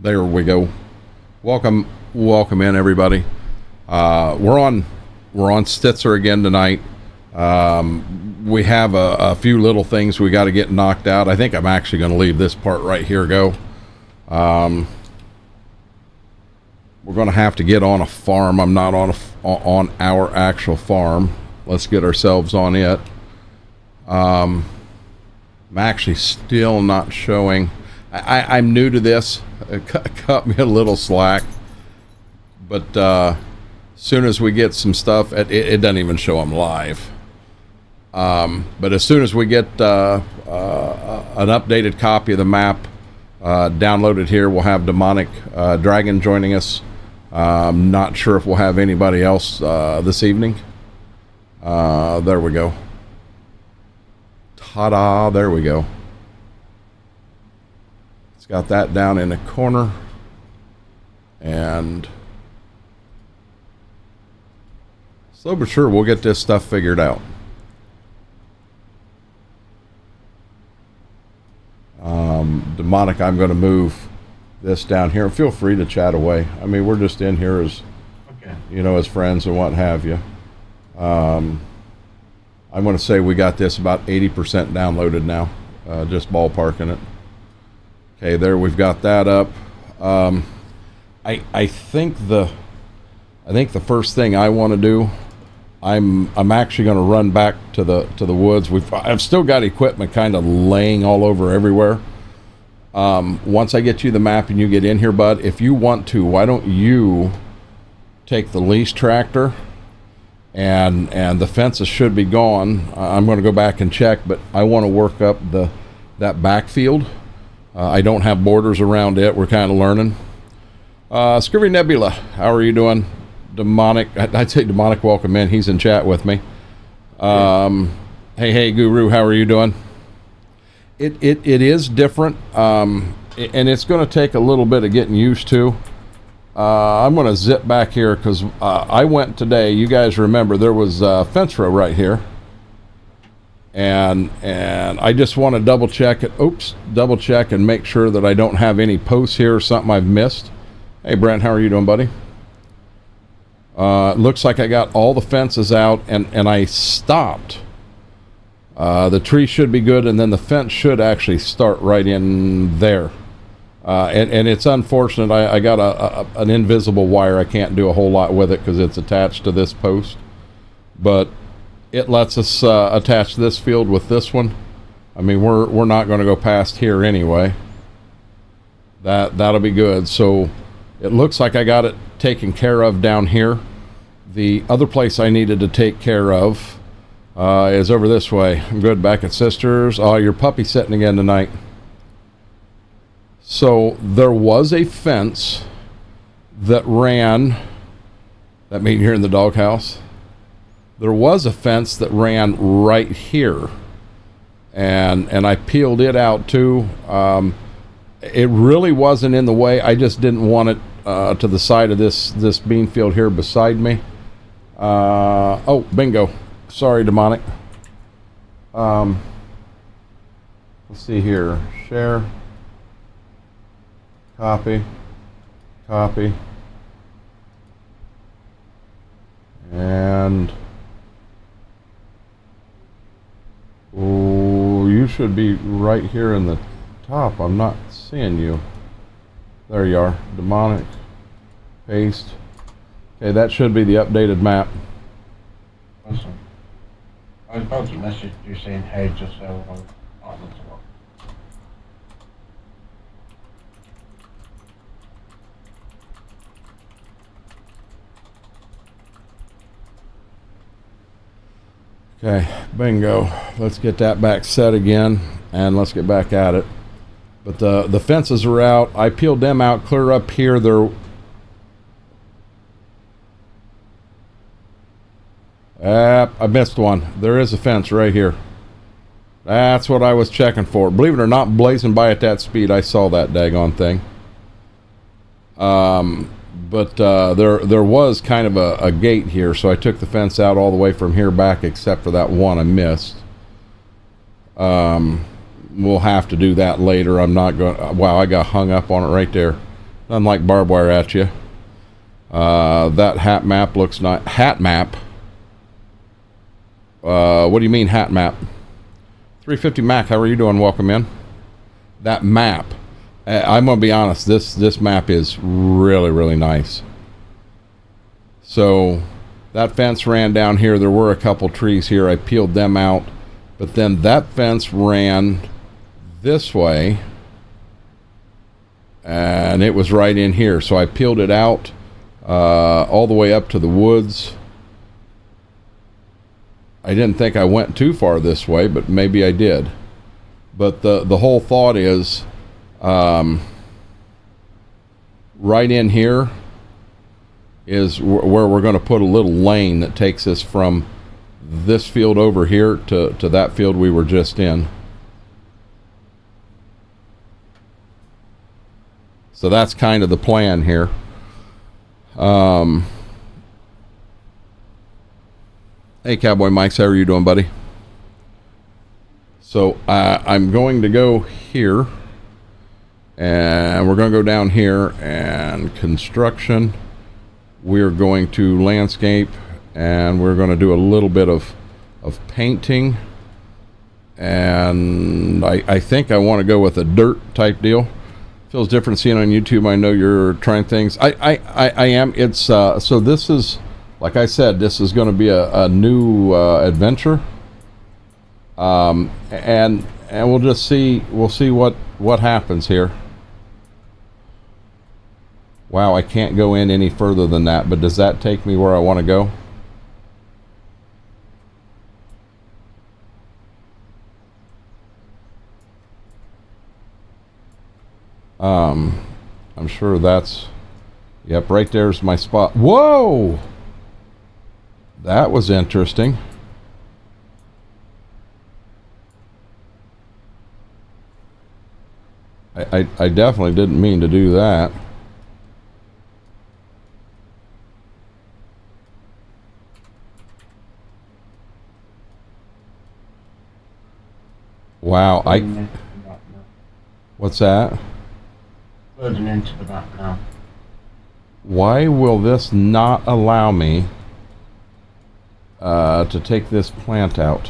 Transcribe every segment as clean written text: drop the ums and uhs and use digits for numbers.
There we go. Welcome in everybody. We're on Stitzer again tonight. We have a few little things we got to get knocked out. I think I'm actually going to leave this part right here go. We're going to have to get on a farm. I'm not on our actual farm. Let's get ourselves on it. I'm actually still not showing. I'm new to this. It cut me a little slack, but as soon as we get some stuff, it doesn't even show them live. But as soon as we get an updated copy of the map downloaded here, we'll have Demonic Dragon joining us. I'm not sure if we'll have anybody else this evening. There we go. Ta-da, there we go. It's got that down in the corner. And slow but sure, we'll get this stuff figured out. Demonic, I'm going to move this down here. Feel free to chat away. I mean, we're just in here as, as friends and what have you. I'm going to say we got this about 80% downloaded now. Just ballparking it. Okay, there we've got that up. I think the first thing I want to do, I'm actually going to run back to the woods. I've still got equipment kind of laying all over everywhere. Once I get you the map and you get in here, bud, if you want to, why don't you take the lease tractor and the fences should be gone. I'm going to go back and check, but I want to work up that backfield. I don't have borders around it. We're kind of learning. Scurvy Nebula, how are you doing? Demonic, I'd say Demonic, welcome in. He's in chat with me. Hey, Guru, how are you doing? It is different, and it's going to take a little bit of getting used to. I'm going to zip back here because I went today. You guys remember there was a fence row right here. And I just want to double check it. Double check and make sure that I don't have any posts here or something I've missed. Hey, Brent, how are you doing, buddy? It looks like I got all the fences out and I stopped. The tree should be good, and then the fence should actually start right in there. And it's unfortunate. I got an invisible wire. I can't do a whole lot with it because it's attached to this post. But it lets us attach this field with this one. I mean, we're not going to go past here anyway. That'll be good. So it looks like I got it taken care of down here. The other place I needed to take care of is over this way. I'm good. Back at Sisters. Oh, your puppy sitting again tonight. So there was a fence that ran. That mean here in the doghouse? There was a fence that ran right here, and I peeled it out too. It really wasn't in the way. I just didn't want it to the side of this bean field here beside me. Oh, bingo. Sorry, Demonic. Let's see here. Share. Copy. And oh, you should be right here in the top. I'm not seeing you. There you are. Demonic. Paste. Okay, that should be the updated map. Awesome. I was about to message you saying hey just so I was Okay, bingo. Let's get that back set again, and let's get back at it. But the fences are out. I peeled them out clear up here. I missed one. There is a fence right here. That's what I was checking for. Believe it or not, blazing by at that speed, I saw that daggone thing. But there was kind of a gate here, so I took the fence out all the way from here back, except for that one I missed. We'll have to do that later. I'm not going. Wow, I got hung up on it right there. Nothing like barbed wire at you. That hat map looks nice. Hat map? What do you mean hat map? 350 Mac, how are you doing? Welcome in. That map. I'm going to be honest, this map is really, really nice. So that fence ran down here. There were a couple trees here. I peeled them out. But then that fence ran this way. And it was right in here. So I peeled it out all the way up to the woods. I didn't think I went too far this way, but maybe I did. But the whole thought is right in here is where we're going to put a little lane that takes us from this field over here to that field we were just in. So that's kind of the plan here. Hey, Cowboy Mike's, how are you doing, buddy? So I'm going to go here, and we're going to go down here, and construction. We're going to landscape, and we're going to do a little bit of painting. And I think I want to go with a dirt type deal. Feels different seeing on YouTube. I know you're trying things. I am. It's so this is, like I said, this is going to be a new adventure. And we'll just see. We'll see what happens here. Wow, I can't go in any further than that. But does that take me where I want to go? I'm sure that's, yep, right there's my spot. Whoa! That was interesting. I definitely didn't mean to do that. Wow, what's that? Loading into the map now. Why will this not allow me to take this plant out?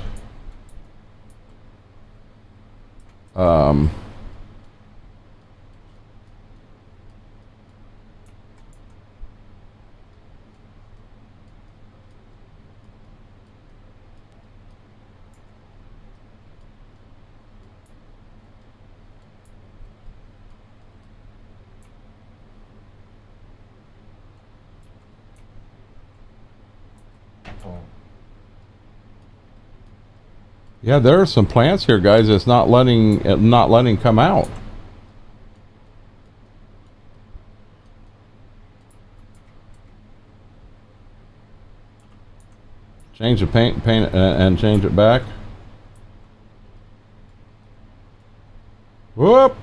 Yeah, there are some plants here, guys. It's not letting come out. Change the paint and change it back. Whoop!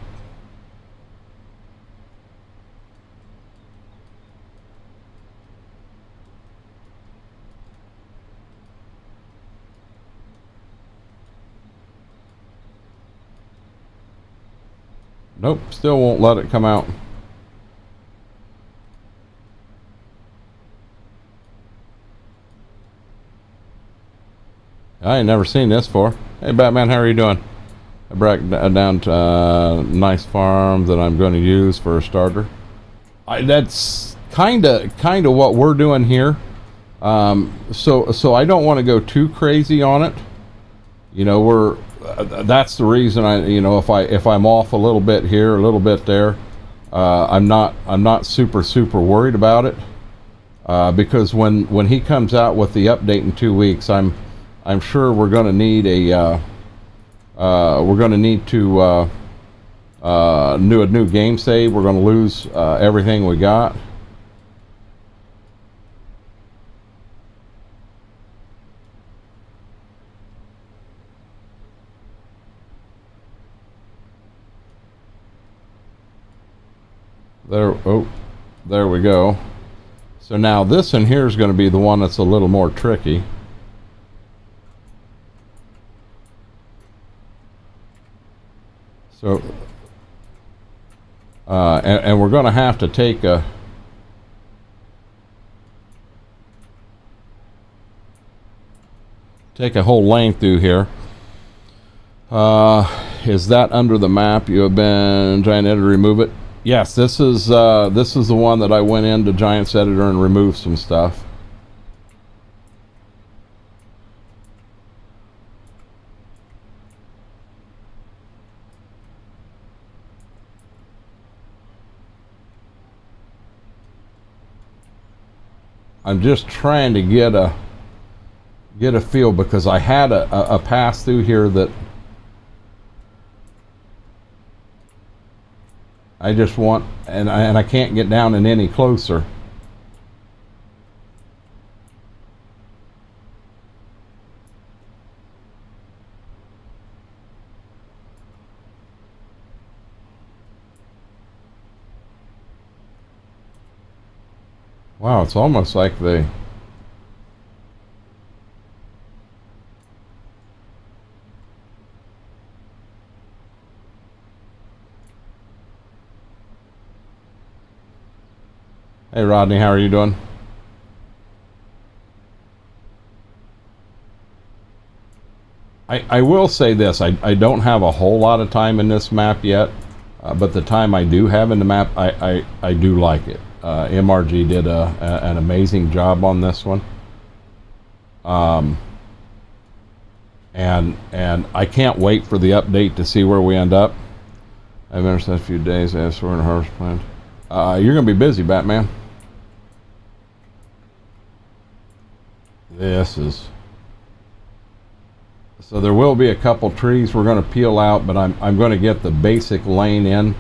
Nope, still won't let it come out. I ain't never seen this before. Hey Batman, how are you doing? I brought down to nice farm that I'm going to use for a starter. That's kind of what we're doing here. So I don't want to go too crazy on it. You know, that's the reason if I'm off a little bit here, a little bit there, I'm not super worried about it, because when he comes out with the update in 2 weeks, I'm sure we're going to need a new game save. We're going to lose everything we got. There we go. So now this in here is going to be the one that's a little more tricky. So And we're going to have to take a whole lane through here. Is that under the map? You have been trying to remove it? Yes, this is the one that I went into Giants Editor and removed some stuff. I'm just trying to get a feel, because I had a pass through here that I just want, and I can't get down in any closer. Wow, it's almost like they... Hey Rodney, how are you doing? I will say this, I don't have a whole lot of time in this map yet, but the time I do have in the map, I do like it. MRG did an amazing job on this one. And I can't wait for the update to see where we end up. I've been a few days as we're in a harvest plant. You're gonna be busy, Batman. This is... So there will be a couple trees we're going to peel out, but I'm going to get the basic lane in,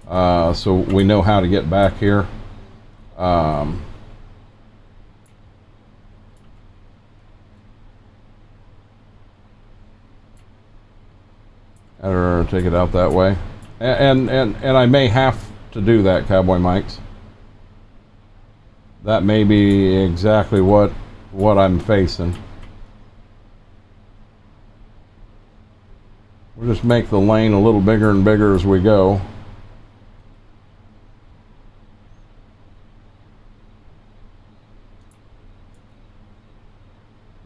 so we know how to get back here. Or take it out that way, and I may have to do that, Cowboy Mike's. That may be exactly what I'm facing. We'll just make the lane a little bigger and bigger as we go.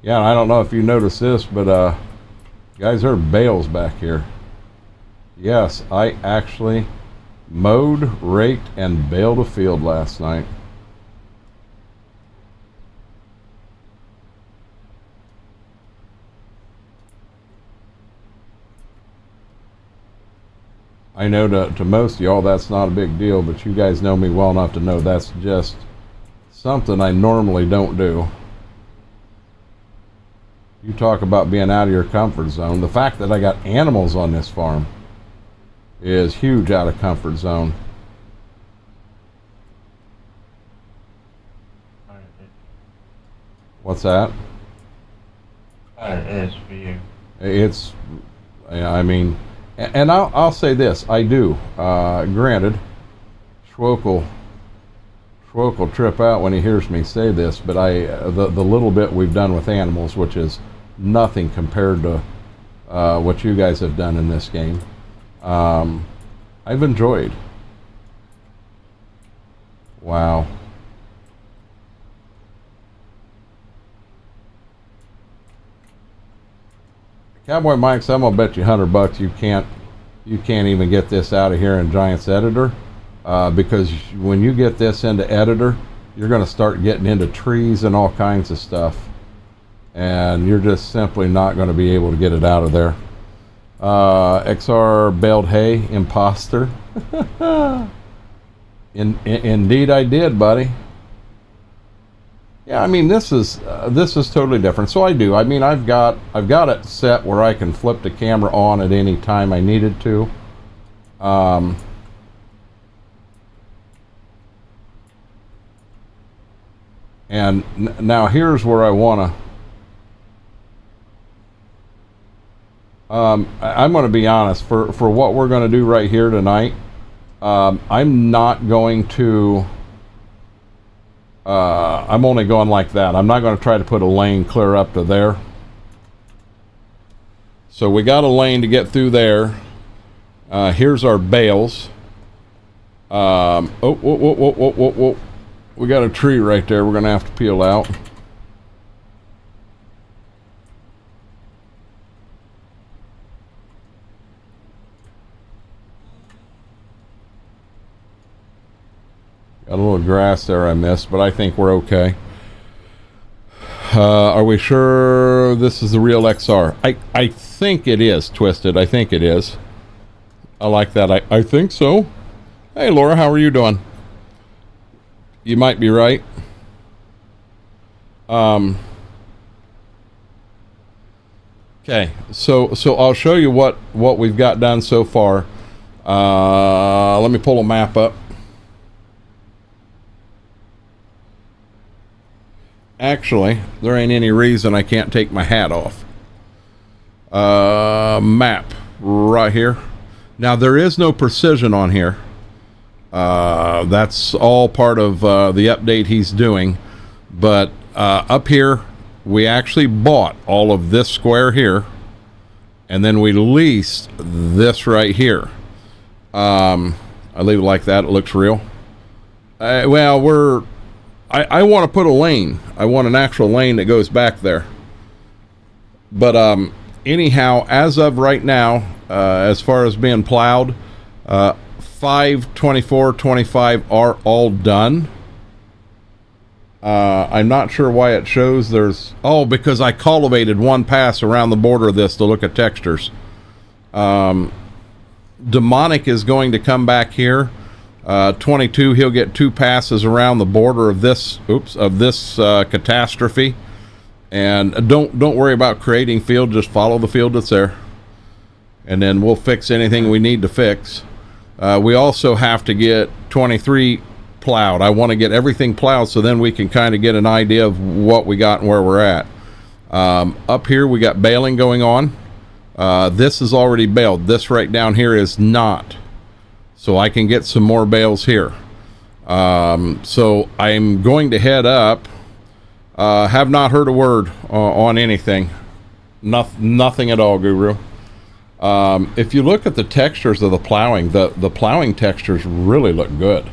Yeah, I don't know if you noticed this, but guys, there are bales back here. Yes, I actually mowed, raked, and baled a field last night. I know to most of y'all that's not a big deal, but you guys know me well enough to know that's just something I normally don't do. You talk about being out of your comfort zone. The fact that I got animals on this farm is huge out of comfort zone. What's that? It is for you. It's, I mean, and I'll say this, I do. Granted, Schwoke will trip out when he hears me say this, but the little bit we've done with animals, which is nothing compared to what you guys have done in this game, I've enjoyed. Wow. Cowboy Mike's, I'm gonna bet you $100 you can't even get this out of here in Giants Editor, because when you get this into Editor, you're gonna start getting into trees and all kinds of stuff, and you're just simply not going to be able to get it out of there. XR baled hay, imposter. Indeed I did, buddy. Yeah, I mean, this is totally different. So I do. I mean, I've got it set where I can flip the camera on at any time I needed to. And now here's where I want to. I'm going to be honest. For what we're going to do right here tonight, I'm not going to. I'm only going like that. I'm not going to try to put a lane clear up to there. So we got a lane to get through there. Here's our bales. Oh, whoa, whoa, whoa, whoa, whoa, whoa. We got a tree right there we're going to have to peel out. Got a little grass there I missed, but I think we're okay. Are we sure this is the real XR? I think it is, Twisted. I think it is. I like that. I think so. Hey, Laura, how are you doing? You might be right. Okay, so I'll show you what we've got done so far. Let me pull a map up. Actually, there ain't any reason I can't take my hat off. Map right here. Now there is no precision on here. That's all part of the update he's doing. But up here, we actually bought all of this square here, and then we leased this right here. I leave it like that. It looks real. Well, I want to put a lane. I want an actual lane that goes back there. But anyhow, as of right now, as far as being plowed, 5, 24, 25 are all done. I'm not sure why it shows there's... Oh, because I cultivated one pass around the border of this to look at textures. Demonic is going to come back here. 22, he'll get 2 passes around the border of this, catastrophe. And don't worry about creating field, just follow the field that's there. And then we'll fix anything we need to fix. We also have to get 23 plowed. I want to get everything plowed so then we can kind of get an idea of what we got and where we're at. Up here we got baling going on. This is already baled. This right down here is not. So I can get some more bales here. So I'm going to head up. Have not heard a word on anything. Nothing at all, Guru. If you look at the textures of the plowing, the plowing textures really look good.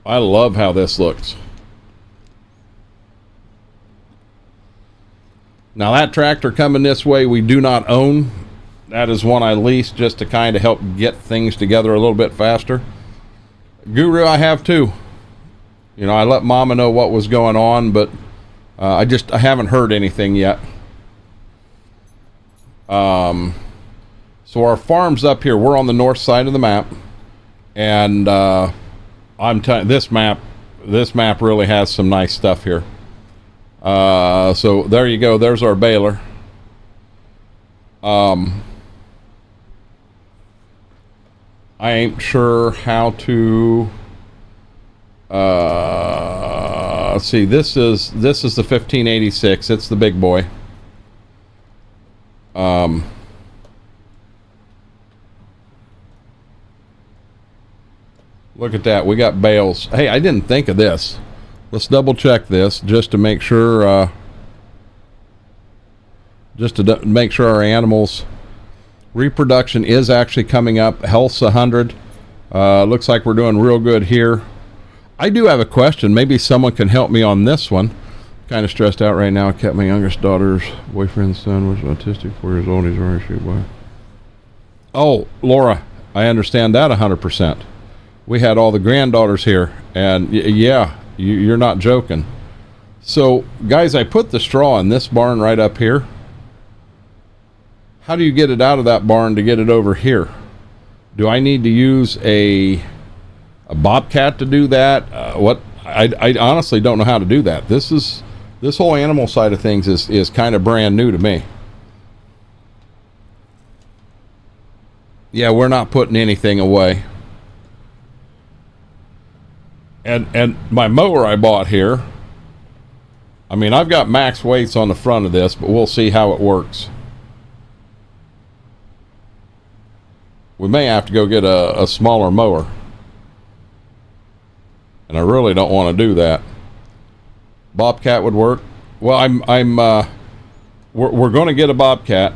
I love how this looks. Now that tractor coming this way we do not own. That is one I leased just to kind of help get things together a little bit faster. Guru, I have too. You know, I let Mama know what was going on, but I haven't heard anything yet. So our farm's up here. We're on the north side of the map, and I'm telling you, this map really has some nice stuff here. So there you go. There's our baler. I ain't sure how to. Let's see. This is the 1586. It's the big boy. Look at that. We got bales. Hey, I didn't think of this. Let's double check this just to make sure. Make sure our animals reproduction is actually coming up. Health's 100. Looks like we're doing real good here. I do have a question. Maybe someone can help me on this one. Kind of stressed out right now. I kept my youngest daughter's boyfriend's son was autistic, 4 years old. He's already shoot boy. Oh, Laura, I understand that 100%. We had all the granddaughters here, and yeah, you're not joking. So, guys, I put the straw in this barn right up here. How do you get it out of that barn to get it over here? Do I need to use a bobcat to do that? I honestly don't know how to do that. This whole animal side of things is kind of brand new to me. Yeah, we're not putting anything away. And my mower I bought here, I mean, I've got max weights on the front of this, but we'll see how it works. We may have to go get a smaller mower. And I really don't want to do that. Bobcat would work. Well, we're going to get a bobcat.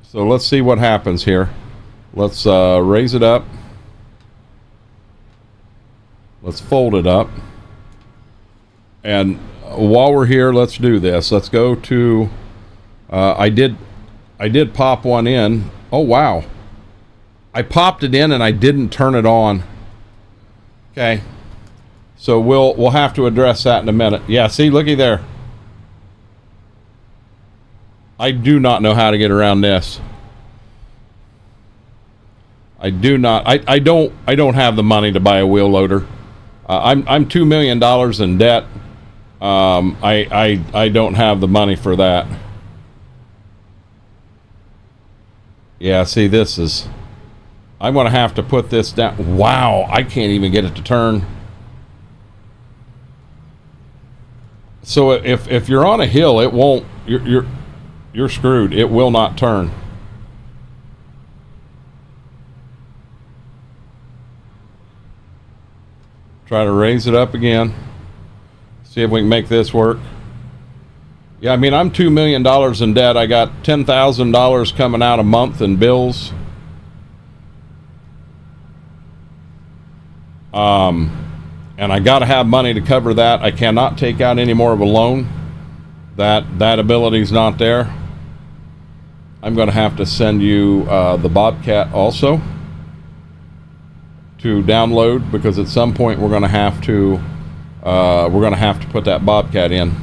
So let's see what happens here. Let's raise it up. Let's fold it up. And while we're here, let's do this. Let's go to, I did pop one in. Oh, wow. I popped it in and I didn't turn it on. Okay. So we'll have to address that in a minute. Yeah, see, looky there. I do not know how to get around this. I do not. I don't have the money to buy a wheel loader. I'm $2 million in debt. I don't have the money for that. Yeah, see, this is. I'm gonna have to put this down. Wow, I can't even get it to turn. So if you're on a hill, it won't. You're screwed. It will not turn. Try to raise it up again. See if we can make this work. Yeah, I mean, I'm $2 million in debt. I got $10,000 coming out a month in bills. And I got to have money to cover that. I cannot take out any more of a loan. That ability's not there. I'm going to have to send you the Bobcat also to download, because at some point we're going to have to put that Bobcat in.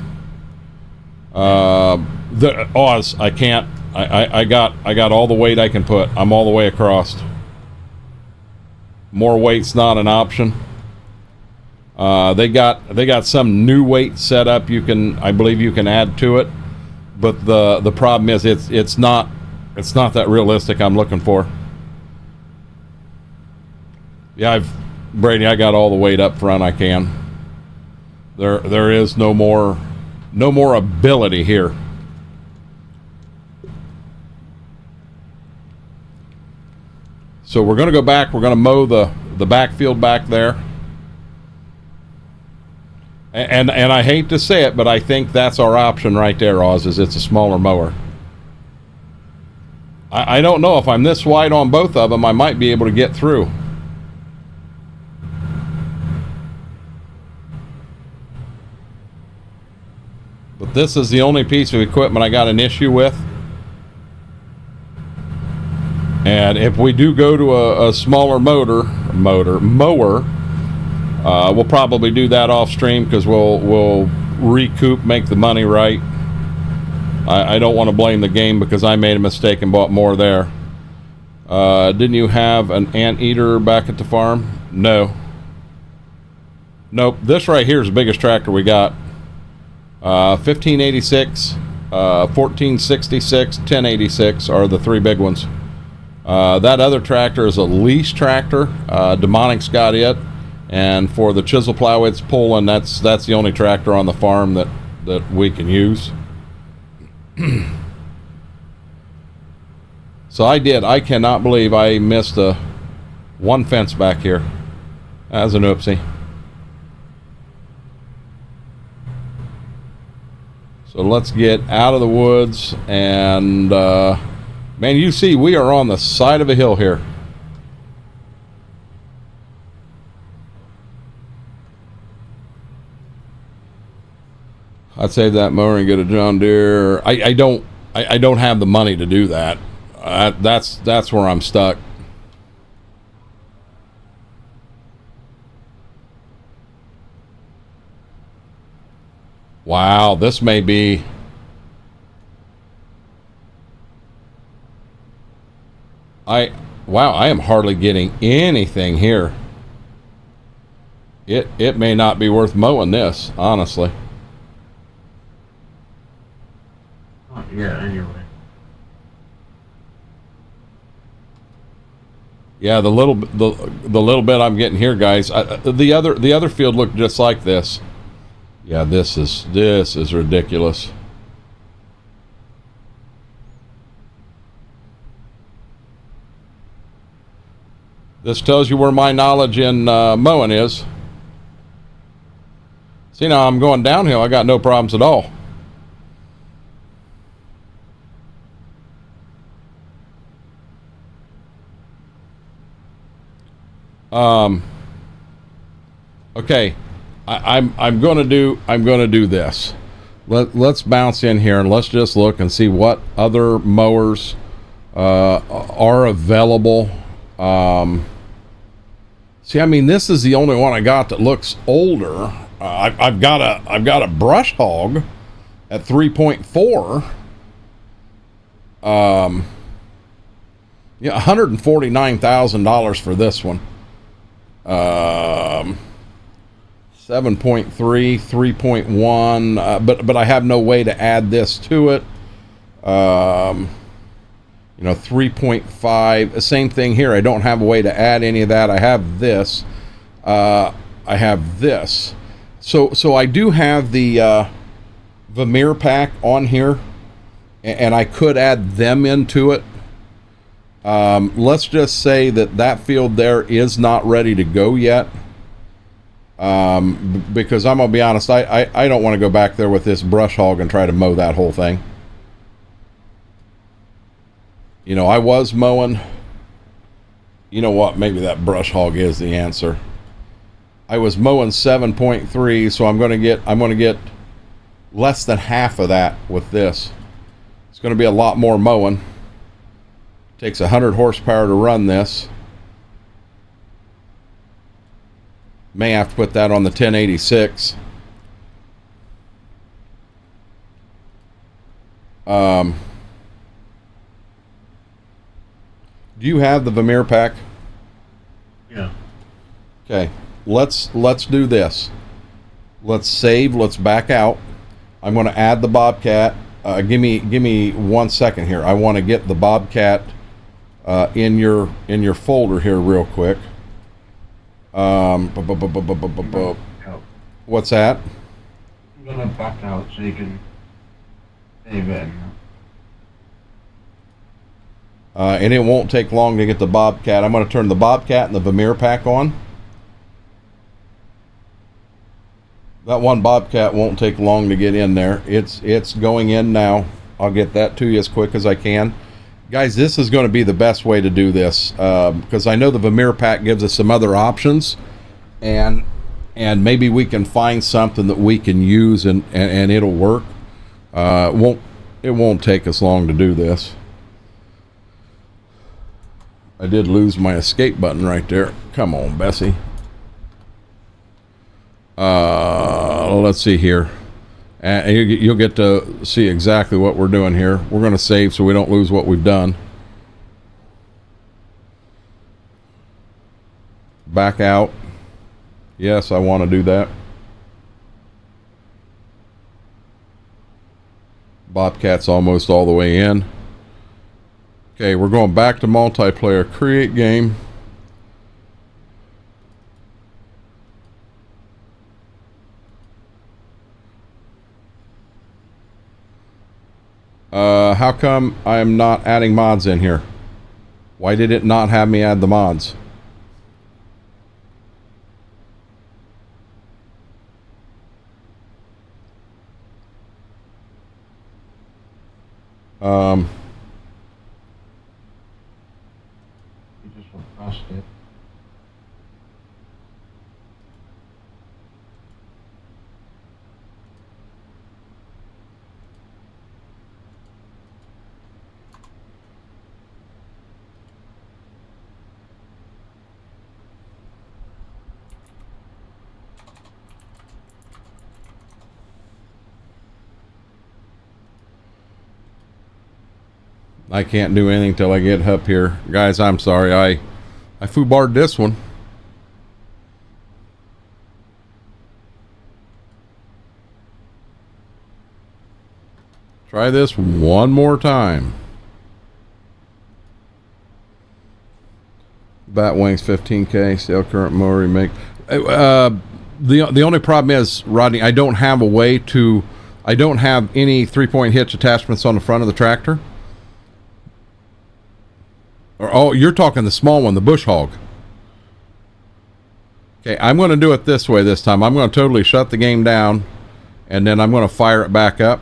The Oz, I can't. I got all the weight I can put. I'm all the way across. More weight's not an option. They got some new weight set up. I believe you can add to it, but the problem is it's not that realistic I'm looking for. Yeah, Brady, I got all the weight up front I can. There is no more ability here. So we're going to go back. We're going to mow the backfield back there. And I hate to say it, but I think that's our option right there, Oz, is it's a smaller mower. I don't know if I'm this wide on both of them, I might be able to get through. But this is the only piece of equipment I got an issue with. And if we do go to a smaller mower, we'll probably do that off stream, because we'll recoup, make the money right. I don't want to blame the game because I made a mistake and bought more there. Didn't you have an anteater back at the farm? No. Nope. This right here is the biggest tractor we got. 1586, 1466, 1086 are the three big ones. That other tractor is a lease tractor. Demonic's got it. And for the chisel plow it's pulling, that's the only tractor on the farm that we can use. So I cannot believe I missed one fence back here. That was an oopsie. So let's get out of the woods, and man, you see we are on the side of a hill here. I'd save that mower and get a John Deere. I don't have the money to do that. That's where I'm stuck. Wow, this may be. Wow, I am hardly getting anything here. It may not be worth mowing this, honestly. Yeah, anyway. Yeah, the little bit I'm getting here, guys. The other field looked just like this. Yeah, this is ridiculous. This tells you where my knowledge in mowing is. See, now I'm going downhill. I got no problems at all. Okay, I'm gonna do this. Let's bounce in here and let's just look and see what other mowers are available. See, I mean, this is the only one I got that looks older. I've got a brush hog at 3.4. Yeah, $149,000 for this one. 7.3, 3.1, but I have no way to add this to it. 3.5, same thing here. I don't have a way to add any of that. I have this. I have this. So I do have the Vermeer pack on here, and I could add them into it. Let's just say that field there is not ready to go yet. Because I'm gonna be honest, I don't want to go back there with this brush hog and try to mow that whole thing. I was mowing. You know what? Maybe that brush hog is the answer. I was mowing 7.3, so I'm gonna get less than half of that with this. It's gonna be a lot more mowing. Takes 100 horsepower to run this. May have to put that on the 1086. Do you have the Vermeer pack? Yeah. Okay. Let's do this. Let's save. Let's back out. I'm going to add the Bobcat. Give me 1 second here. I want to get the Bobcat in your folder here real quick. What's that? I'm gonna back out so you can save it. And it won't take long to get the Bobcat. I'm going to turn the Bobcat and the Vermeer pack on. That one Bobcat won't take long to get in there. It's going in now. I'll get that to you as quick as I can. Guys, this is going to be the best way to do this, because I know the Vermeer pack gives us some other options, and maybe we can find something that we can use and it'll work. It won't take us long to do this. I did lose my escape button right there. Come on, Bessie. Let's see here. And you'll get to see exactly what we're doing here. We're going to save so we don't lose what we've done. Back out. Yes, I want to do that. Bobcat's almost all the way in. Okay, we're going back to multiplayer. Create game. How come I'm not adding mods in here? Why did it not have me add the mods? You just went past it. I can't do anything till I get up here. Guys, I'm sorry. I foobarred this one. Try this one more time. Batwings 15K, sale current mower remake. The only problem is, Rodney, I don't have a way to... I don't have any 3-point hitch attachments on the front of the tractor. Oh, you're talking the small one, the bush hog. Okay, I'm going to do it this way this time. I'm going to totally shut the game down, and then I'm going to fire it back up.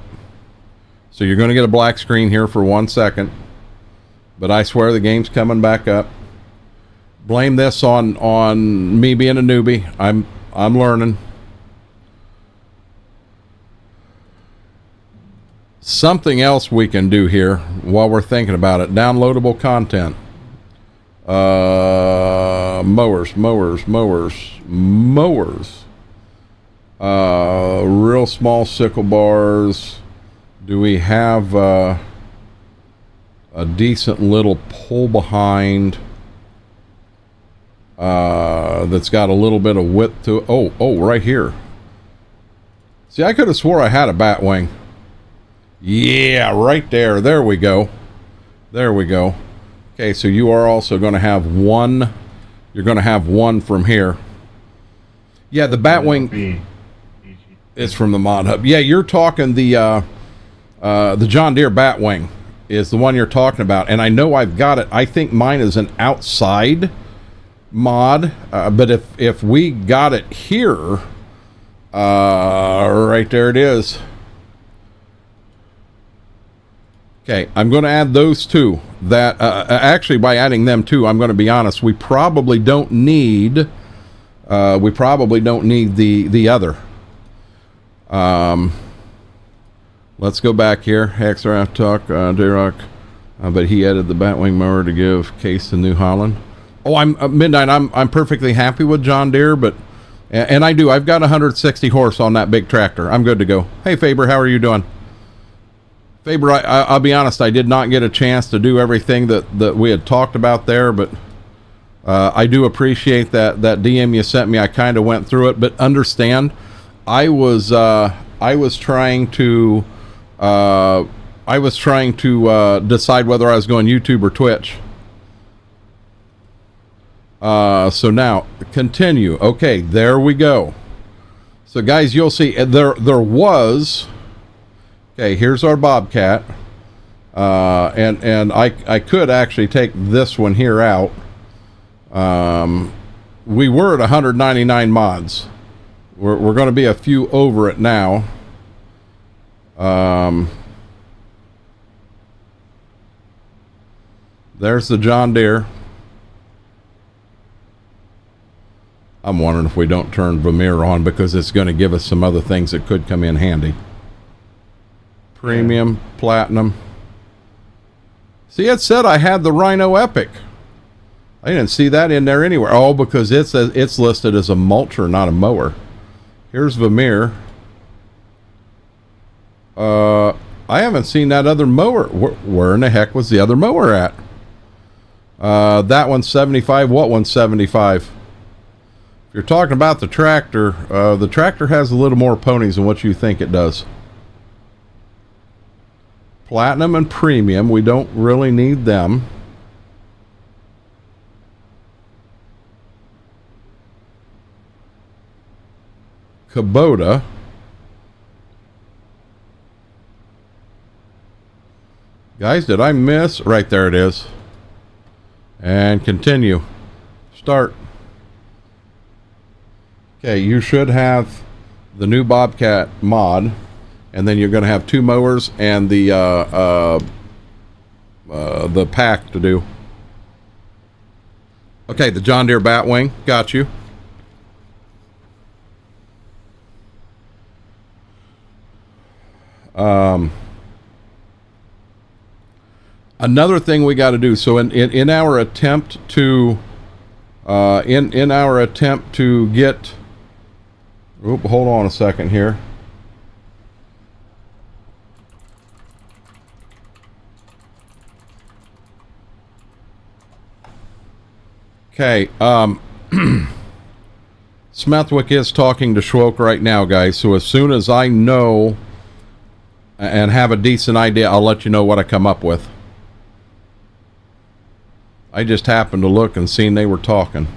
So you're going to get a black screen here for 1 second. But I swear the game's coming back up. Blame this on me being a newbie. I'm learning. Something else we can do here while we're thinking about it. Downloadable content. Mowers. Real small sickle bars. Do we have a decent little pull behind that's got a little bit of width to it? Oh, right here. See, I could have swore I had a bat wing. Yeah, right there. There we go. Okay, so you are also going to have one. You're going to have one from here. Yeah, the bat wing is from the Mod Hub. Yeah, you're talking the John Deere bat wing is the one you're talking about, and I know I've got it. I think mine is an outside mod, but if we got it here, right there it is. Okay, I'm going to add those two. That actually, by adding them too, I'm going to be honest. We probably don't need. The other. Let's go back here. Hexraft talk, J-Rock, but he added the Batwing mower to give Case to New Holland. Oh, I'm Midnight. I'm perfectly happy with John Deere, but and I do. I've got 160 horse on that big tractor. I'm good to go. Hey Faber, how are you doing? Faber, I'll be honest, I did not get a chance to do everything that we had talked about there, but I do appreciate that DM you sent me. I kind of went through it, but understand, I was trying to decide whether I was going YouTube or Twitch. So now continue. Okay, there we go. So guys, you'll see there was. Okay, here's our Bobcat, and I could actually take this one here out. We were at 199 mods. We're going to be a few over it now. There's the John Deere. I'm wondering if we don't turn Vermeer on because it's going to give us some other things that could come in handy. Premium, platinum. See, it said I had the Rhino Epic. I didn't see that in there anywhere. Oh, because it's listed as a mulcher, not a mower. Here's Vermeer. I haven't seen that other mower. Where in the heck was the other mower at? That one's 75. What one's 75? If you're talking about the tractor has a little more ponies than what you think it does. Platinum and premium, we don't really need them. Kubota. Guys, did I miss? Right there it is. And continue. Start. Okay, you should have the new Bobcat mod. And then you're going to have two mowers and the pack to do. Okay, the John Deere Batwing. Got you. Another thing we got to do. So in our attempt to get. Oop, hold on a second here. Okay, Smethwick is talking to Schwoke right now, guys. So as soon as I know and have a decent idea, I'll let you know what I come up with. I just happened to look and seen they were talking.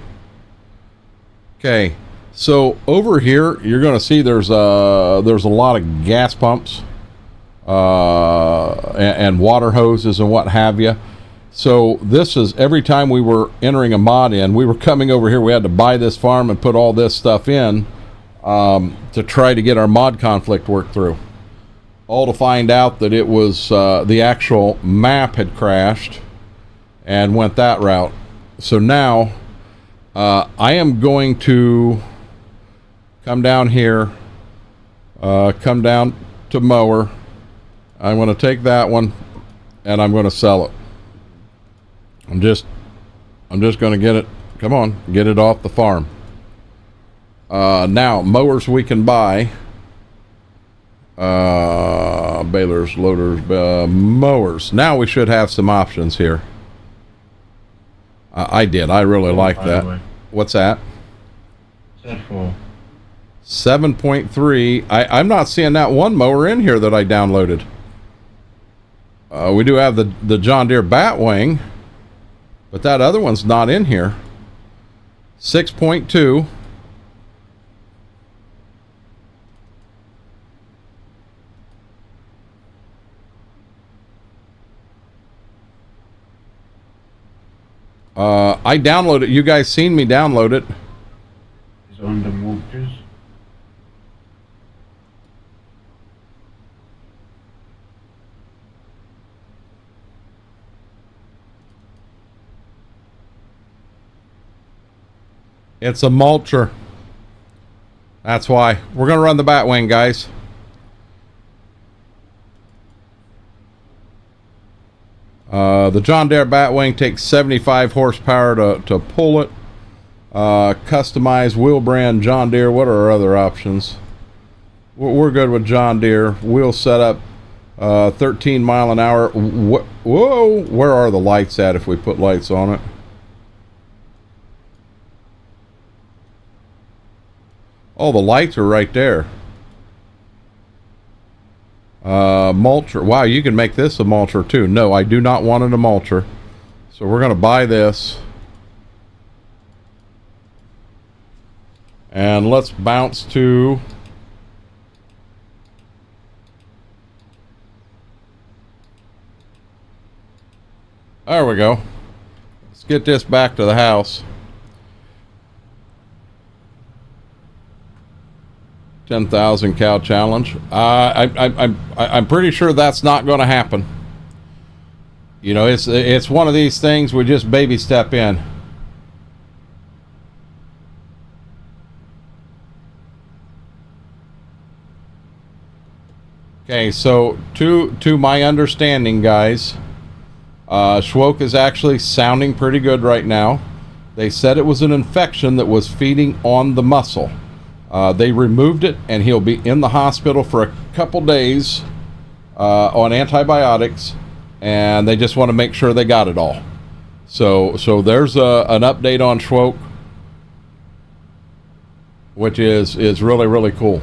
Okay, so over here you're going to see there's a lot of gas pumps and water hoses and what have you. So this is every time we were entering a mod in, we were coming over here. We had to buy this farm and put all this stuff in to try to get our mod conflict worked through. All to find out that it was the actual map had crashed and went that route. So now I am going to come down here, come down to mower. I'm going to take that one and I'm going to sell it. I'm just going to get it. Come on, get it off the farm. Now mowers we can buy. Balers, loaders, mowers. Now we should have some options here. I did. I really like that. What's that? Z4. 7.3. I'm not seeing that one mower in here that I downloaded. We do have the John Deere Batwing, but that other one's not in here. 6.2. I downloaded it. You guys seen me download it. It's on the motors. It's a mulcher. That's why. We're going to run the Batwing, guys. The John Deere Batwing takes 75 horsepower to pull it. Customized wheel brand John Deere. What are our other options? We're good with John Deere. Wheel setup, 13 mile an hour. Whoa, where are the lights at if we put lights on it? Oh, the lights are right there. Mulcher. Wow, you can make this a mulcher too. No, I do not want it a mulcher. So we're going to buy this. And let's bounce to... There we go. Let's get this back to the house. 10,000 cow challenge. I'm pretty sure that's not going to happen. You know, it's one of these things we just baby step in. Okay, so to my understanding, guys, Schwoke is actually sounding pretty good right now. They said it was an infection that was feeding on the muscle. They removed it, and he'll be in the hospital for a couple days on antibiotics, and they just want to make sure they got it all. So there's an update on Schwoke, which is really, really cool.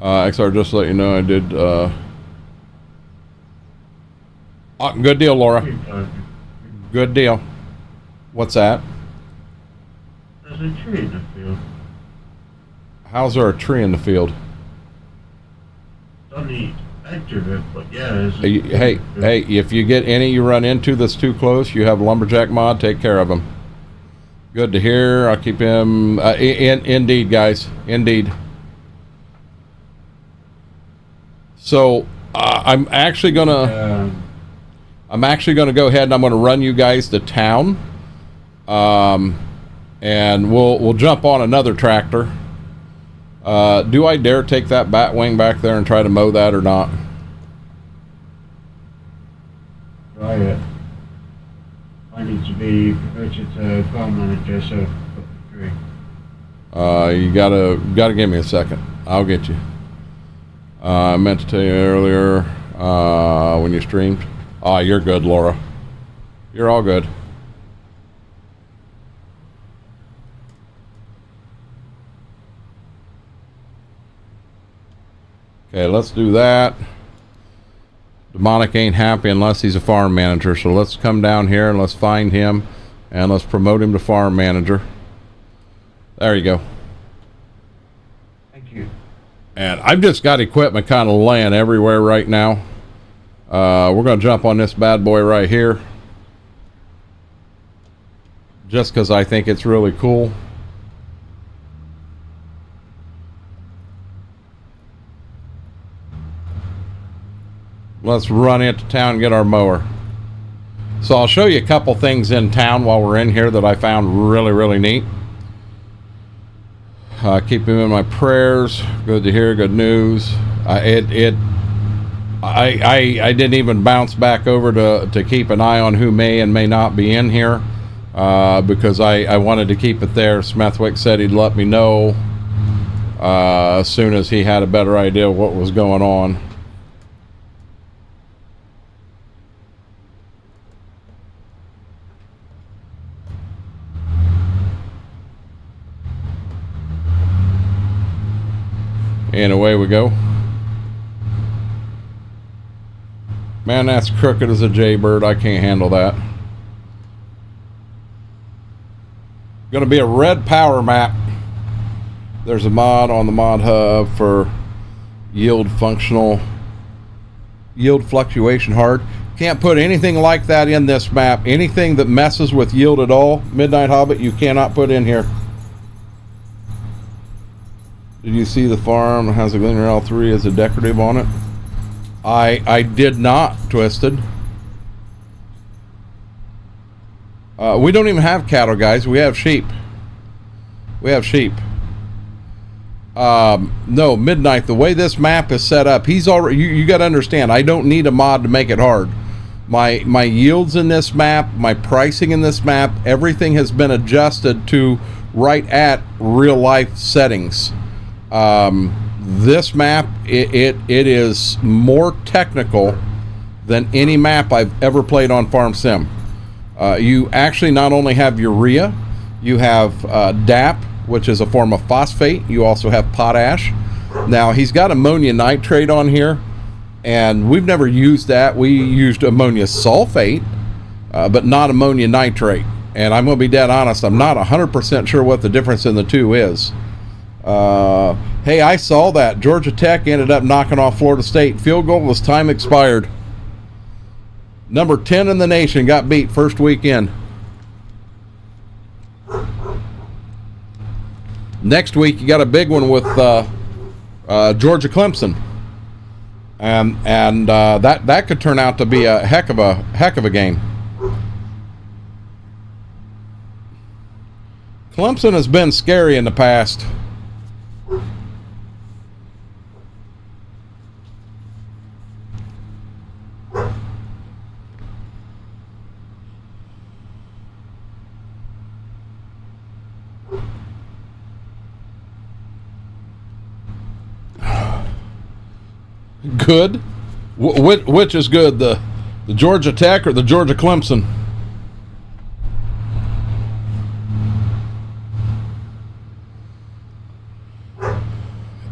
XR, just to let you know, I did... good deal, Laura. Good deal. What's that? There's a tree in the field. How's there a tree in the field? It's on the edge of it, but yeah, there's a Hey, if you get any you run into that's too close, you have Lumberjack Mod, take care of him. Good to hear. I'll keep him... indeed, guys. Indeed. So, I'm actually gonna go ahead and I'm gonna run you guys to town. And we'll jump on another tractor. Do I dare take that Batwing back there and try to mow that or not? Try it. I need to be promoted to farm manager, so put the tree. You gotta give me a second. I'll get you. I meant to tell you earlier when you streamed. Oh, you're good, Laura. You're all good. Okay, let's do that. Demonic ain't happy unless he's a farm manager, so let's come down here and let's find him and let's promote him to farm manager. There you go. Thank you. And I've just got equipment kind of laying everywhere right now. We're going to jump on this bad boy right here. Just because I think it's really cool. Let's run into town and get our mower. So I'll show you a couple things in town while we're in here that I found really, really neat. Keep him in my prayers. Good to hear. Good news. I didn't even bounce back over to keep an eye on who may and may not be in here, because I wanted to keep it there. Smethwick said he'd let me know as soon as he had a better idea of what was going on. And away we go. Man, that's crooked as a jaybird. I can't handle that. Gonna be a red power map. There's a mod on the mod hub for yield fluctuation hard. Can't put anything like that in this map. Anything that messes with yield at all, Midnight Hobbit, you cannot put in here. Did you see the farm has a Gleaner L3 as a decorative on it? I did not, Twisted. We don't even have cattle, guys. We have sheep. We have sheep. No, Midnight, the way this map is set up, he's already, you got to understand, I don't need a mod to make it hard. My yields in this map, my pricing in this map, everything has been adjusted to right at real life settings. This map, it is more technical than any map I've ever played on Farm Sim. You actually not only have urea, you have DAP, which is a form of phosphate. You also have potash. Now he's got ammonia nitrate on here, and we've never used that. We used ammonia sulfate, but not ammonia nitrate. And I'm going to be dead honest, I'm not 100% sure what the difference in the two is. Hey, I saw that Georgia Tech ended up knocking off Florida State. Field goal was time expired. Number 10 in the nation got beat first weekend. Next week you got a big one with Georgia Clemson, and that could turn out to be a heck of a game. Clemson has been scary in the past. Good? Which is good, the Georgia Tech or the Georgia Clemson?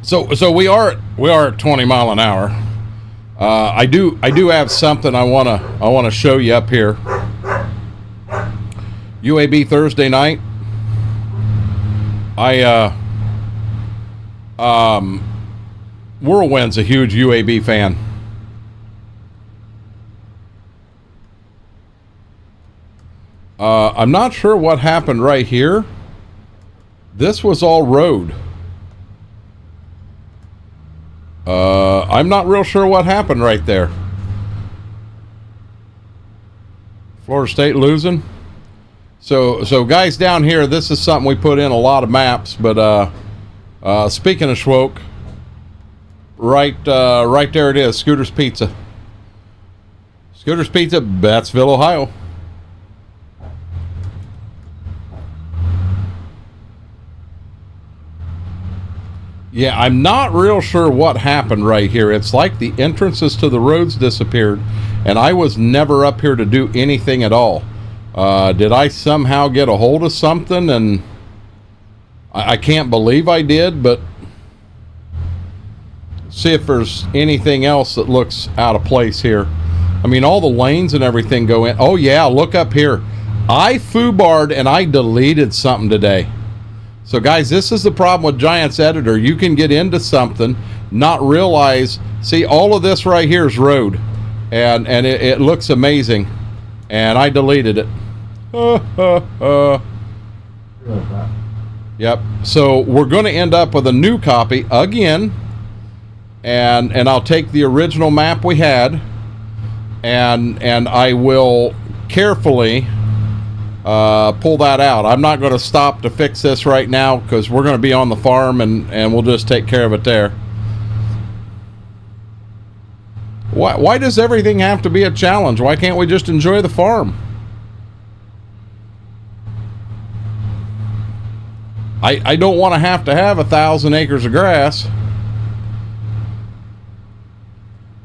So we are at 20 mile an hour. I do have something I wanna show you up here. UAB Thursday night. Whirlwind's a huge UAB fan. I'm not sure what happened right here. This was all road. I'm not real sure what happened right there. Florida State losing. So guys down here, this is something we put in a lot of maps, but speaking of Schwoke, right there it is, Scooter's Pizza. Scooter's Pizza, Battsville, Ohio. Yeah, I'm not real sure what happened right here. It's like the entrances to the roads disappeared, and I was never up here to do anything at all. Did I somehow get a hold of something? And I can't believe I did, but see if there's anything else that looks out of place here. I mean, all the lanes and everything go in. Oh yeah, look up here. I foobarred and I deleted something today. So guys, this is the problem with Giants Editor. You can get into something, not realize, see, all of this right here is road, and it looks amazing, and I deleted it. Yep. So we're going to end up with a new copy again, and I'll take the original map we had, and I will carefully pull that out. I'm not going to stop to fix this right now because we're going to be on the farm and we'll just take care of it there. Why does everything have to be a challenge? Why can't we just enjoy the farm? I don't want to have 1,000 acres of grass.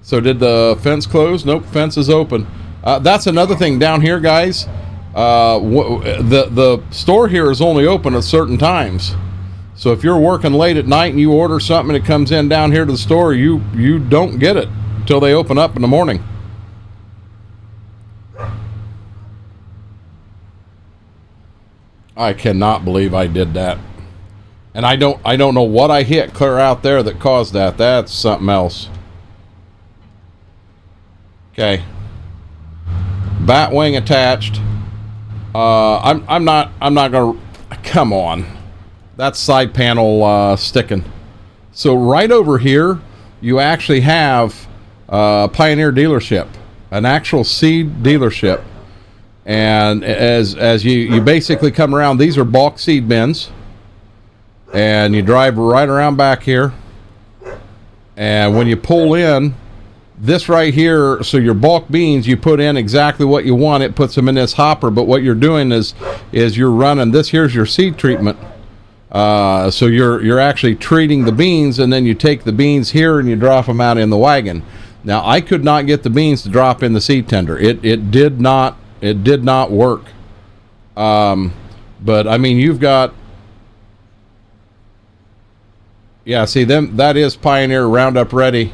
So did the fence close? Nope, fence is open. That's another thing down here, guys. The store here is only open at certain times. So if you're working late at night and you order something and it comes in down here to the store, you don't get it until they open up in the morning. I cannot believe I did that. And I don't know what I hit clear out there that caused that. That's something else. Okay. Batwing attached. I'm not gonna, come on. That's side panel sticking. So right over here, you actually have Pioneer dealership, an actual seed dealership. And as you basically come around, these are bulk seed bins, and you drive right around back here, and when you pull in this right here, so your bulk beans, you put in exactly what you want. It puts them in this hopper, but what you're doing is you're running this. Here's your seed treatment. So you're actually treating the beans, and then you take the beans here and you drop them out in the wagon. Now I could not get the beans to drop in the seed tender. It did not work. But I mean, you've got, yeah, see them, that is Pioneer Roundup Ready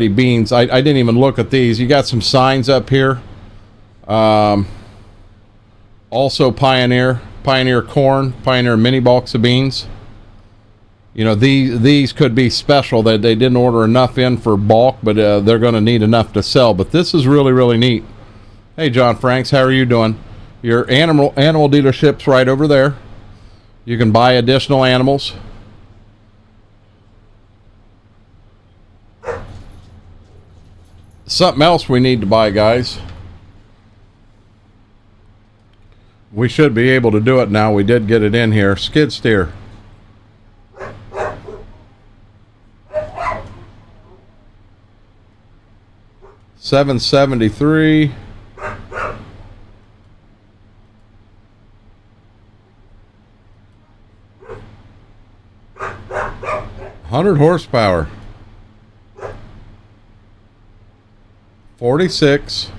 beans. I didn't even look at these. You got some signs up here. Also Pioneer corn, Pioneer mini bulks of beans. You know, these could be special, that they didn't order enough in for bulk, but they're going to need enough to sell. But this is really, really neat. Hey, John Franks, how are you doing? Your animal dealership's right over there. You can buy additional animals. Something else we need to buy, guys. We should be able to do it now. We did get it in here. Skid steer. $773. $100 horsepower. 46.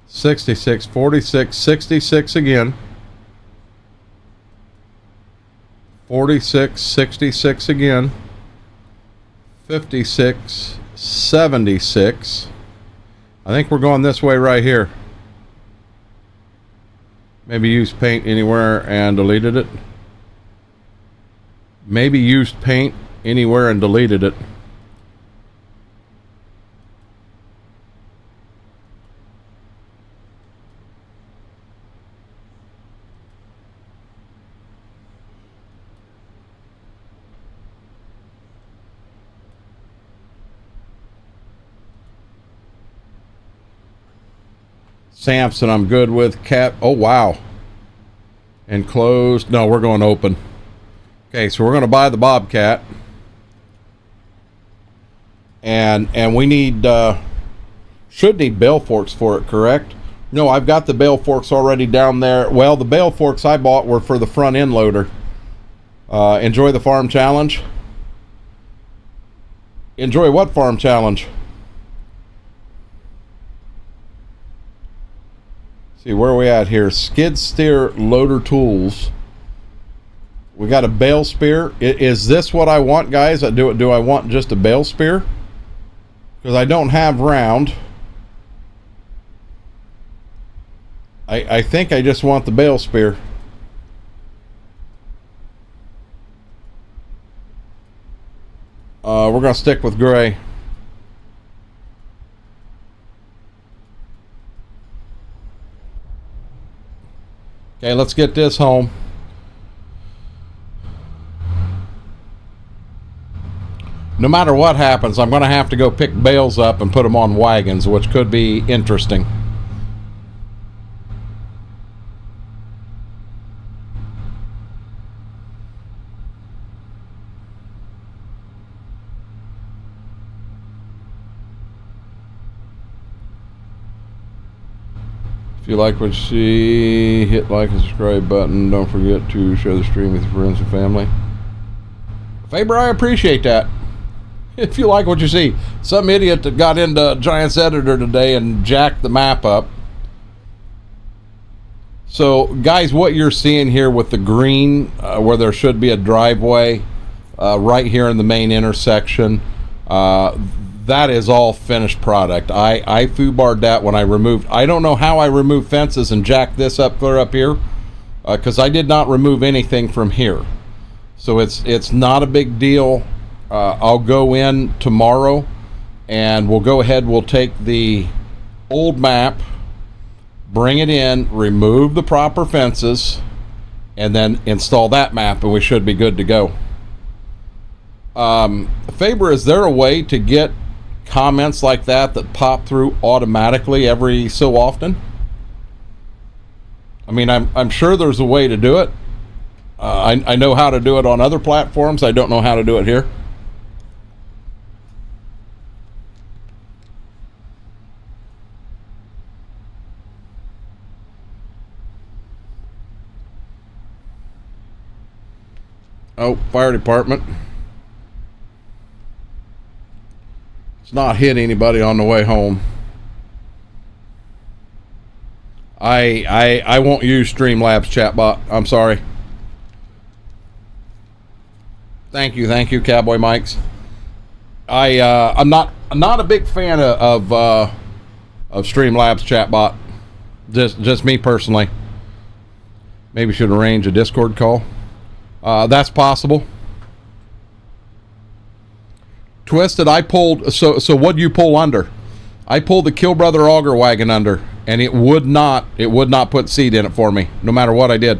$66, $46, $66 again. $46, $66 again. $56, $76. I think we're going this way right here. Maybe used paint anywhere and deleted it. Maybe used paint anywhere and deleted it. Samson, I'm good with. Cap. Oh, wow. Enclosed. No, we're going open. Okay, so we're going to buy the Bobcat. And we need, should need bale forks for it, correct? No, I've got the bale forks already down there. Well, the bale forks I bought were for the front end loader. Enjoy the farm challenge. Enjoy what farm challenge? See, where are we at here? Skid steer loader tools. We got a bale spear. Is this what I want, guys? Do I want just a bale spear? Because I don't have round. I think I just want the bale spear. We're going to stick with gray. Okay, let's get this home. no matter what happens, I'm going to have to go pick bales up and put them on wagons, which could be interesting. If you like what you see, hit like and subscribe button. Don't forget to share the stream with your friends and family. Faber, I appreciate that. If you like what you see. Some idiot that got into Giants Editor today and jacked the map up. So, guys, what you're seeing here with the green, where there should be a driveway right here in the main intersection, that is all finished product. I foobarred that when I removed. I don't know how I removed fences and jacked this up clear up here, because I did not remove anything from here. So it's not a big deal. I'll go in tomorrow, and we'll go ahead. We'll take the old map, bring it in, remove the proper fences, and then install that map, and we should be good to go. Faber, is there a way to get comments like that pop through automatically every so often? I mean, I'm sure there's a way to do it. I know how to do it on other platforms. I don't know how to do it here. Oh, fire department. It's not hit anybody on the way home. I won't use Streamlabs chatbot. I'm sorry. Thank you, Cowboy Mikes. I'm not a big fan of Streamlabs chatbot. Just me personally. Maybe should arrange a Discord call. That's possible. Twisted, I pulled, so what do you pull under? I pulled the Kill Brother Auger wagon under, and it would not put seed in it for me, no matter what I did.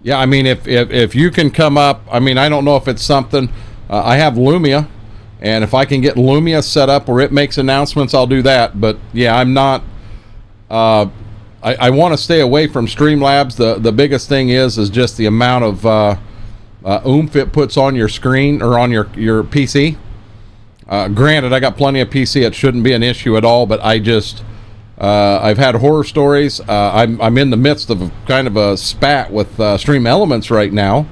Yeah, I mean, if you can come up, I mean, I don't know if it's something, I have Lumia, and if I can get Lumia set up where it makes announcements, I'll do that. But yeah, I'm not, I want to stay away from Streamlabs. The biggest thing is just the amount of oomph it puts on your screen or on your PC. Granted, I got plenty of PC. It shouldn't be an issue at all, but I just, I've had horror stories. I'm in the midst of kind of a spat with Stream Elements right now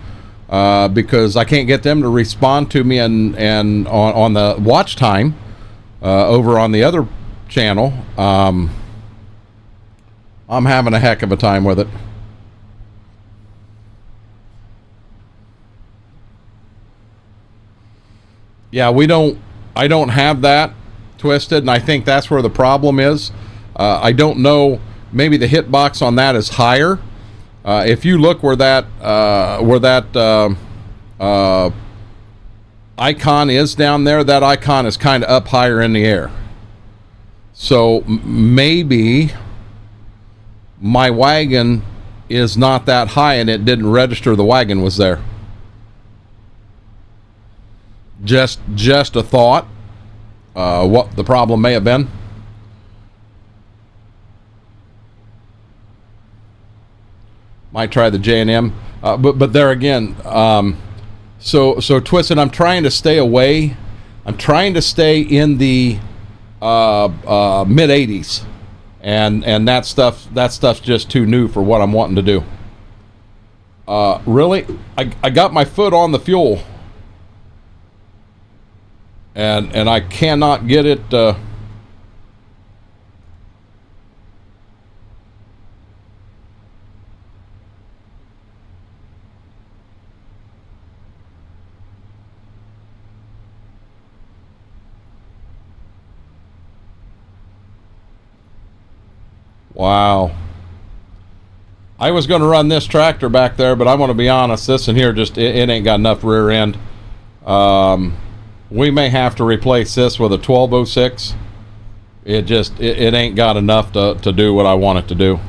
because I can't get them to respond to me and on the watch time over on the other channel. I'm having a heck of a time with it. Yeah, I don't have that, Twisted, and I think that's where the problem is. I don't know, maybe the hitbox on that is higher. If you look where that icon is down there, that icon is kind of up higher in the air. So maybe my wagon is not that high and it didn't register the wagon was there. Just a thought. What the problem may have been. Might try the J&M, but there again. So Twisted, I'm trying to stay away. I'm trying to stay in the mid 80s, and that stuff's just too new for what I'm wanting to do. Really, I got my foot on the fuel, and I cannot get it. Wow. I was going to run this tractor back there, but I'm going to be honest, this in here just, it ain't got enough rear end. We may have to replace this with a 1206. it ain't got enough to do what I want it to do.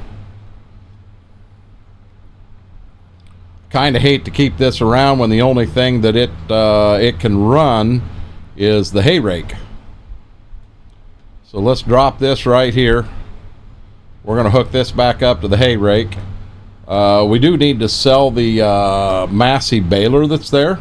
Kind of hate to keep this around when the only thing that it can run is the hay rake. So let's drop this right here. We're going to hook this back up to the hay rake. We do need to sell the Massey baler that's there.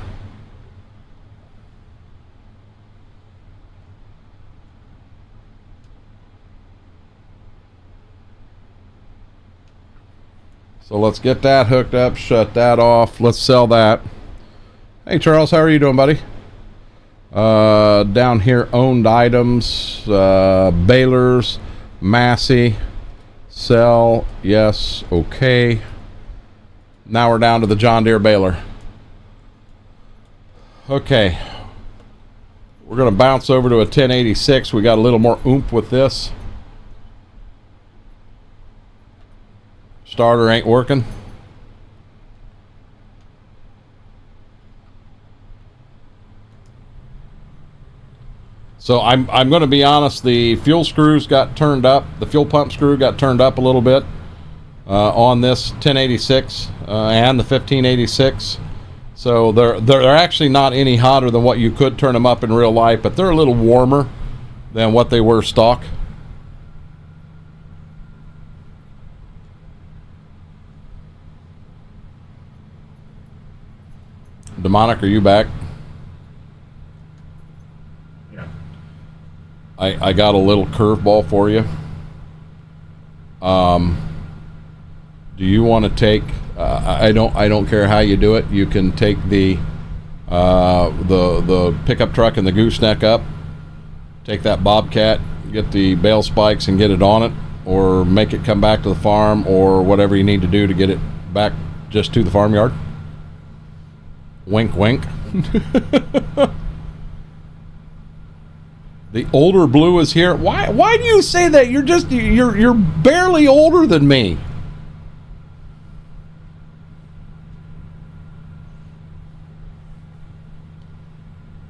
So let's get that hooked up, shut that off. Let's sell that. Hey Charles, how are you doing, buddy? Down here, owned items, balers, Massey, sell, yes, okay. Now we're down to the John Deere baler. Okay. We're going to bounce over to a 1086. We got a little more oomph with this. Starter ain't working. So I'm going to be honest, the fuel screws got turned up. The fuel pump screw got turned up a little bit on this 1086 and the 1586. So they're actually not any hotter than what you could turn them up in real life, but they're a little warmer than what they were stock. Demonic, are you back? Yeah. I got a little curveball for you. Do you want to take? I don't care how you do it. You can take the pickup truck and the gooseneck up. Take that Bobcat, get the bale spikes and get it on it, or make it come back to the farm, or whatever you need to do to get it back just to the farmyard. Wink, wink. The older blue is here. Why do you say that? You're barely older than me.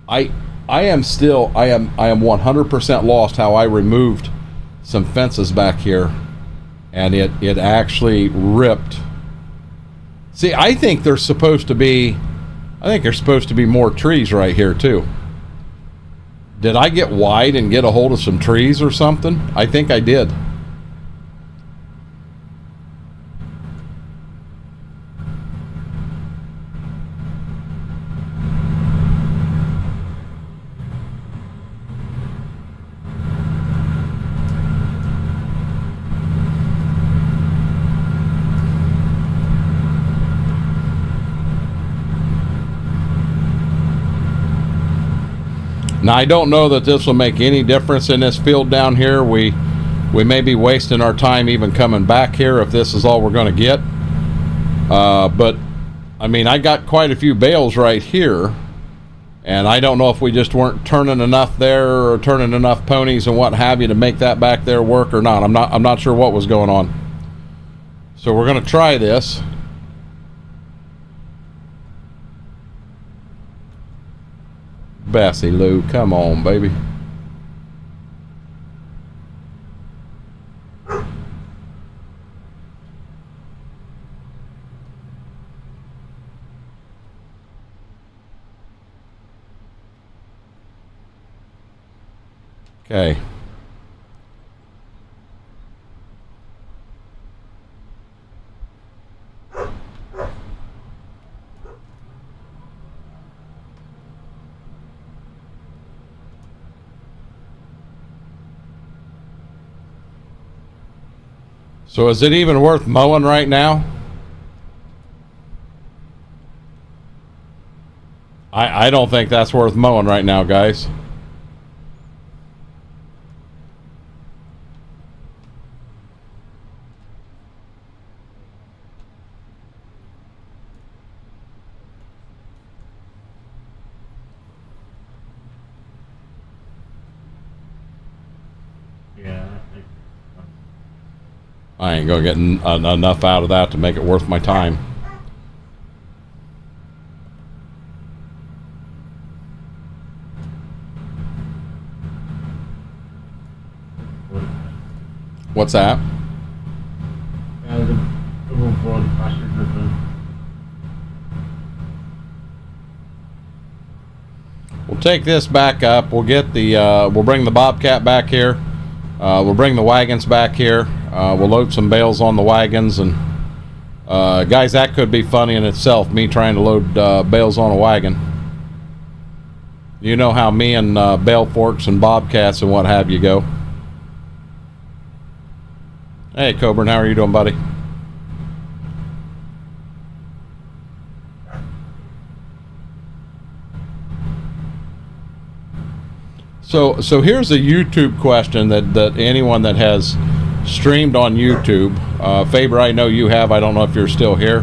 I am 100% lost how I removed some fences back here, and it actually ripped. See, I think there's supposed to be more trees right here too. Did I get wide and get a hold of some trees or something? I think I did. Now, I don't know that this will make any difference in this field down here. We may be wasting our time even coming back here if this is all we're going to get. But, I mean, I got quite a few bales right here, and I don't know if we just weren't turning enough there or turning enough ponies and what have you to make that back there work or not. I'm not sure what was going on. So we're going to try this. Bessie Lou, come on, baby. Okay. So is it even worth mowing right now? I don't think that's worth mowing right now, guys. Yeah, I think. I ain't gonna get enough out of that to make it worth my time. What's that? The double board passenger van. We'll take this back up. We'll get the we'll bring the Bobcat back here. We'll bring the wagons back here. We'll load some bales on the wagons, and guys, that could be funny in itself, me trying to load bales on a wagon. You know how me and bale forks and bobcats and what have you go. Hey Coburn, how are you doing, buddy? So here's a YouTube question that anyone that has streamed on YouTube, Faber, I know you have. I don't know if you're still here.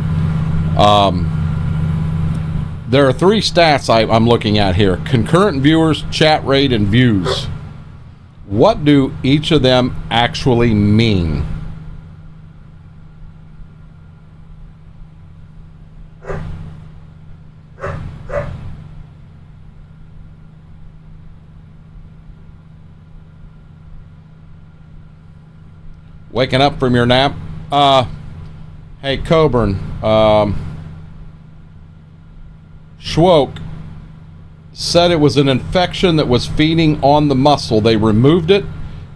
There are three stats I'm looking at here: concurrent viewers, chat rate, and views. What do each of them actually mean? Waking up from your nap? Hey Coburn, Schwoke said it was an infection that was feeding on the muscle. They removed it.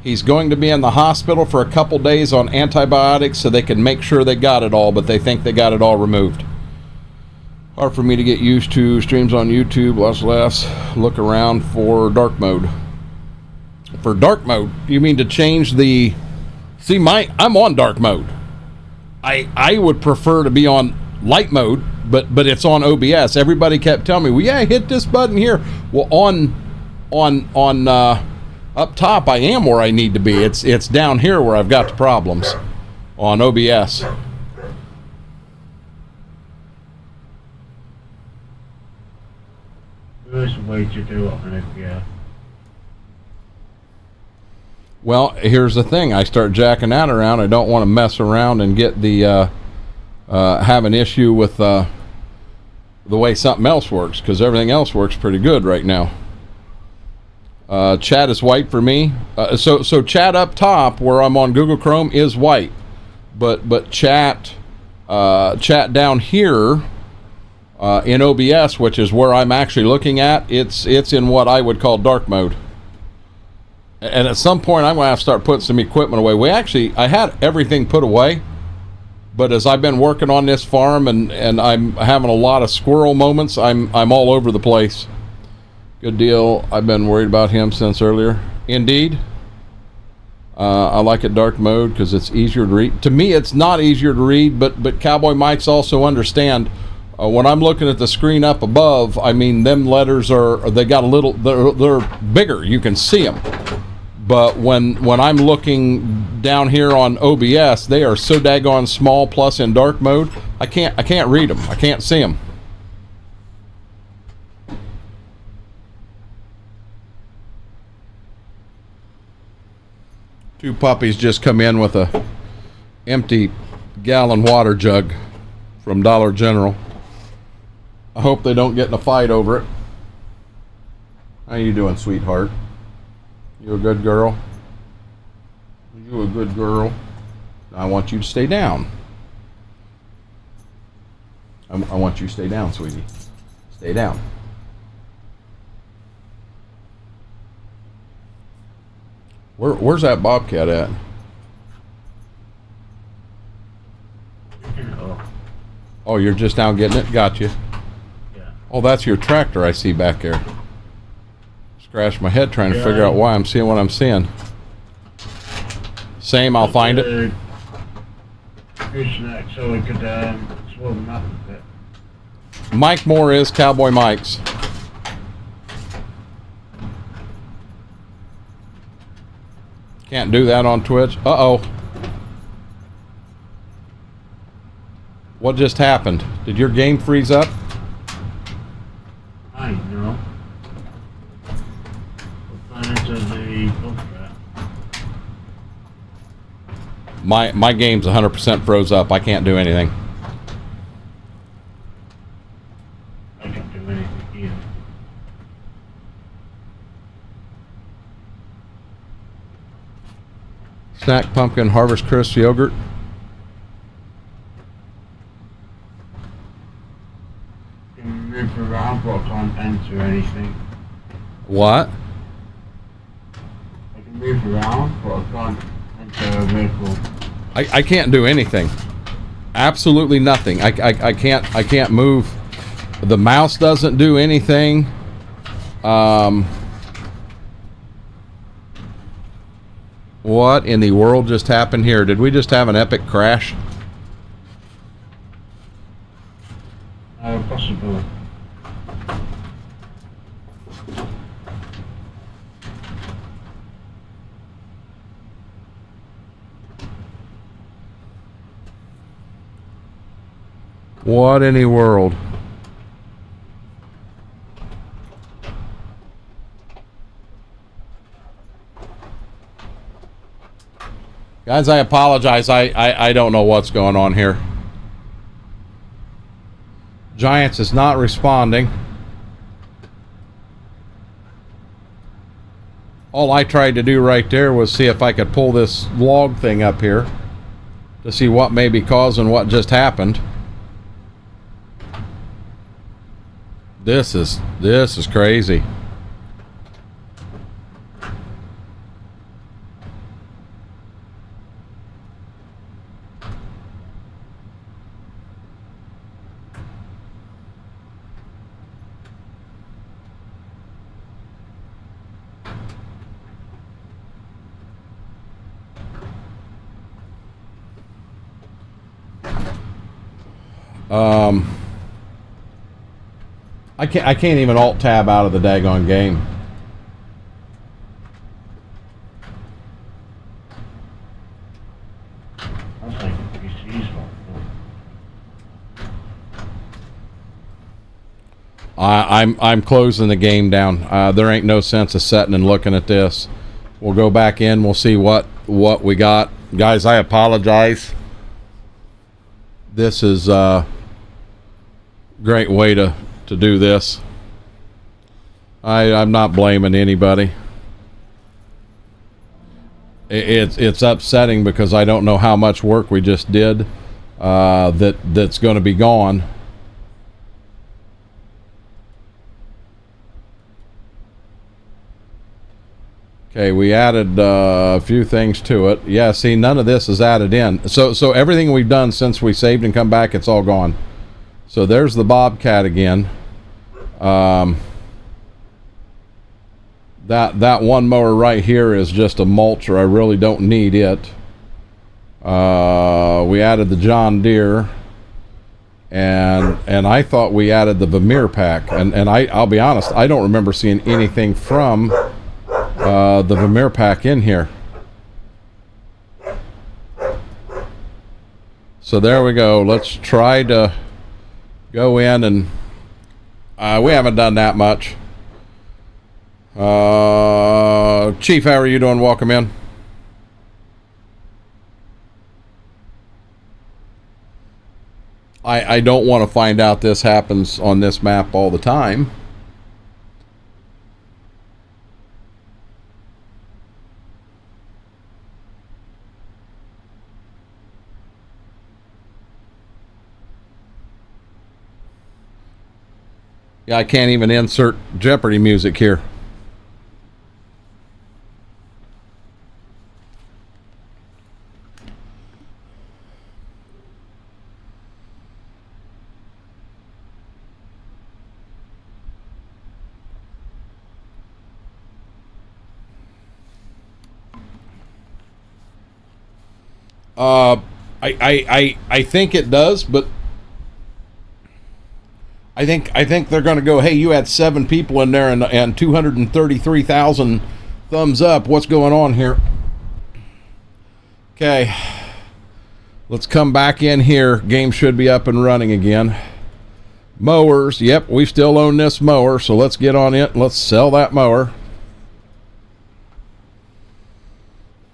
He's going to be in the hospital for a couple days on antibiotics so they can make sure they got it all, but they think they got it all removed. Hard for me to get used to. Streams on YouTube, lots of laughs. Look around for dark mode. For dark mode, you mean to change the... See, I'm on dark mode. I would prefer to be on light mode, but it's on OBS. Everybody kept telling me, well, yeah, hit this button here. Well, on up top, I am where I need to be. It's down here where I've got the problems on OBS. There's a way to do it on OBS. Well, here's the thing. I start jacking that around. I don't want to mess around and get the have an issue with the way something else works, because everything else works pretty good right now. Chat is white for me. So chat up top where I'm on Google Chrome is white, but chat down here in OBS, which is where I'm actually looking at, it's in what I would call dark mode. And at some point, I'm going to have to start putting some equipment away. I had everything put away, but as I've been working on this farm and I'm having a lot of squirrel moments, I'm all over the place. Good deal. I've been worried about him since earlier. Indeed. I like it dark mode because it's easier to read. To me, it's not easier to read, but Cowboy Mike's also understand. When I'm looking at the screen up above, I mean, them letters they got a little, they're bigger. You can see them. But when I'm looking down here on OBS, they are so daggone small, plus in dark mode, I can't read them. I can't see them. Two puppies just come in with a empty gallon water jug from Dollar General. I hope they don't get in a fight over it. How you doing, sweetheart? You a good girl? You a good girl? I want you to stay down. I want you to stay down, sweetie. Stay down. Where's that bobcat at? Oh, you're just now getting it? Gotcha. Yeah. Oh, that's your tractor I see back there. Scratch my head trying to figure out why I'm seeing what I'm seeing. Same, I'll find it. So we could swell them up a bit. Mike Moore is Cowboy Mike's. Can't do that on Twitch. Uh-oh. What just happened? Did your game freeze up? I know. My game's 100% froze up. I can't do anything. I can't do anything either. Snack pumpkin Harvest Crisp yogurt. Can you move around, but I can't enter anything. What? I can move around, but I can't enter a vehicle. I can't do anything. Absolutely nothing. I can't move. The mouse doesn't do anything. What in the world just happened here? Did we just have an epic crash? Possible. What in the world? Guys, I apologize. I don't know what's going on here. Giants is not responding. All I tried to do right there was see if I could pull this log thing up here to see what may be causing what just happened. This is crazy. I can't even alt tab out of the daggone game. That's like a PC's one. I'm closing the game down. There ain't no sense of sitting and looking at this. We'll go back in. We'll see what we got. Guys, I apologize. This is a great way to do this. I'm not blaming anybody. It's upsetting because I don't know how much work we just did that's going to be gone. Okay, we added a few things to it. Yeah, see, none of this is added in. So everything we've done since we saved and come back, it's all gone. So there's the Bobcat again. That one mower right here is just a mulcher. I really don't need it. We added the John Deere, and I thought we added the Vermeer pack, and I'll be honest, I don't remember seeing anything from the Vermeer pack in here. So there we go. Let's try to go in, and we haven't done that much. Chief, how are you doing? Welcome in. I don't want to find out this happens on this map all the time. Yeah, I can't even insert Jeopardy music here. I think it does, but I think they're going to go, hey, you had 7 people in there and 233,000 thumbs up. What's going on here? Okay. Let's come back in here. Game should be up and running again. Mowers. Yep, we still own this mower, so let's get on it. Let's sell that mower.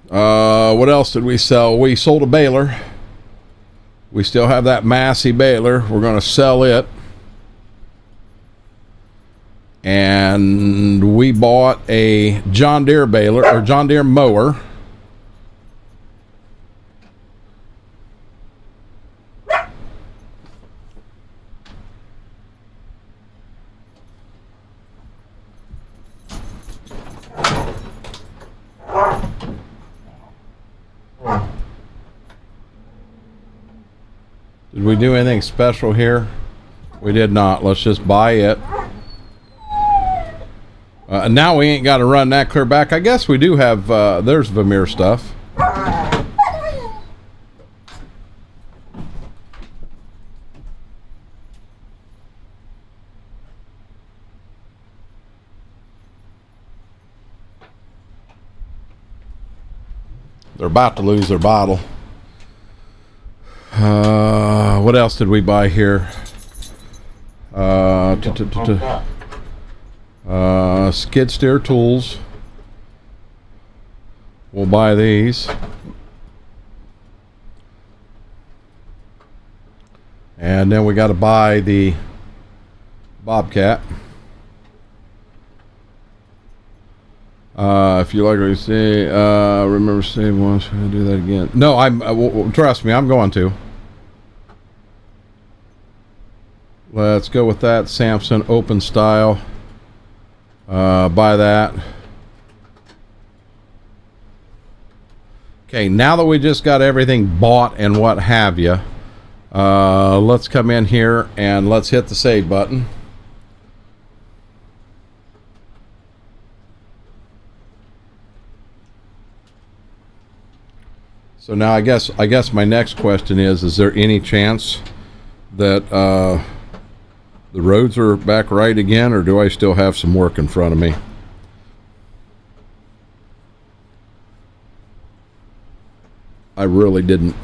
What else did we sell? We sold a baler. We still have that Massey baler. We're going to sell it. And we bought a John Deere baler, or John Deere mower. Did we do anything special here? We did not. Let's just buy it. Now we ain't got to run that clear back. I guess we do have, there's Vermeer stuff. They're about to lose their bottle. What else did we buy here? Skid steer tools. We'll buy these. And then we got to buy the Bobcat. If you like what you see, remember save once. Should I do that again? No, trust me, I'm going to. Let's go with that. Samson open style. Buy that. Okay, now that we just got everything bought and what have you, let's come in here and let's hit the save button. So now I guess my next question is there any chance that the roads are back right again, or do I still have some work in front of me? I really didn't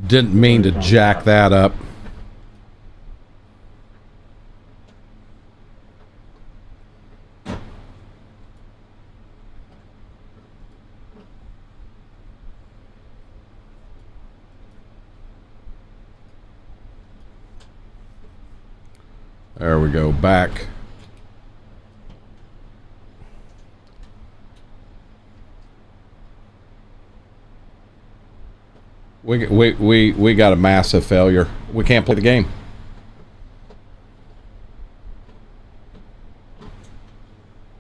mean to jack that up. There we go, back. We got a massive failure. We can't play the game.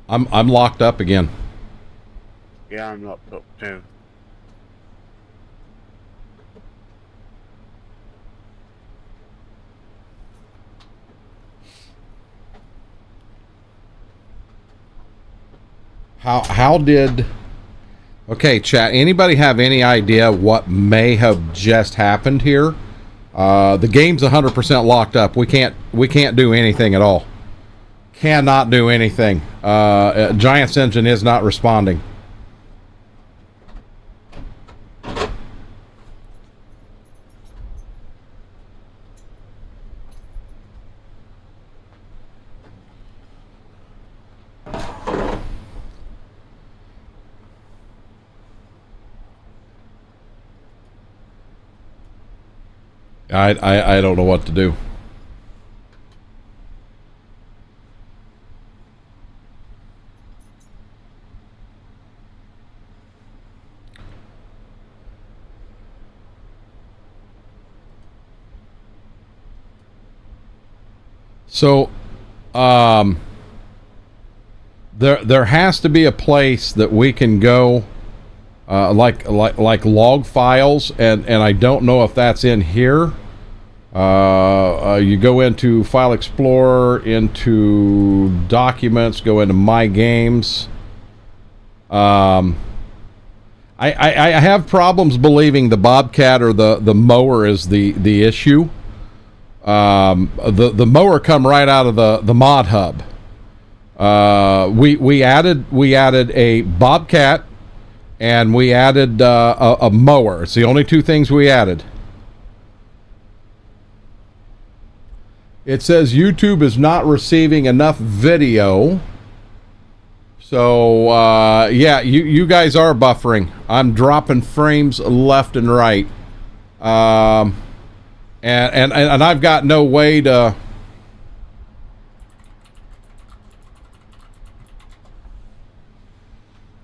I'm locked up again. Yeah, I'm locked up too. How did... Okay, chat, anybody have any idea what may have just happened here? The game's 100% locked up. We can't do anything at all. Cannot do anything. Giant's engine is not responding. I don't know what to do. So, there has to be a place that we can go, like log files, and I don't know if that's in here. You go into File Explorer, into Documents, go into My Games. I have problems believing the Bobcat or the mower is the issue. The mower come right out of the mod hub. We added a Bobcat and we added a mower. It's the only two things we added. It says YouTube is not receiving enough video. So yeah, you guys are buffering. I'm dropping frames left and right. And I've got no way to...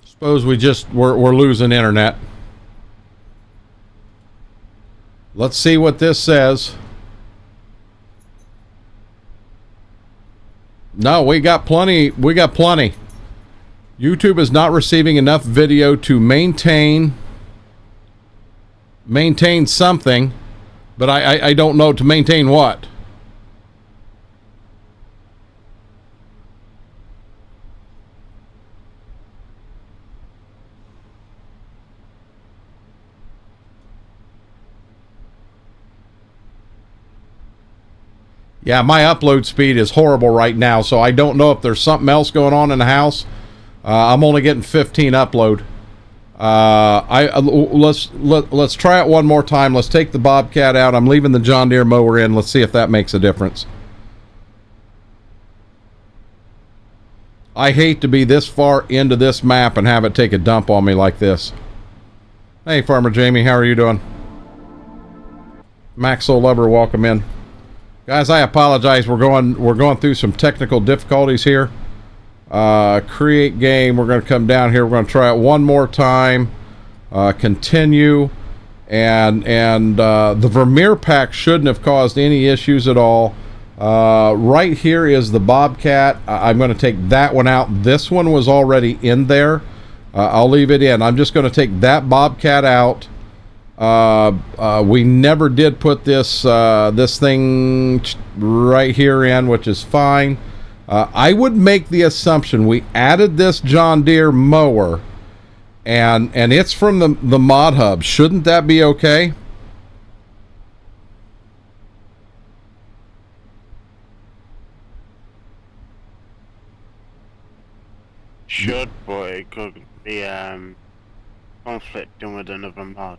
Suppose we're losing internet. Let's see what this says. No, we got plenty. YouTube is not receiving enough video to maintain something. But I don't know to maintain what. Yeah, my upload speed is horrible right now, so I don't know if there's something else going on in the house. I'm only getting 15 upload. Let's try it one more time. Let's take the Bobcat out. I'm leaving the John Deere mower in. Let's see if that makes a difference. I hate to be this far into this map and have it take a dump on me like this. Hey, Farmer Jamie, how are you doing? Max Soul Lover, welcome in. Guys, I apologize. We're going through some technical difficulties here. Create game. We're going to come down here. We're going to try it one more time. Continue. And the Vermeer pack shouldn't have caused any issues at all. Right here is the Bobcat. I'm going to take that one out. This one was already in there. I'll leave it in. I'm just going to take that Bobcat out. We never did put this thing right here in, which is fine. I would make the assumption we added this John Deere mower, and it's from the mod hub. Shouldn't that be okay? Should, but it could be conflicting with another mod.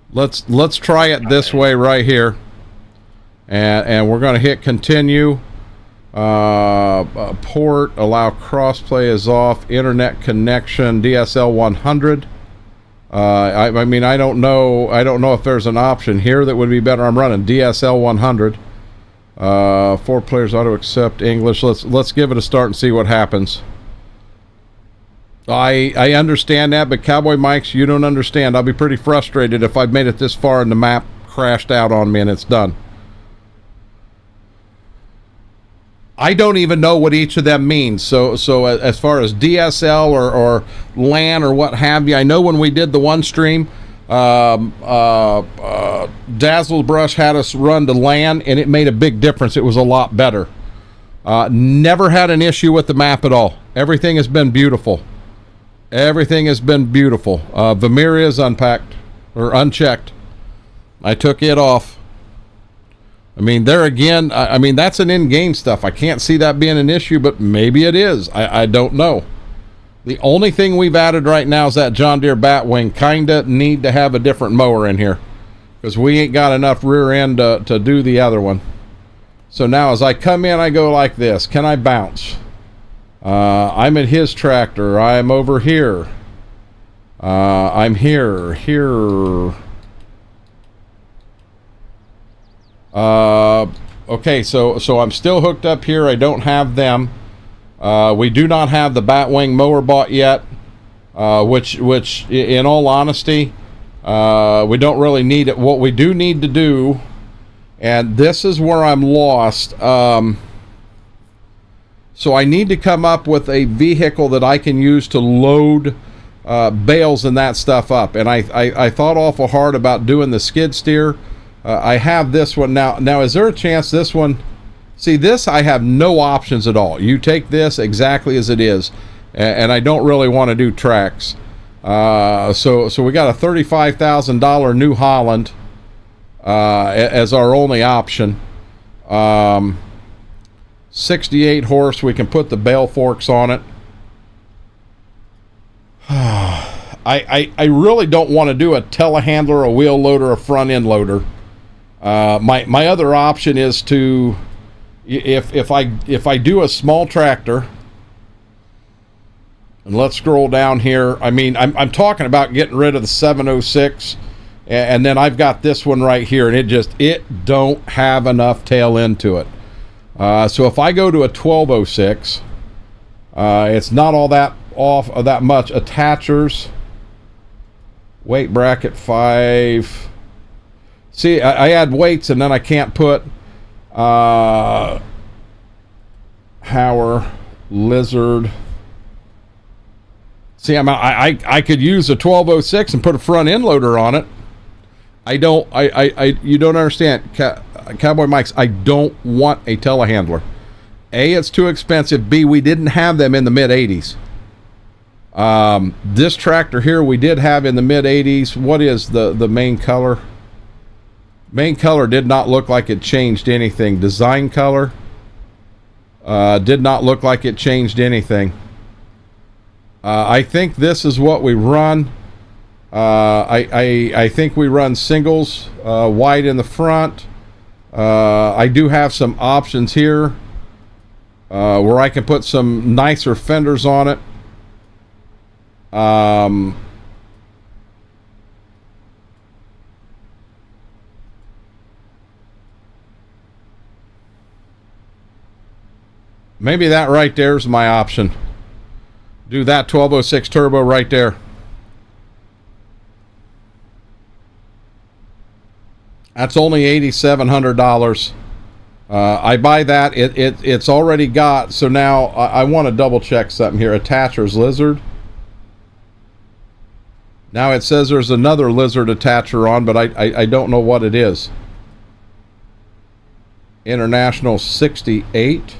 Let's try it this way right here, and we're going to hit continue. Port, allow crossplay is off. Internet connection DSL 100. I mean, I don't know if there's an option here that would be better. I'm running DSL 100. 4 players auto accept English. Let's give it a start and see what happens. I understand that, but Cowboy Mike's, you don't understand. I'll be pretty frustrated if I've made it this far and the map crashed out on me and it's done. I don't even know what each of them means. So as far as DSL or LAN or what have you, I know when we did the one stream, Dazzle Brush had us run to LAN, and it made a big difference. It was a lot better. Never had an issue with the map at all. Everything has been beautiful. Everything has been beautiful. Vermeer is unpacked or unchecked. I took it off. I mean, there again, I mean, that's an in-game stuff. I can't see that being an issue, but maybe it is. I don't know. The only thing we've added right now is that John Deere Batwing. Kinda need to have a different mower in here because we ain't got enough rear end to do the other one. So now as I come in, I go like this. Can I bounce? I'm at his tractor. I'm over here. I'm here. Okay, so I'm still hooked up here. I don't have them. We do not have the Batwing mower bought yet, which in all honesty, we don't really need it. What we do need to do, and this is where I'm lost, so I need to come up with a vehicle that I can use to load bales and that stuff up. And I thought awful hard about doing the skid steer. I have this one now. Now, is there a chance this one... See, this I have no options at all. You take this exactly as it is. And I don't really want to do tracks. So we got a $35,000 New Holland as our only option. 68 horse, we can put the bale forks on it. I really don't want to do a telehandler, a wheel loader, a front end loader. My other option is to, if I do a small tractor, and let's scroll down here. I mean, I'm talking about getting rid of the 706, and then I've got this one right here, and it don't have enough tail end to it. So if I go to a 1206, it's not all that off of that much. Attachers, weight bracket 5. See, I add weights and then I can't put Hauer, Lizard. See, I could use a 1206 and put a front end loader on it. You don't understand, Cowboy Mike's. I don't want a telehandler. A, it's too expensive. B, we didn't have them in the mid 80s. This tractor here we did have in the mid 80s. What is the main color? Main color did not look like it changed anything. Design color did not look like it changed anything. I think this is what we run. I think we run singles, wide in the front. I do have some options here where I can put some nicer fenders on it. Maybe that right there is my option. Do that 1206 turbo right there. That's only $8,700. I buy that. It's already got. So now I want to double check something here. Attacher's lizard. Now it says there's another lizard attacher on, but I don't know what it is. International 68.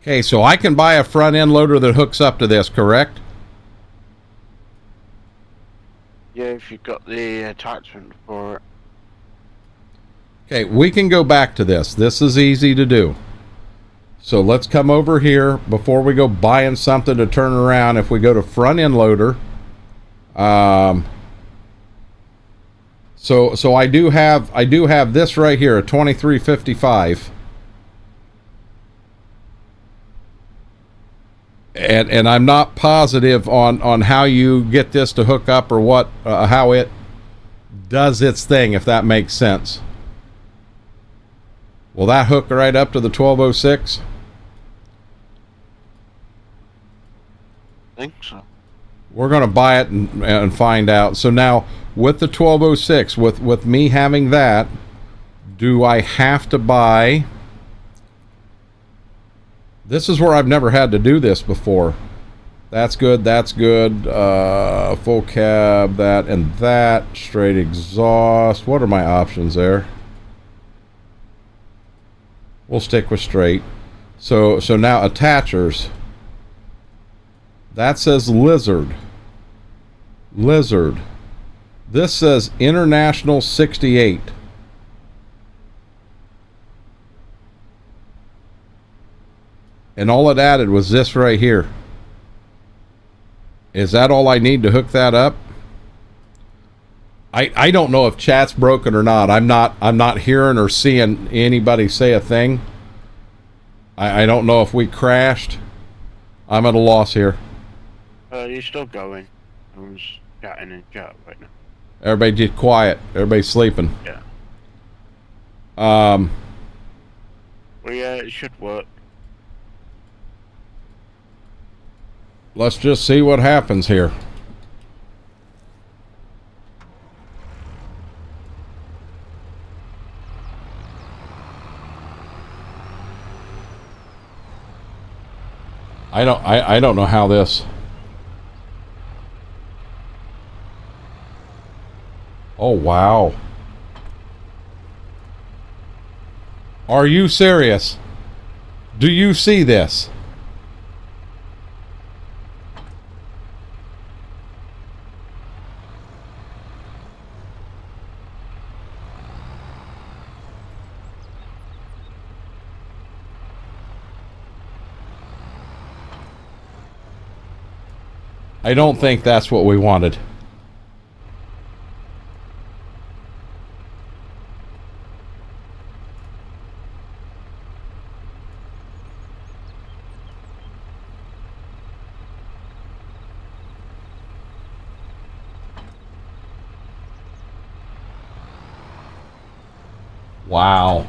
Okay, so I can buy a front end loader that hooks up to this, correct? Yeah, if you've got the attachment for it. Okay, we can go back to this. This is easy to do. So let's come over here before we go buying something to turn around. If we go to front end loader, so I do have this right here, a 2355. And I'm not positive on how you get this to hook up or what how it does its thing, if that makes sense. Will that hook right up to the 1206? I think so. We're going to buy it and find out. So now with the 1206, with me having that, do I have to buy? This is where I've never had to do this before. That's good. That's good. Full cab, that and that. Straight exhaust. What are my options there? We'll stick with straight. So now attachers. That says lizard. Lizard. This says International 68. And all it added was this right here. Is that all I need to hook that up? I don't know if chat's broken or not. I'm not hearing or seeing anybody say a thing. I don't know if we crashed. I'm at a loss here. You're still going. I was chatting in chat right now. Everybody get quiet. Everybody's sleeping. Yeah. Well, yeah, it should work. Let's just see what happens here. I don't know how this. Oh wow. Are you serious? Do you see this? I don't think that's what we wanted. Wow.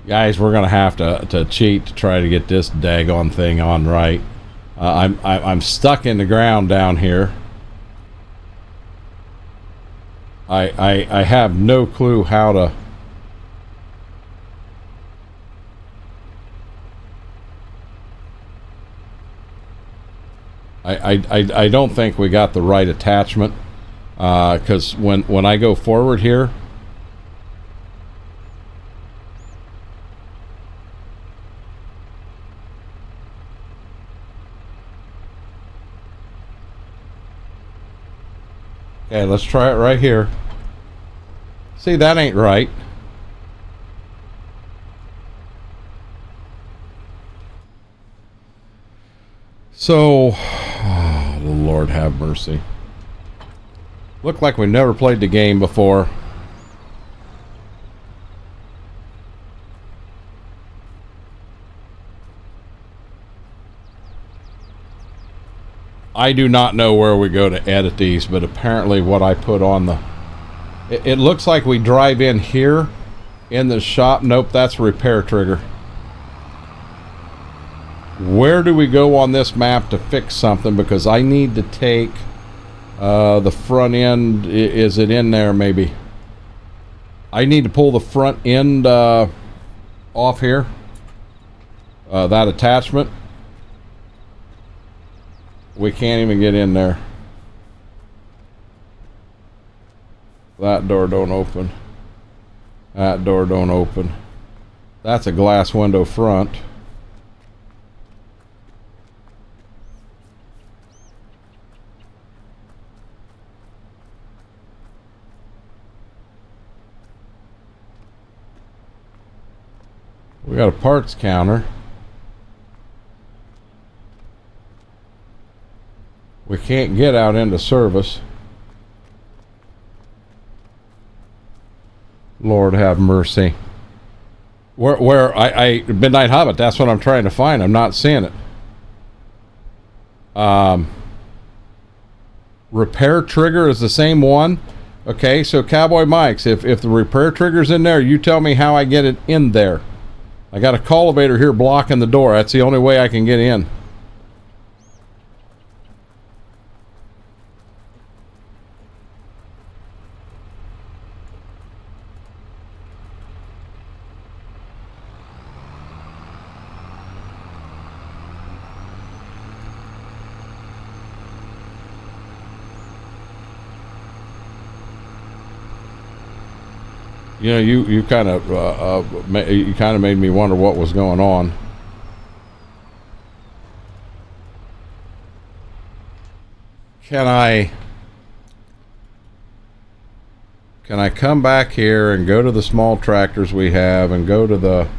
Guys, we're gonna have to cheat to try to get this daggone thing on right. I'm stuck in the ground down here. I have no clue how to. I don't think we got the right attachment, because when I go forward here, okay, let's try it right here. See, that ain't right. So, oh, Lord have mercy. Looked like we never played the game before. I do not know where we go to edit these, but apparently what I put on the... It looks like we drive in here in the shop. Nope, that's a repair trigger. Where do we go on this map to fix something? Because I need to take the front end. Is it in there maybe? I need to pull the front end off here. That attachment. We can't even get in there. That door don't open. That door don't open. That's a glass window front. We got a parts counter. We can't get out into service. Lord have mercy. Where I Midnight Hobbit, that's what I'm trying to find. I'm not seeing it. Repair trigger is the same one. Okay, so Cowboy Mike's, if the repair trigger's in there, you tell me how I get it in there. I got a cultivator here blocking the door. That's the only way I can get in. You know, you kind of made me wonder what was going on. Can I come back here and go to the small tractors we have and go to the...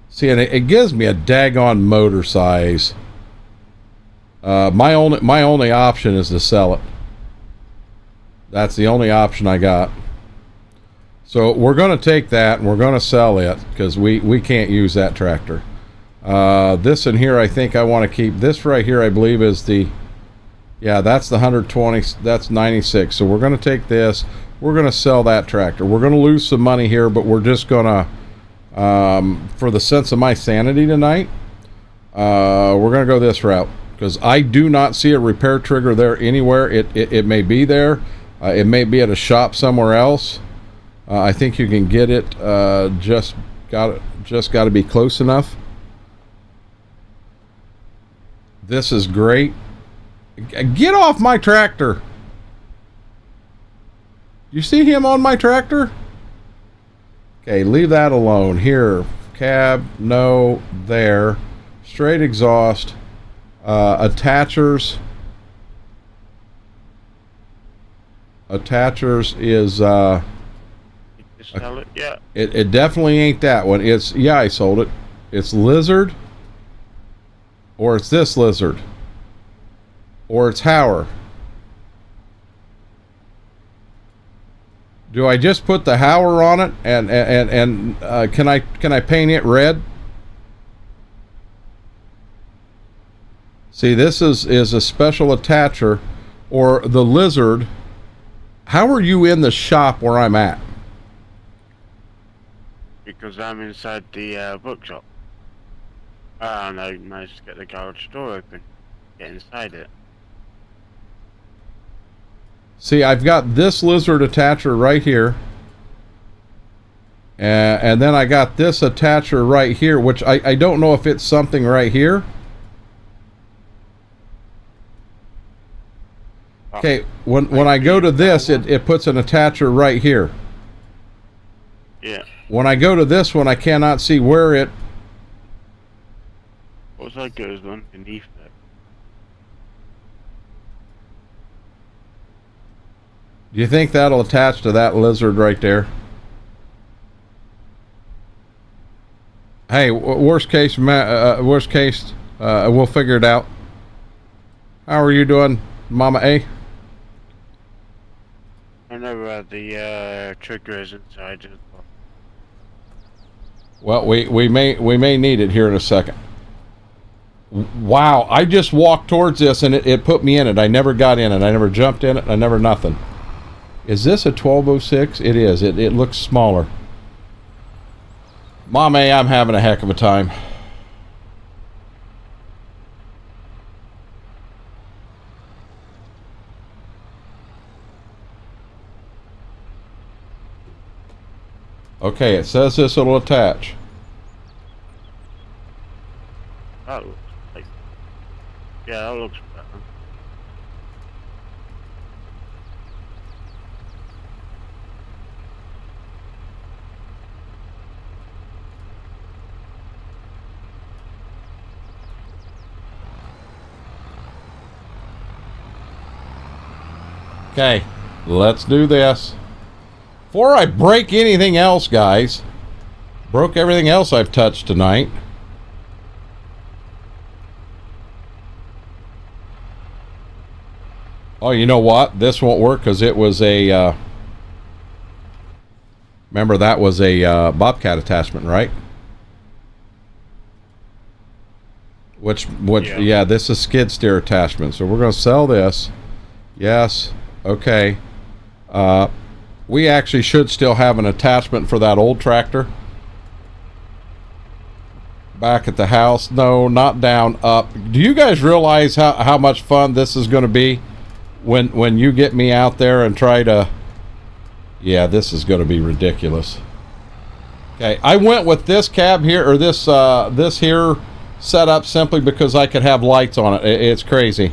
See, and it gives me a daggone motor size. My only option is to sell it. That's the only option I got. So we're going to take that and we're going to sell it because we can't use that tractor. This in here, I think I want to keep. This right here, I believe is the... Yeah, that's the 120. That's 96. So we're going to take this. We're going to sell that tractor. We're going to lose some money here, but we're just going to, for the sense of my sanity tonight, we're going to go this route. Because I do not see a repair trigger there anywhere. It may be there. It may be at a shop somewhere else. I think you can get it. Just got to be close enough. This is great. Get off my tractor. You see him on my tractor? Okay, leave that alone. Here, cab, no, there. Straight exhaust. Attachers. Attachers is... Sell it, yeah. It definitely ain't that one. It's... Yeah, I sold it. It's Lizard. Or it's this Lizard. Or it's Hauer. Do I just put the Hauer on it and can I paint it red? See, this is a special attacher, or the Lizard. How are you in the shop where I'm at? Because I'm inside the bookshop. And I managed to get the garage door open. Get inside it. See, I've got this lizard attacher right here. And then I got this attacher right here, which I don't know if it's something right here. Okay, when I go to this, it puts an attacher right here. Yeah. When I go to this one, I cannot see where it... What's that goes underneath that? Do you think that'll attach to that lizard right there? Hey, worst case, we'll figure it out. How are you doing, Mama A? I never had the triggers inside as Well, well. we may need it here in a second. Wow, I just walked towards this and it put me in it. I never got in it. I never jumped in it. I never nothing. Is this a 1206? It is. It looks smaller. Mom A, I'm having a heck of a time. Okay, it says this will attach. That looks like... Yeah, that looks better. Okay, let's do this. Before I break anything else, guys, broke everything else I've touched tonight. Oh, you know what? This won't work because it was a... remember, that was a Bobcat attachment, right? Which yeah, this is skid steer attachment. So we're going to sell this. Yes. Okay. We actually should still have an attachment for that old tractor. Back at the house. No, not down, up. Do you guys realize how much fun this is going to be when you get me out there and try to... Yeah, this is going to be ridiculous. Okay, I went with this cab here, or this here setup simply because I could have lights on it. It's crazy.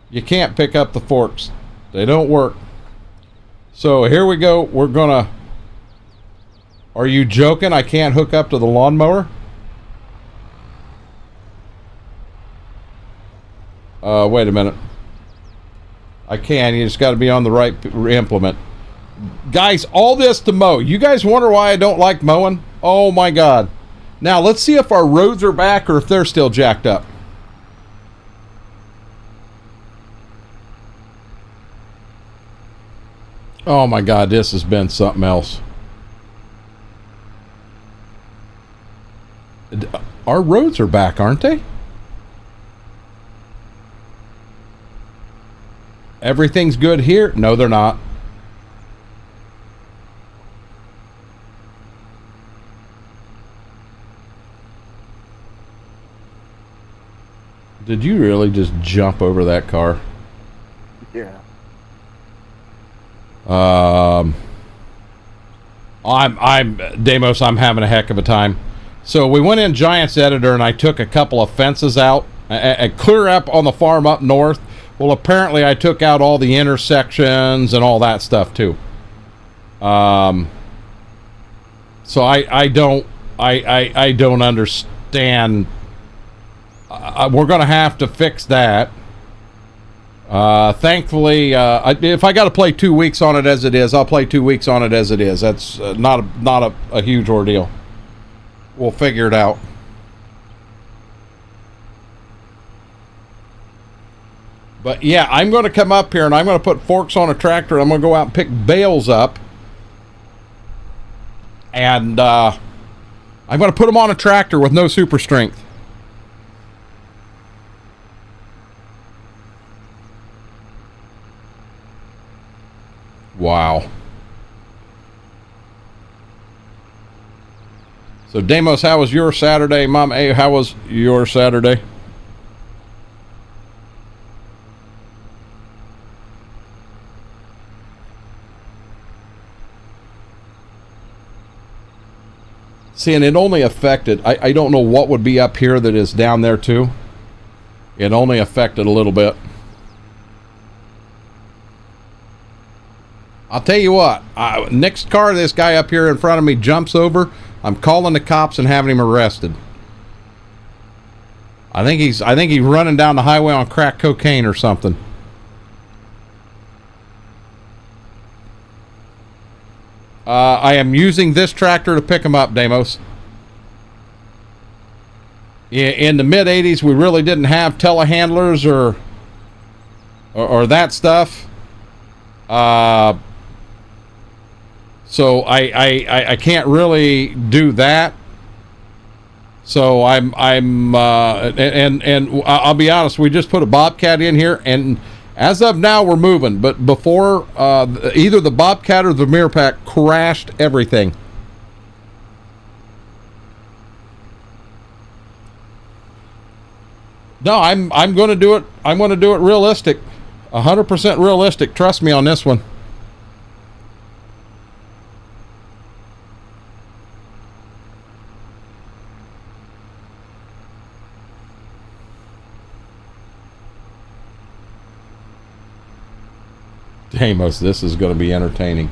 You can't pick up the forks. They don't work. So here we go. We're gonna... Are you joking? I can't hook up to the lawnmower? Wait a minute. I can. You just got to be on the right implement. Guys, all this to mow. You guys wonder why I don't like mowing? Oh my God. Now let's see if our roads are back or if they're still jacked up. Oh my God, this has been something else. Our roads are back, aren't they? Everything's good here? No, they're not. Did you really just jump over that car? Yeah. Damos, I'm having a heck of a time. So we went in Giants Editor and I took a couple of fences out and clear up on the farm up north. Well, apparently I took out all the intersections and all that stuff too. So I don't understand. We're going to have to fix that. Thankfully, if I got to play 2 weeks on it as it is, I'll play 2 weeks on it as it is. That's not a huge ordeal. We'll figure it out. But yeah, I'm going to come up here and I'm going to put forks on a tractor. I'm going to go out and pick bales up. And I'm going to put them on a tractor with no super strength. Wow. So Damos, how was your Saturday? Mom A, how was your Saturday? See, and it only affected, I don't know what would be up here that is down there too. It only affected a little bit. I'll tell you what, next car this guy up here in front of me jumps over, I'm calling the cops and having him arrested. I think he's running down the highway on crack cocaine or something. I am using this tractor to pick him up, Deimos. In the mid 80s, we really didn't have telehandlers or that stuff. So I can't really do that. So and I'll be honest, we just put a Bobcat in here, and as of now we're moving. But before, either the Bobcat or the mirror pack crashed everything. No, I'm going to do it. I'm going to do it realistic, 100% realistic. Trust me on this one. Deimos, this is going to be entertaining.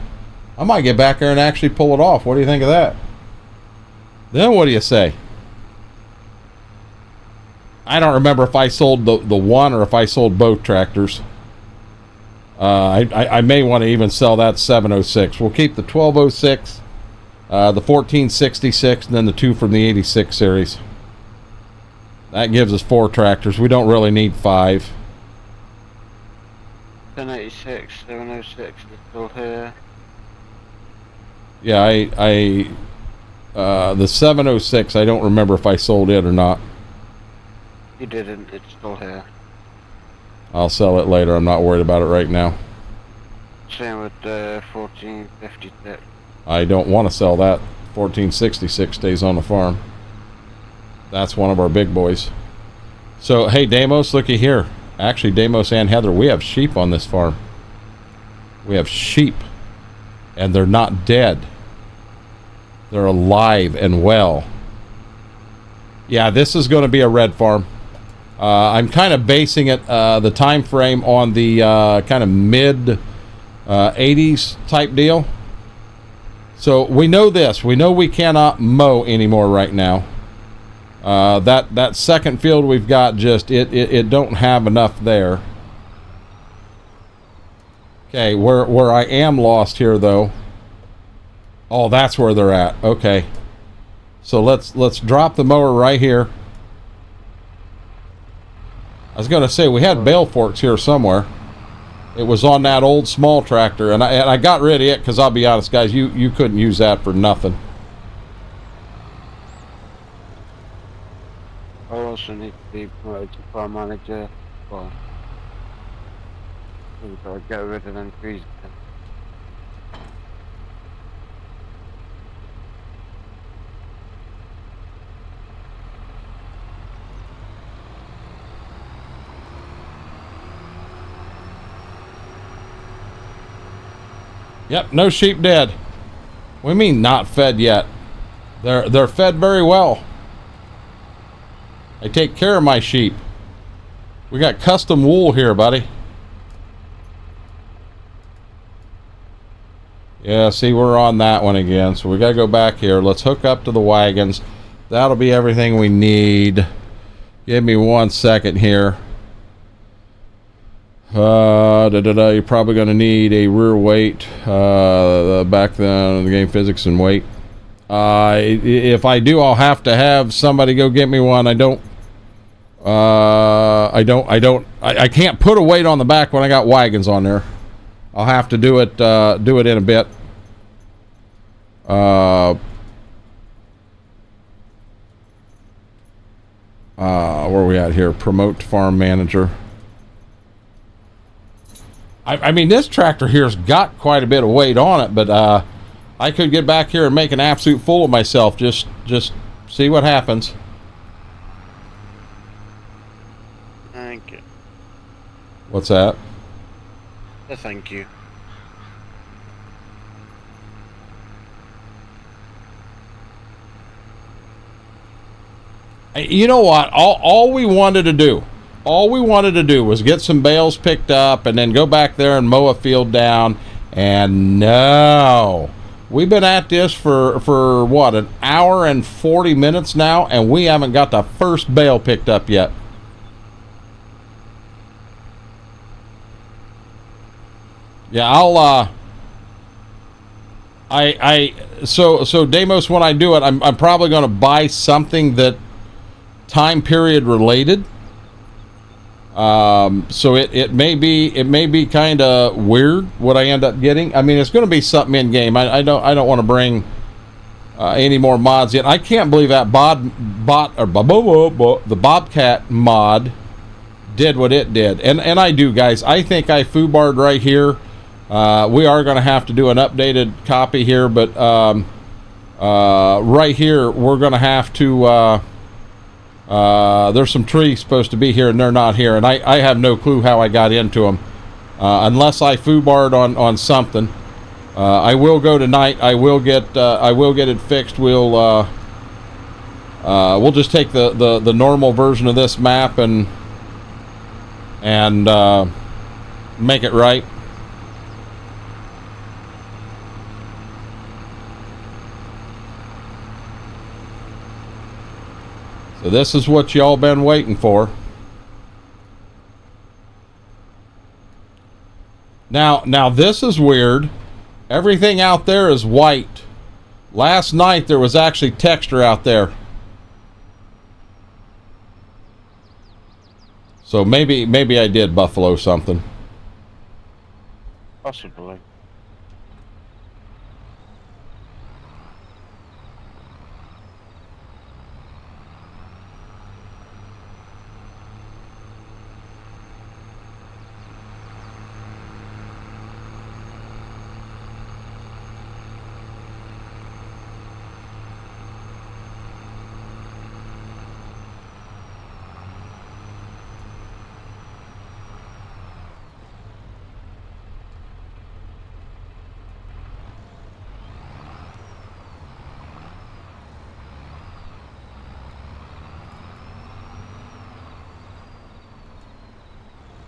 I might get back there and actually pull it off. What do you think of that? Then what do you say? I don't remember if I sold the one or if I sold both tractors. I may want to even sell that 706. We'll keep the 1206, the 1466, and then the two from the 86 series. That gives us 4 tractors. We don't really need 5. 1086, 706 is still here. Yeah, the 706, I don't remember if I sold it or not. You didn't, it's still here. I'll sell it later. I'm not worried about it right now. Same with the 1456. I don't want to sell that. 1466 stays on the farm. That's one of our big boys. So, hey, Deimos, looky here. Actually, Deimos and Heather, we have sheep on this farm. We have sheep. And they're not dead. They're alive and well. Yeah, this is going to be a red farm. I'm kind of basing it, the time frame on the kind of mid 80s type deal. So we know this. We know we cannot mow anymore right now. That second field we've got, just it don't have enough there. Okay, where I am lost here though. Oh, that's where they're at. Okay. So let's drop the mower right here. I was gonna say we had bale forks here somewhere. It was on that old small tractor, and I got rid of it because I'll be honest, guys, you couldn't use that for nothing. I also need to be promoted to farm manager. Well, we've got to get rid of them trees. Yep, no sheep dead. What do you mean not fed yet? They're fed very well. I take care of my sheep. We got custom wool here, buddy. Yeah, see, we're on that one again, so we gotta go back here. Let's hook up to the wagons. That'll be everything we need. Give me 1 second here. You're probably going to need a rear weight, back then the game physics and weight. If I do, I'll have to have somebody go get me one. I can't put a weight on the back when I got wagons on there. I'll have to do it in a bit. Where are we at here? Promote farm manager. I mean, this tractor here's got quite a bit of weight on it, but I could get back here and make an absolute fool of myself. Just see what happens. Thank you. What's that? Thank you. You know what? All we wanted to do was get some bales picked up and then go back there and mow a field down. And no, we've been at this for what, an hour and 40 minutes now, and we haven't got the first bale picked up yet. Yeah, so Deimos, when I do it, I'm probably going to buy something that time period related. So it may be kind of weird what I end up getting. I mean, it's going to be something in game. I don't want to bring any more mods in. I can't believe that the Bobcat mod did what it did, and I do, guys. I think I foobarred right here. We are going to have to do an updated copy here, but right here we're going to have to. There's some trees supposed to be here, and they're not here, and I have no clue how I got into them, unless I foobarred on something. I will go tonight. I will get it fixed. We'll just take the normal version of this map and make it right. So this is what y'all been waiting for. Now this is weird. Everything out there is white. Last night there was actually texture out there. So maybe I did buffalo something. Possibly.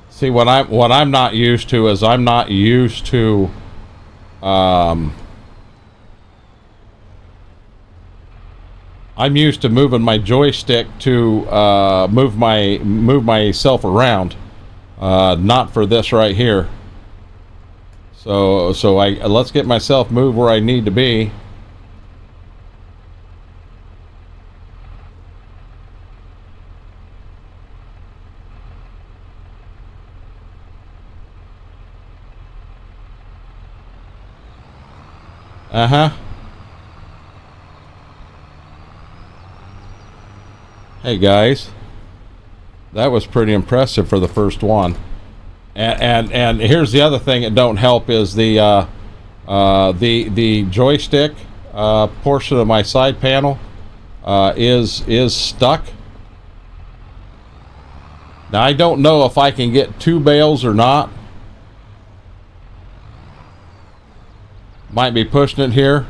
See, what I'm not used to is I'm used to moving my joystick to move myself around, not for this right here. So let's get myself moved where I need to be. Hey guys, that was pretty impressive for the first one. And here's the other thing that don't help is the joystick portion of my side panel is stuck. Now I don't know if I can get 2 bales or not. Might be pushing it here.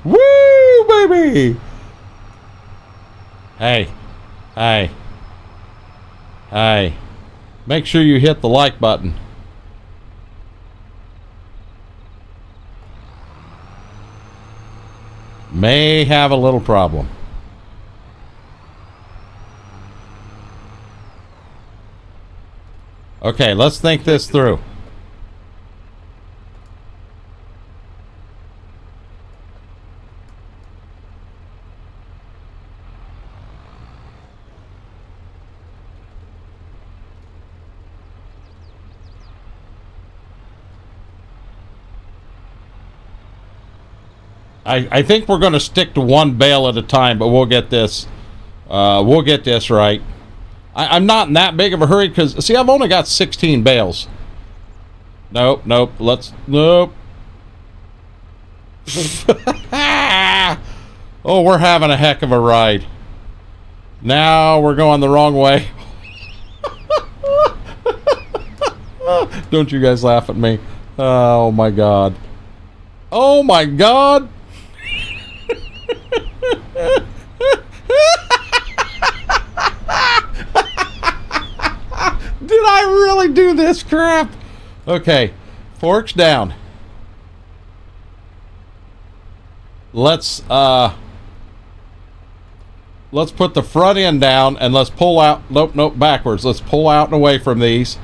Woo, baby! Hey. Make sure you hit the like button. May have a little problem. Okay, let's think this through. I think we're going to stick to one bale at a time, but we'll get this. We'll get this right. I'm not in that big of a hurry because, see, I've only got 16 bales. Nope. Nope. Oh, we're having a heck of a ride. Now we're going the wrong way. Don't you guys laugh at me. Oh, my God. Oh, my God. Did I really do this crap? Okay, forks down. Let's put the front end down and let's pull out. Nope, backwards. Let's pull out and away from these.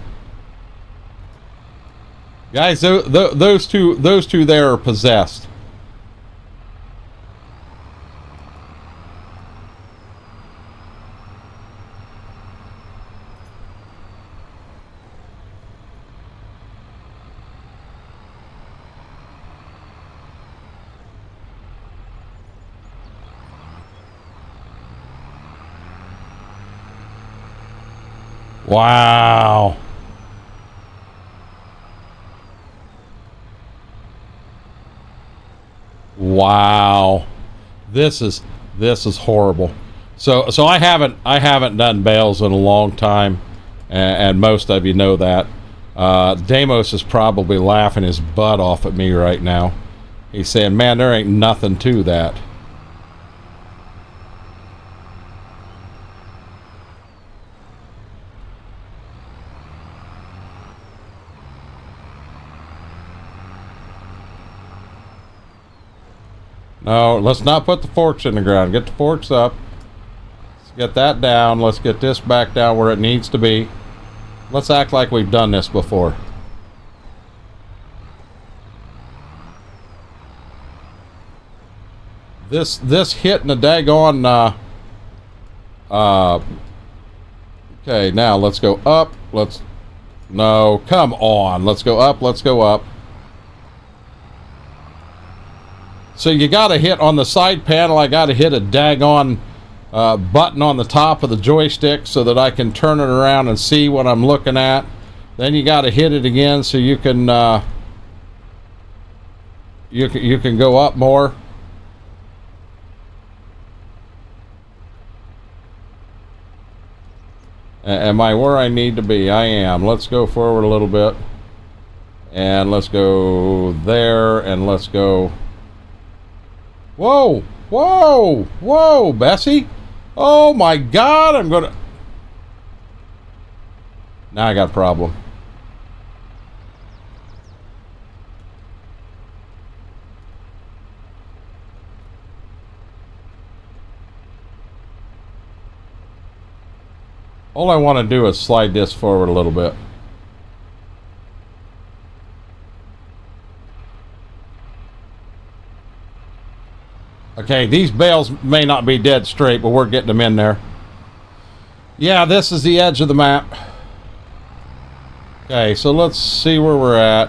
Guys, those two there are possessed. Wow. Wow. This is horrible. So I haven't done bales in a long time, and most of you know that. Deimos is probably laughing his butt off at me right now. He's saying, "Man, there ain't nothing to that." No, let's not put the forks in the ground. Get the forks up. Let's get that down. Let's get this back down where it needs to be. Let's act like we've done this before. This hitting the daggone okay, now let's go up. No, come on. Let's go up. Let's go up. So you got to hit on the side panel. I got to hit a daggone button on the top of the joystick so that I can turn it around and see what I'm looking at. Then you got to hit it again so you can you can go up more. Am I where I need to be? I am. Let's go forward a little bit, and let's go there, and let's go. Whoa, whoa, whoa, Bessie. Oh my God, I'm gonna. Now I got a problem. All I want to do is slide this forward a little bit. Okay, these bales may not be dead straight, but we're getting them in there. Yeah, this is the edge of the map. Okay, so let's see where we're at.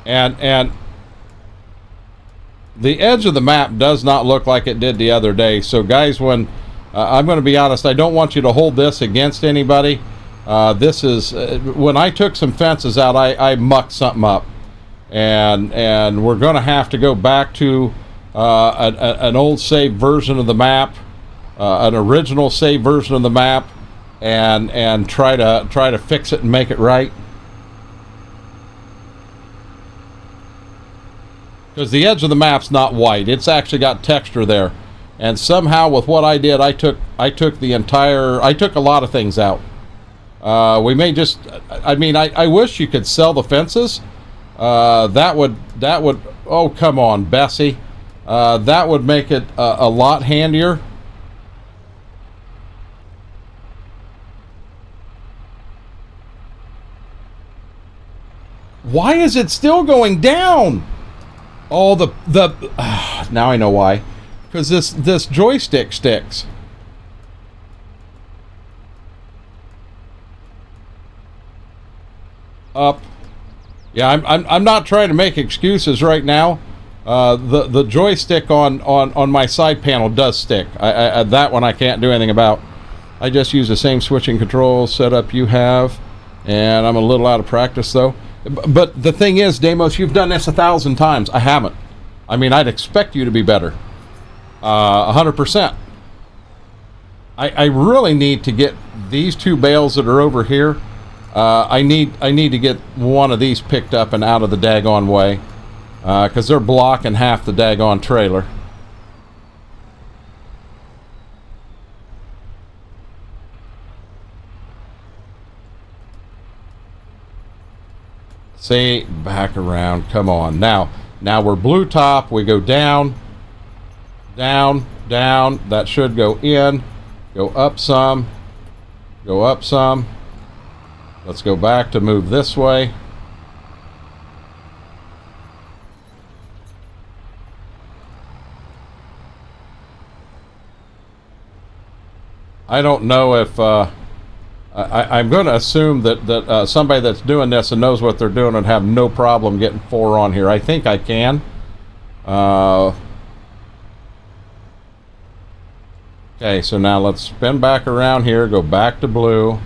And the edge of the map does not look like it did the other day. So guys, when I'm going to be honest, I don't want you to hold this against anybody. This is when I took some fences out, I mucked something up, and we're going to have to go back to an old saved version of the map, an original saved version of the map, and try to fix it and make it right. Because the edge of the map's not white; it's actually got texture there, and somehow with what I did, I took a lot of things out. We may just, I mean, I wish you could sell the fences. That would, oh, come on, Bessie. That would make it a lot handier. Why is it still going down? Oh, now I know why. Because this joystick sticks. up. Yeah, I'm not trying to make excuses right now. The joystick on my side panel does stick. That one I can't do anything about. I just use the same switching control setup you have, and I'm a little out of practice though. But the thing is, Deimos, you've done this 1,000 times. I haven't. I mean, I'd expect you to be better. 100%. I really need to get these 2 bales that are over here. I need to get one of these picked up and out of the daggone way, because they're blocking half the daggone trailer. See, back around. Come on. Now we're blue top. We go down, down, down. That should go in. Go up some. Go up some. Let's go back to move this way. I don't know if I'm going to assume that somebody that's doing this and knows what they're doing would have no problem getting 4 on here. I think I can. Okay, so now let's spin back around here, go back to blue.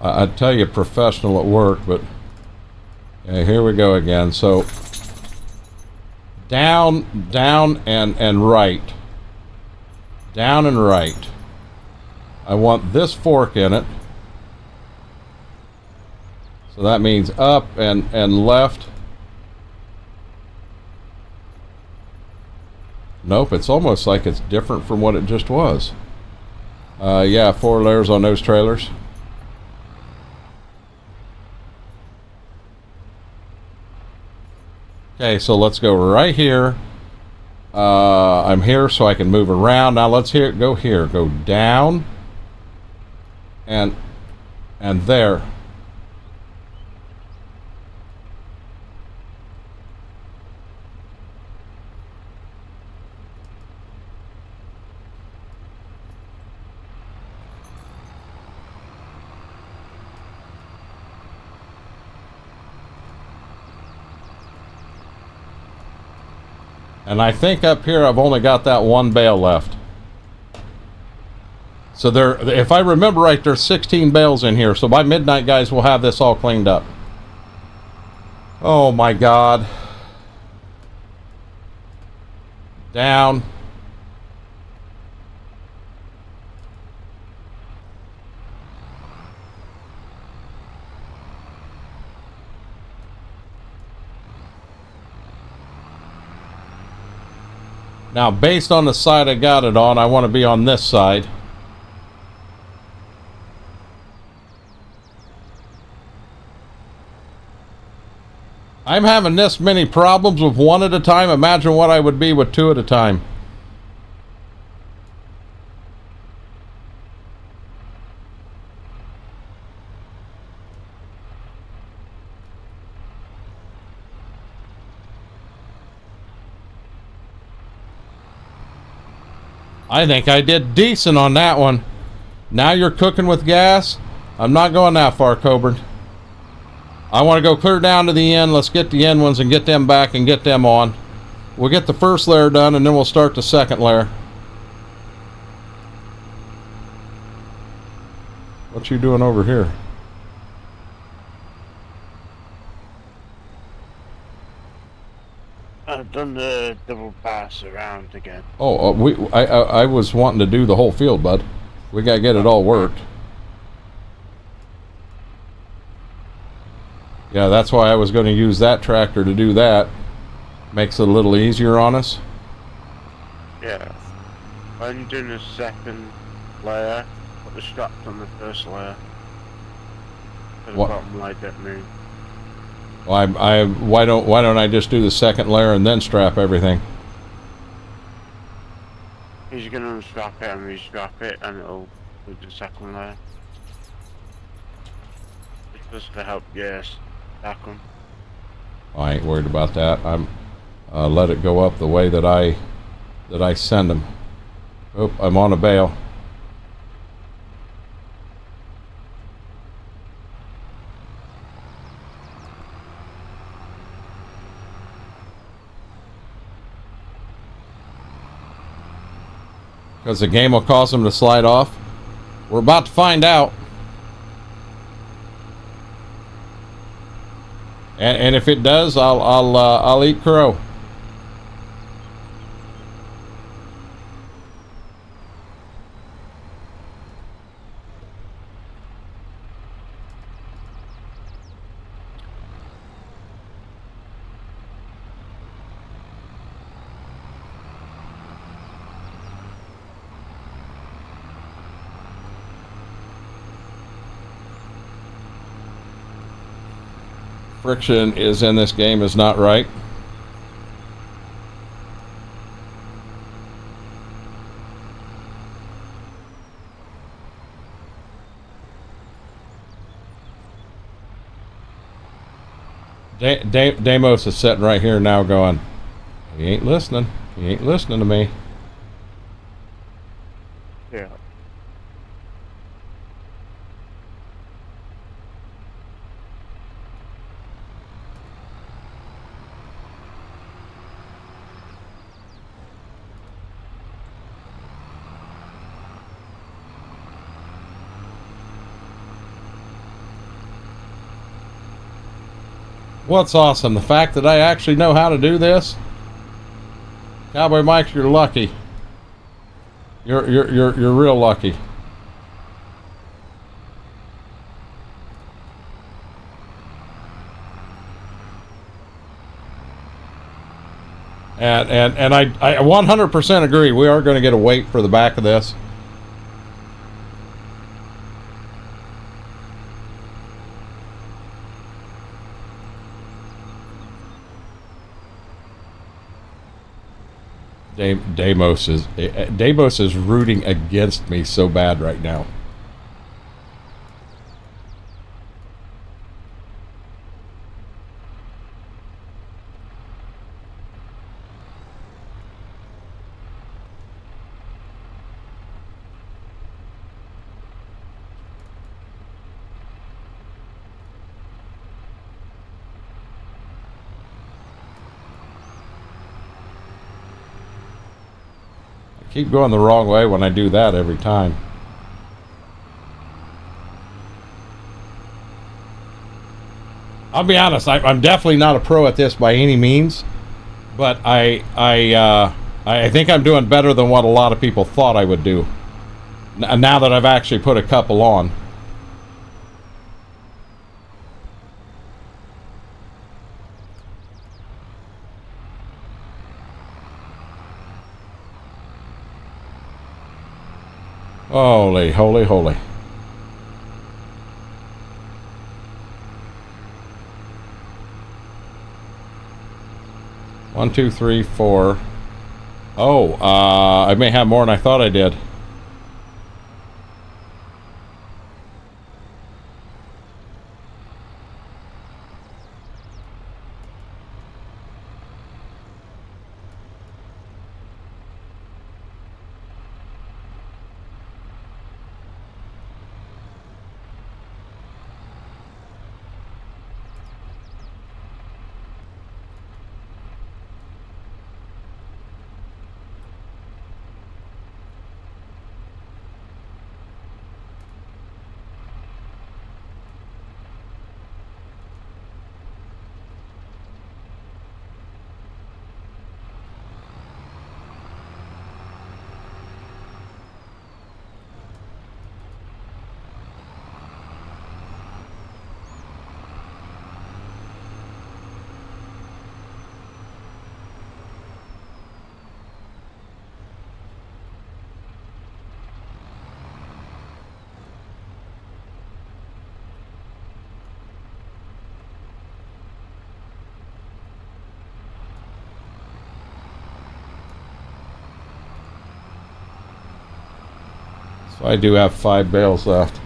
I'd tell you professional at work, but okay, here we go again. So down, down, and right. Down and right. I want this fork in it. So that means up and left. Nope, it's almost like it's different from what it just was. Yeah, 4 layers on those trailers. Okay, so let's go right here. I'm here so I can move around. Now let's go here. Go down. And there. And I think up here I've only got that 1 bale left. So if I remember right, there's 16 bales in here. So by midnight, guys, we'll have this all cleaned up. Oh my God. Down. Now, based on the side I got it on, I want to be on this side. I'm having this many problems with 1 at a time. Imagine what I would be with 2 at a time. I think I did decent on that one. Now you're cooking with gas. I'm not going that far, Coburn. I want to go clear down to the end. Let's get the end ones and get them back and get them on. We'll get the first layer done and then we'll start the second layer. What you doing over here? I've done the double pass around again. Oh, I was wanting to do the whole field, bud. We gotta get it all worked. Yeah, that's why I was going to use that tractor to do that. Makes it a little easier on us. Yeah. I'm doing the second layer, put the straps on the first layer. So the bottom light don't move. Well, why don't I just do the second layer and then strap everything? He's gonna unstrap it and restrap it, and it'll do the second layer. It's just to help you stack them. I ain't worried about that. I'm let it go up the way that I send them. Oh, I'm on a bale. Because the game will cause them to slide off. We're about to find out. And if it does, I'll eat crow. Friction is in this game is not right. Deimos is sitting right here now going, he ain't listening. He ain't listening to me. Yeah. What's awesome, the fact that I actually know how to do this. Cowboy Mike, you're lucky. You're real lucky. And I 100% agree. We are going to get a weight for the back of this. Deimos is rooting against me so bad right now. Keep going the wrong way when I do that every time. I'll be honest, I'm definitely not a pro at this by any means, but I think I'm doing better than what a lot of people thought I would do. Now that I've actually put a couple on. Holy, holy, holy. One, two, three, four. Oh, I may have more than I thought I did. So I do have 5 bales left.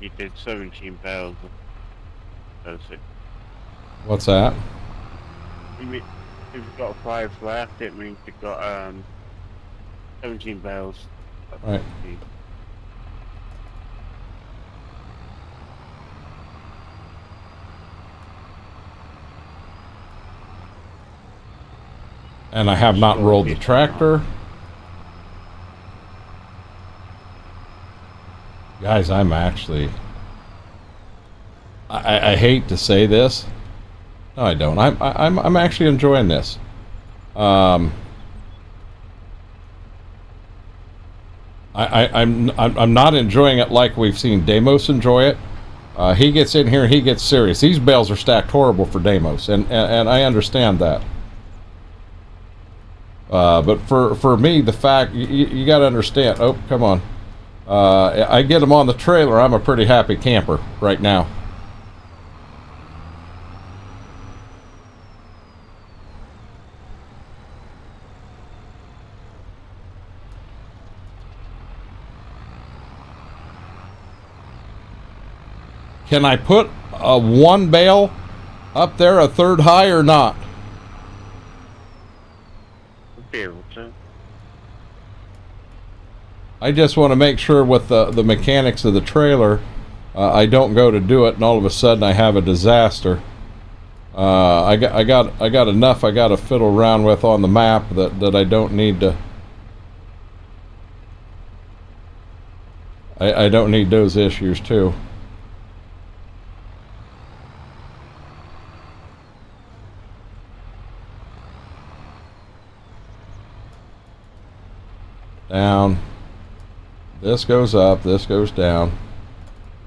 You did 17 bales. That's it. What's that? If you've got 5 left, it means you've got 17 bales. Right. And I have not rolled the tractor. Guys, I'm actually... I hate to say this. No, I don't. I'm actually enjoying this. I'm not enjoying it like we've seen Deimos enjoy it. He gets in here and he gets serious. These bales are stacked horrible for Deimos, and I understand that. But for me, the fact you got to understand. Oh, come on. I get them on the trailer. I'm a pretty happy camper right now. Can I put a 1 bale up there, a third high, or not? Be able to. I just want to make sure with the mechanics of the trailer, I don't go to do it and all of a sudden I have a disaster. I got enough I got to fiddle around with on the map that I don't need to. I don't need those issues too. Down. This goes up, this goes down.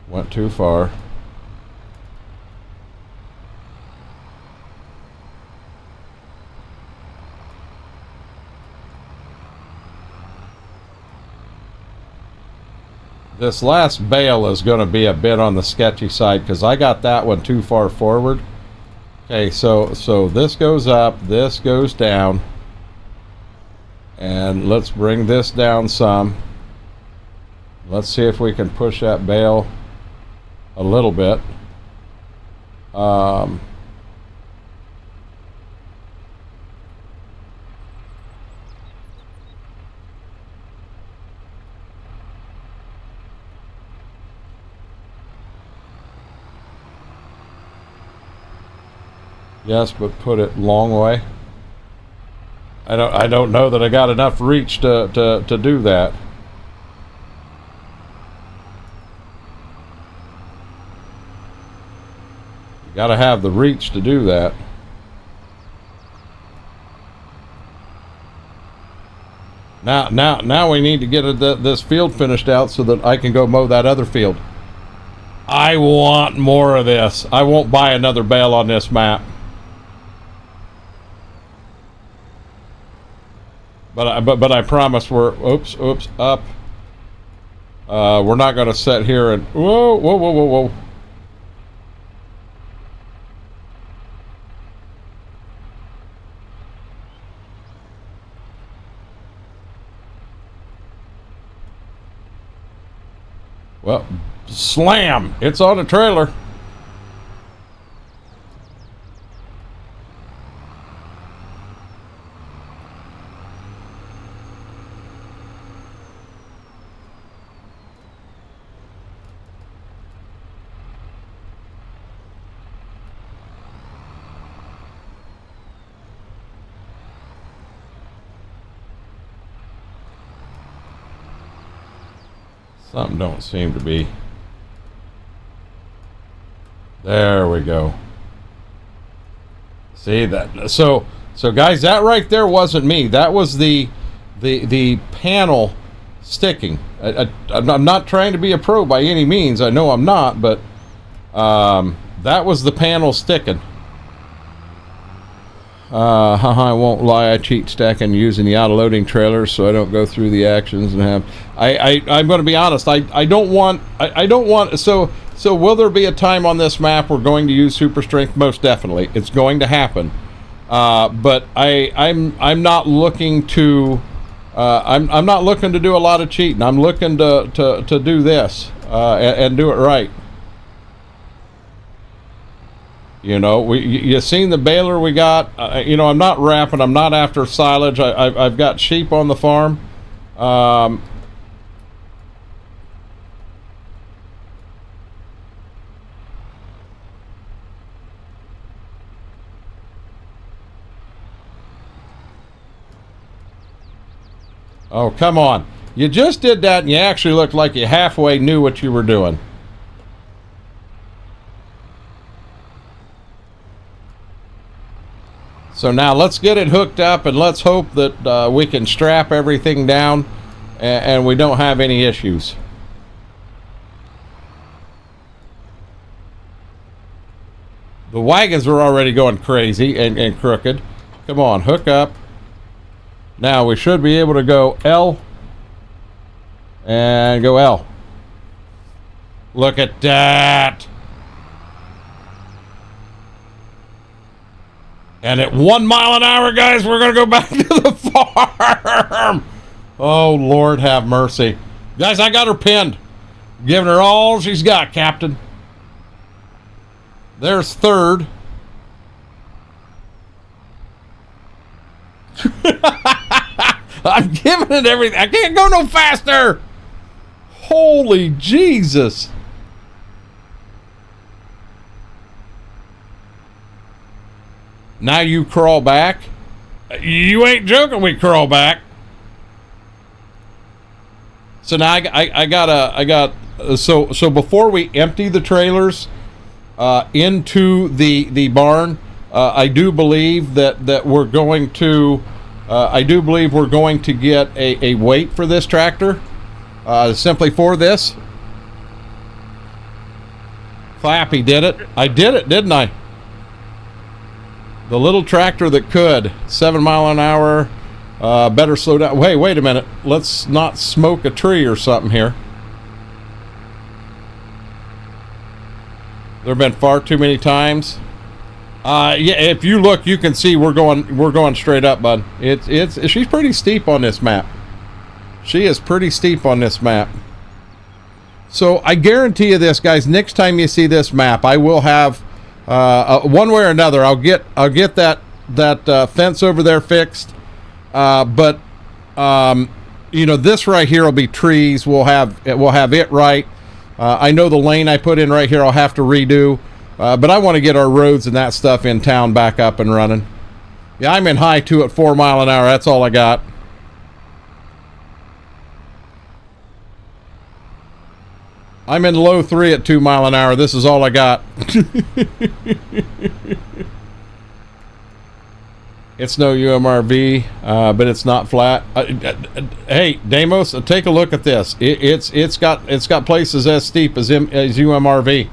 Went too far. This last bale is going to be a bit on the sketchy side because I got that one too far forward. Okay, so this goes up, this goes down. And let's bring this down some. Let's see if we can push that bale a little bit. Yes, but put it long way. I don't know that I got enough reach to do that. You got to have the reach to do that. Now we need to get this field finished out so that I can go mow that other field. I want more of this. I won't buy another bale on this map. But I promise we're oops up. We're not going to sit here and whoa. Well, slam! It's on a trailer. Something don't seem to be. There we go. See that? So guys, that right there wasn't me. That was the panel sticking. I'm not trying to be a pro by any means. I know I'm not, but that was the panel sticking. I won't lie, I cheat stacking using the auto-loading trailers so I don't go through the actions and have... I'm going to be honest, I don't want... So will there be a time on this map we're going to use super strength? Most definitely. It's going to happen. But I'm not looking to... I'm not looking to do a lot of cheating. I'm looking to do this and do it right. You know, you seen the baler we got. You know, I'm not wrapping. I'm not after silage. I've got sheep on the farm. Oh, come on. You just did that and you actually looked like you halfway knew what you were doing. So now let's get it hooked up and let's hope that we can strap everything down and we don't have any issues. The wagons were already going crazy and crooked. Come on, hook up. Now we should be able to go L and go L. Look at that. And at 1 mile an hour, guys, we're going to go back to the farm. Oh, Lord have mercy. Guys, I got her pinned. Giving her all she's got, Captain. There's third. I'm giving it everything. I can't go no faster. Holy Jesus. Now you crawl back. You ain't joking, we crawl back. So now so before we empty the trailers into the barn, I do believe that we're going to get a weight for this tractor, simply for this. Flappy did it. I did it, didn't I? The little tractor that could. 7 mile an hour. Better slow down. Hey, wait a minute. Let's not smoke a tree or something here. There have been far too many times. Yeah, if you look, you can see we're going straight up, bud. She's pretty steep on this map. She is pretty steep on this map. So I guarantee you this, guys. Next time you see this map, I will have one way or another. I'll get that fence over there fixed. But you know, this right here will be trees. We'll have it right. I know the lane I put in right here I'll have to redo. But I want to get our roads and that stuff in town back up and running. Yeah, I'm in high 2 at 4 mile an hour. That's all I got. I'm in low 3 at 2 mile an hour. This is all I got. It's no UMRV, but it's not flat. Hey, Deimos, take a look at this. It's got places as steep as UMRV.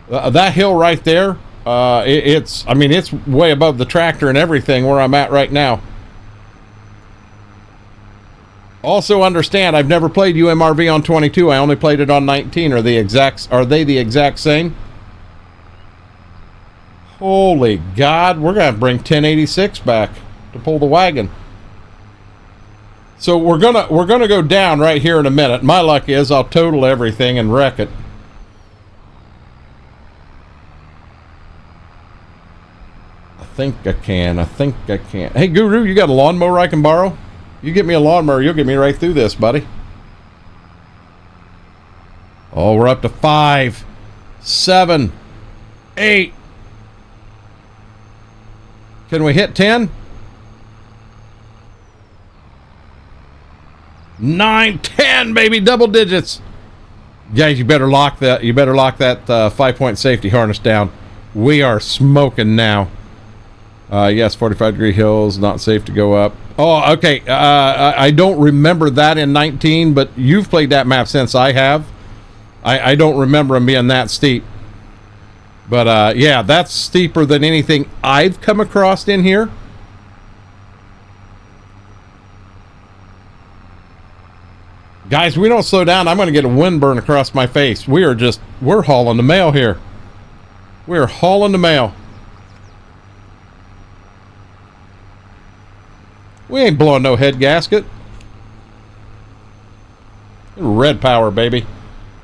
That hill right there, it's way above the tractor and everything where I'm at right now. Also understand, I've never played UMRV on 22. I only played it on 19. Are they the exact same? Holy God, we're gonna bring 1086 back to pull the wagon. So we're gonna go down right here in a minute. My luck is I'll total everything and wreck it. I think I can. Hey, Guru, you got a lawnmower I can borrow? You get me a lawnmower, you'll get me right through this, buddy. Oh, we're up to 5, 7, 8. Can we hit 10? 9, 10, baby, double digits. Guys, you better lock that 5-point safety harness down. We are smoking now. Yes, 45-degree hills, not safe to go up. Oh, okay. I don't remember that in 19, but you've played that map since I have. I don't remember them being that steep. But, yeah, that's steeper than anything I've come across in here. Guys, we don't slow down, I'm going to get a wind burn across my face. We're hauling the mail here. We're hauling the mail. We ain't blowing no head gasket. Red power, baby.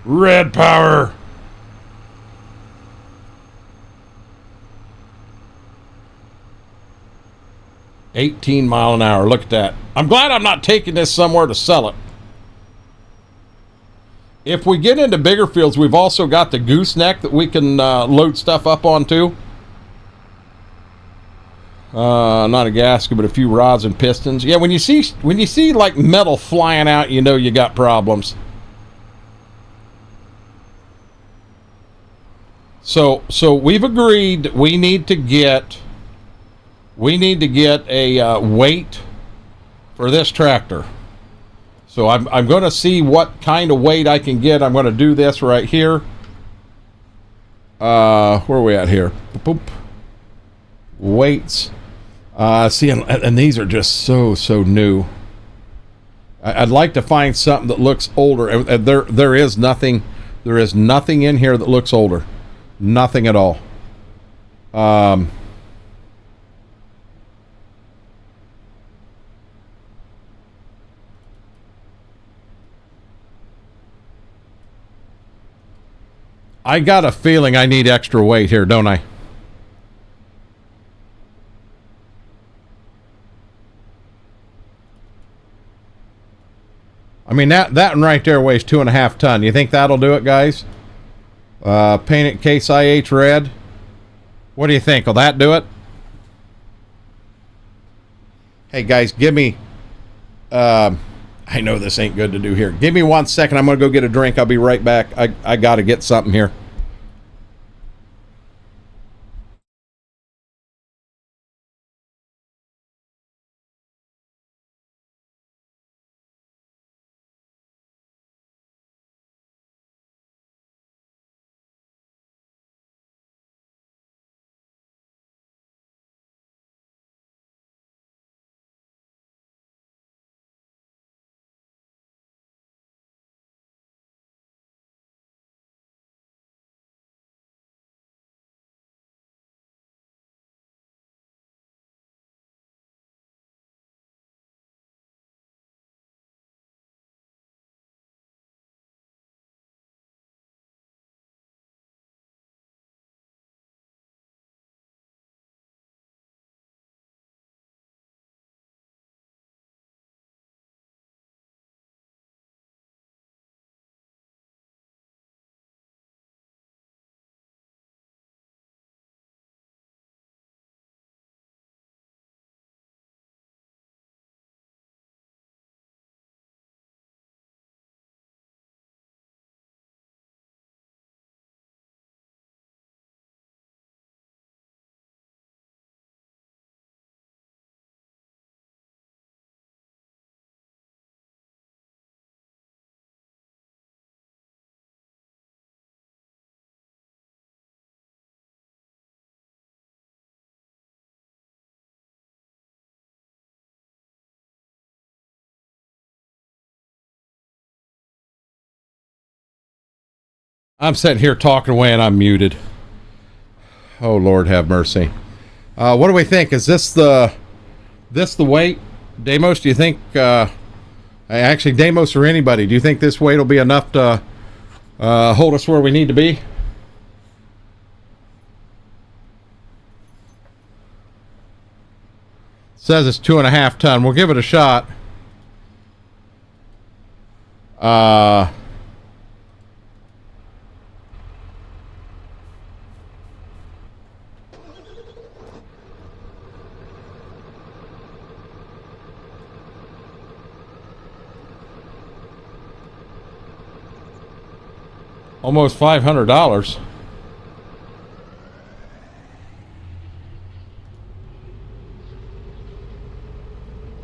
Red power. $18 miles an hour. Look at that. I'm glad I'm not taking this somewhere to sell it. If we get into bigger fields, we've also got the gooseneck that we can load stuff up onto. Not a gasket, but a few rods and pistons. Yeah, when you see like metal flying out, you know you got problems. So we've agreed that we need to get a weight for this tractor. So I'm going to see what kind of weight I can get. I'm going to do this right here. Where are we at here? Boop. Weights. See, and these are just so new. I'd like to find something that looks older. And there is nothing in here that looks older. Nothing at all. I got a feeling I need extra weight here, don't I? I mean, that one right there weighs 2.5 tons. You think that'll do it, guys? Paint it Case IH red. What do you think? Will that do it? Hey, guys, give me... I know this ain't good to do here. Give me 1 second. I'm going to go get a drink. I'll be right back. I got to get something here. I'm sitting here talking away and I'm muted. Oh, Lord have mercy. What do we think? Is this the weight? Deimos, do you think, actually Deimos or anybody, do you think this weight will be enough to hold us where we need to be? Says it's 2.5 ton. We'll give it a shot. Almost $500.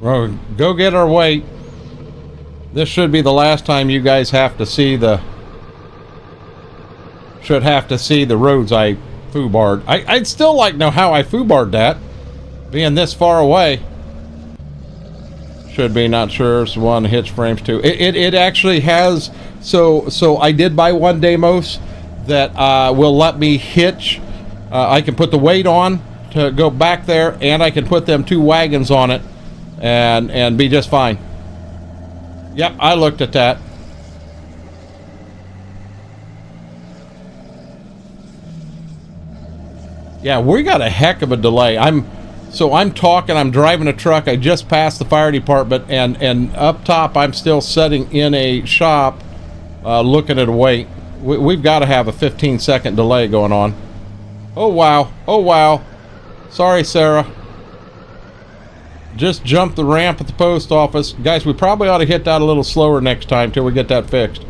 Well, go get our weight. This should be the last time you guys have to see the... Should have to see the roads I foobarred. I'd still like to know how I foobarred that. Being this far away. Should be, not sure. It's one, hitch frames too. It actually has... So I did buy one Deimos that will let me hitch. I can put the weight on to go back there, and I can put them 2 wagons on it and be just fine. Yep, I looked at that. Yeah, we got a heck of a delay. I'm talking, I'm driving a truck. I just passed the fire department, and up top I'm still sitting in a shop looking at a weight. We've got to have a 15-second delay going on. Oh wow, oh wow. Sorry, Sarah. Just jumped the ramp at the post office. Guys, we probably ought to hit that a little slower next time till we get that fixed.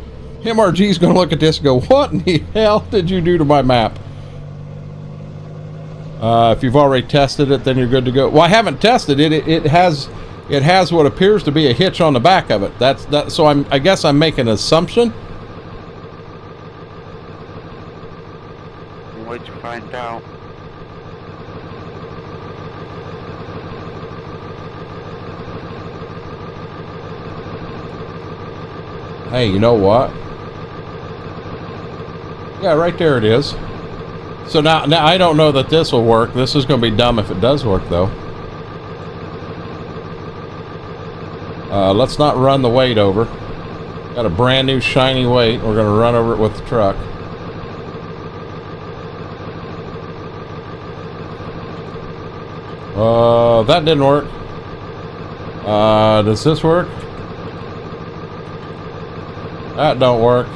MRG's gonna look at this and go, what in the hell did you do to my map? If you've already tested it, then you're good to go. Well, I haven't tested it. It has what appears to be a hitch on the back of it. So I guess I'm making an assumption. Wait to find out. Hey, you know what? Yeah, right there it is. So now I don't know that this will work. This is going to be dumb if it does work, though. Let's not run the weight over. Got a brand new shiny weight. We're going to run over it with the truck. That didn't work. Does this work? That don't work.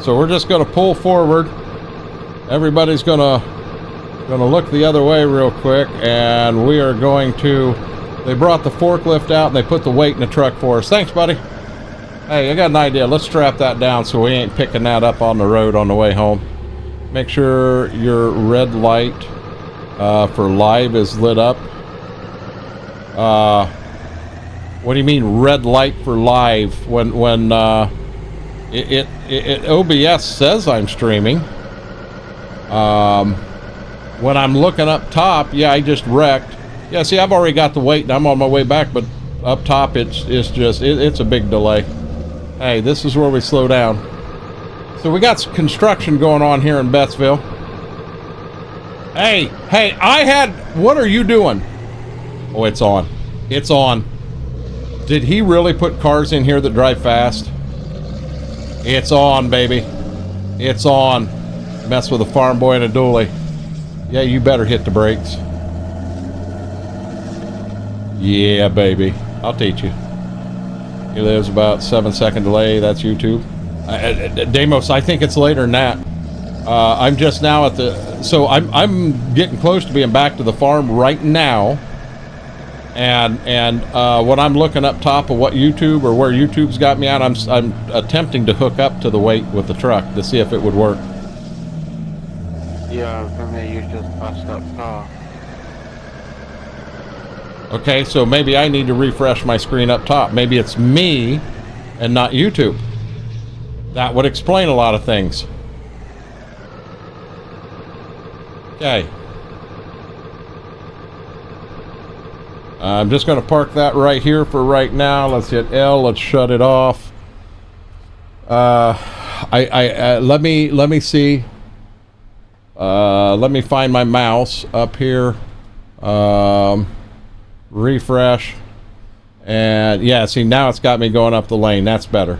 So we're just going to pull forward. Everybody's gonna look the other way real quick, and we are going to... They brought the forklift out and they put the weight in the truck for us. Thanks, buddy. Hey, I got an idea. Let's strap that down so we ain't picking that up on the road on the way home. Make sure your red light for live is lit up. What do you mean red light for live? When OBS says I'm streaming. When I'm looking up top, yeah, I just wrecked. Yeah, see, I've already got the weight and I'm on my way back, but up top it's a big delay. Hey, this is where we slow down. So we got some construction going on here in Bethsville. Hey, what are you doing? Oh, it's on. It's on. Did he really put cars in here that drive fast? It's on, baby. It's on. Mess with a farm boy and a dually. Yeah, you better hit the brakes. Yeah, baby. I'll teach you. He lives about 7-second delay. That's YouTube. Deimos, I think it's later than that. I'm just now at the... So I'm getting close to being back to the farm right now. And when I'm looking up top of what YouTube or where YouTube's got me at, I'm attempting to hook up to the weight with the truck to see if it would work. Yeah, for me, you just passed that car. Okay, so maybe I need to refresh my screen up top. Maybe it's me and not YouTube. That would explain a lot of things. Okay. I'm just going to park that right here for right now. Let's hit L. Let's shut it off. Let me see. Let me find my mouse up here. Refresh. And yeah, see, now it's got me going up the lane. That's better.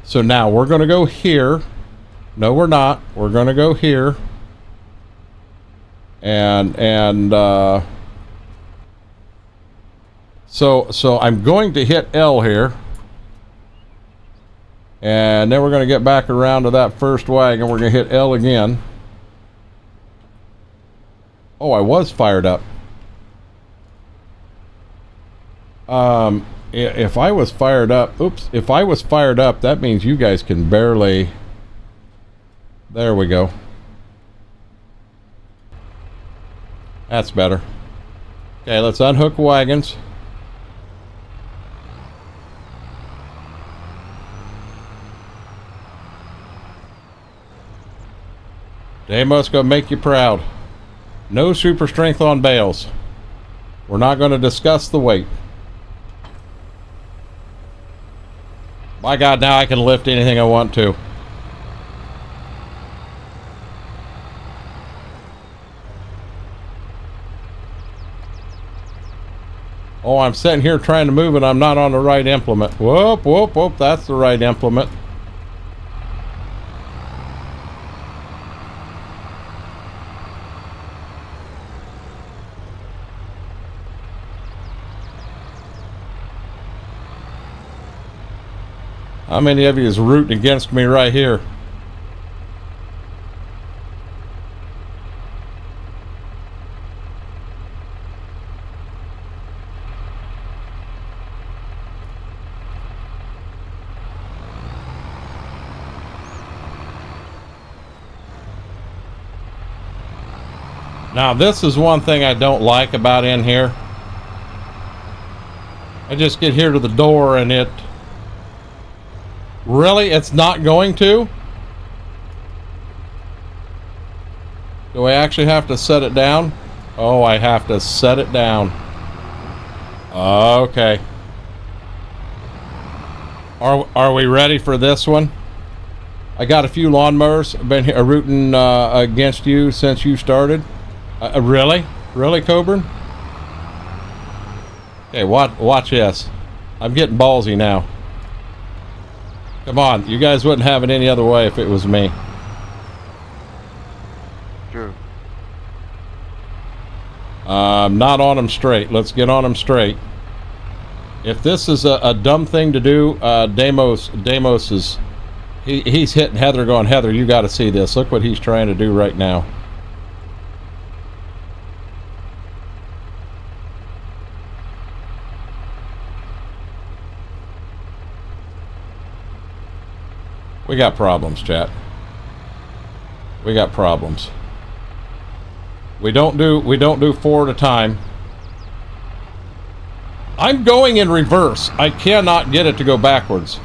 So now we're going to go here. No, we're not. We're going to go here. So I'm going to hit L here. And then we're going to get back around to that first wagon. We're going to hit L again. Oh, I was fired up. If I was fired up, oops, if I was fired up, that means you guys can barely... There we go. That's better. Okay, let's unhook wagons. Deimos gonna make you proud. No super strength on bales. We're not going to discuss the weight. My God, now I can lift anything I want to. Oh, I'm sitting here trying to move and I'm not on the right implement. Whoop, whoop, whoop, that's the right implement. How many of you is rooting against me right here? Now, this is one thing I don't like about in here. I just get here to the door and it... Really? It's not going to? Do I actually have to set it down? Oh, I have to set it down. Okay. Are we ready for this one? I got a few lawnmowers. I've been rooting against you since you started. Really? Really, Coburn? Okay, watch this. I'm getting ballsy now. Come on, you guys wouldn't have it any other way if it was me. True. Not on them straight. Let's get on them straight. If this is a dumb thing to do, Deimos is... He's hitting Heather going, Heather, you got to see this. Look what he's trying to do right now. We got problems, chat. We got problems. We don't do 4 at a time. I'm going in reverse. I cannot get it to go backwards.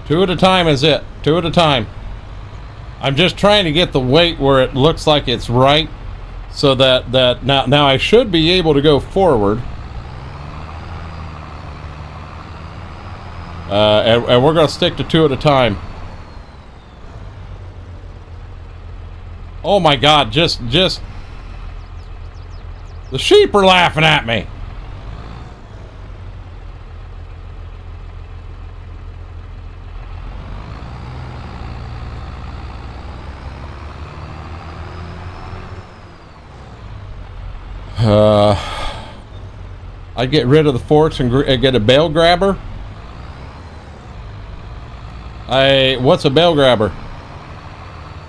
Two at a time is it. 2 at a time. I'm just trying to get the weight where it looks like it's right, so that now I should be able to go forward. And we're going to stick to 2 at a time. Oh my God! Just the sheep are laughing at me. I get rid of the forks and get a bale grabber. What's a bale grabber?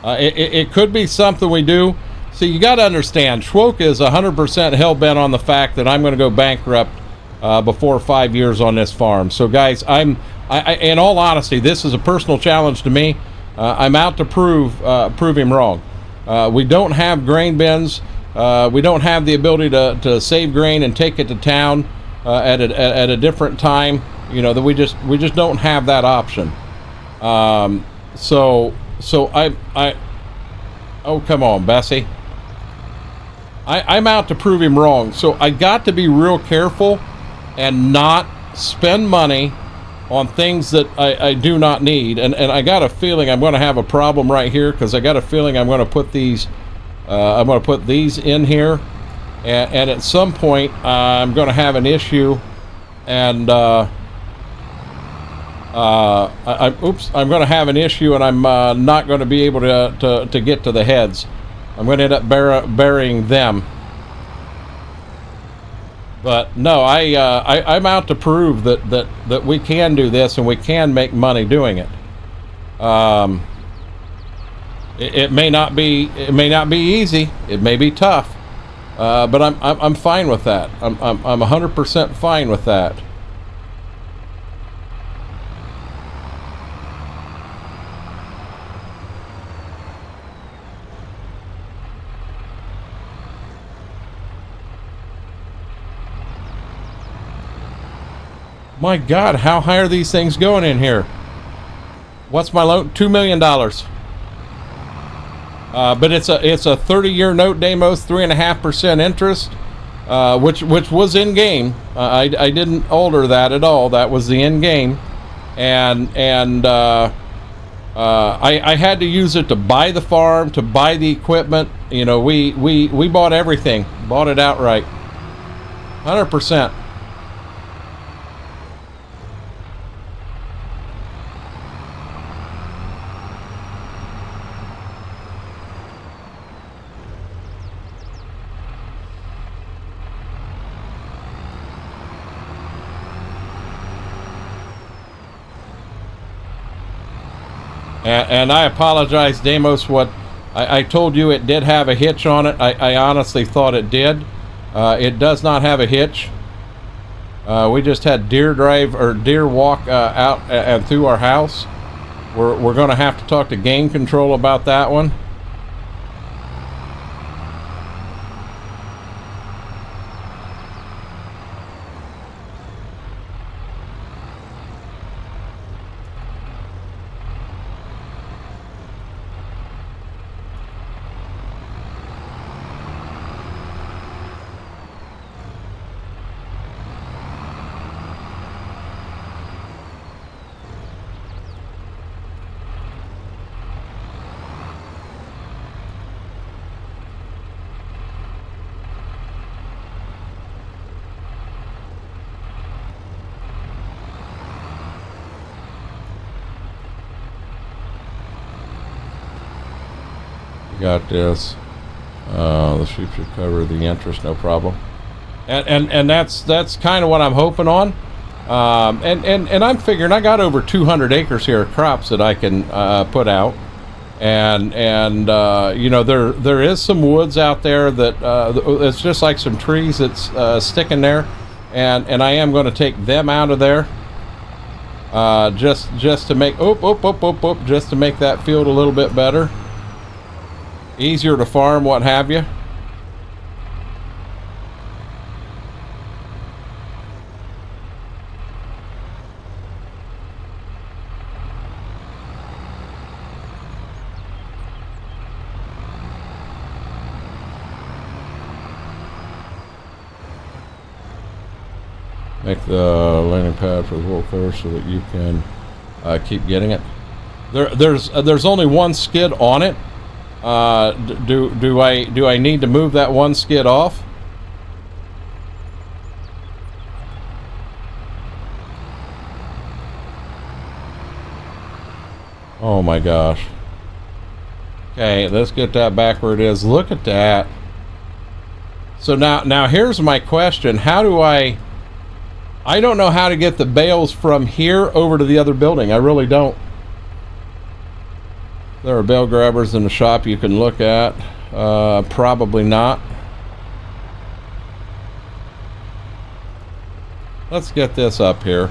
It could be something we do. See, you got to understand, Schwoke is 100% hell-bent on the fact that I'm going to go bankrupt before 5 years on this farm. So, guys, I in all honesty, this is a personal challenge to me. I'm out to prove him wrong. We don't have grain bins. We don't have the ability to save grain and take it to town at a different time. You know, that we just don't have that option. So I oh, come on, Bessie. I'm out to prove him wrong. So I got to be real careful and not spend money on things that I do not need. And I got a feeling I'm going to have a problem right here, because I got a feeling I'm going to put these in here, and at some point I'm going to have an issue, and I'm going to have an issue, and I'm not going to be able to get to the heads. I'm going to end up burying them. But no, I'm out to prove that we can do this and we can make money doing it. It may not be easy. It may be tough, but I'm fine with that. I'm 100% fine with that. My God, how high are these things going in here? What's my loan? $2 million. But it's a 30-year note, Damos, 3.5% interest, which was in game. I didn't alter that at all. That was the in game, and I had to use it to buy the farm, to buy the equipment. You know, we bought everything, bought it outright, 100%. And I apologize, Damos, what I told you it did have a hitch on it. I honestly thought it did. It does not have a hitch. We just had deer walk out and through our house. We're going to have to talk to game control about that one. Got this. The sheep should cover the interest, no problem. And that's kind of what I'm hoping on. And I'm figuring I got over 200 acres here of crops that I can put out. And you know, there is some woods out there that it's just like some trees that's sticking there, and I am going to take them out of there. Just to make just to make that field a little bit better, easier to farm, what have you. Make the landing pad for the wolf there so that you can keep getting it. There's only one skid on it. Do I need to move that one skid off? Oh my gosh. Okay, let's get that back where it is. Look at that. So now here's my question. How do I don't know how to get the bales from here over to the other building. I really don't. There are bale grabbers in the shop you can look at. Probably not. Let's get this up here.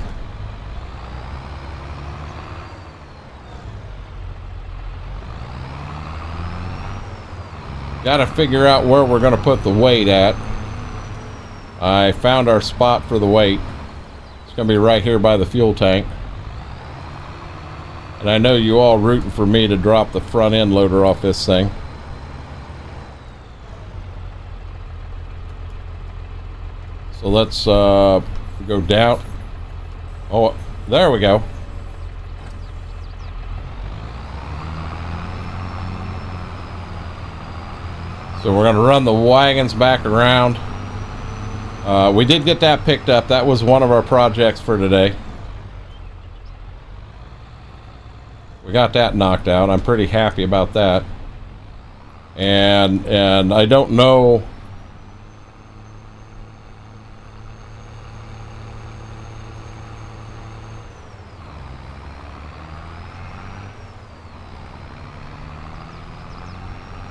Got to figure out where we're going to put the weight at. I found our spot for the weight. It's going to be right here by the fuel tank. And I know you all rooting for me to drop the front end loader off this thing. So let's go down. Oh, there we go. So we're going to run the wagons back around. We did get that picked up. That was one of our projects for today. We got that knocked out. I'm pretty happy about that. And I don't know.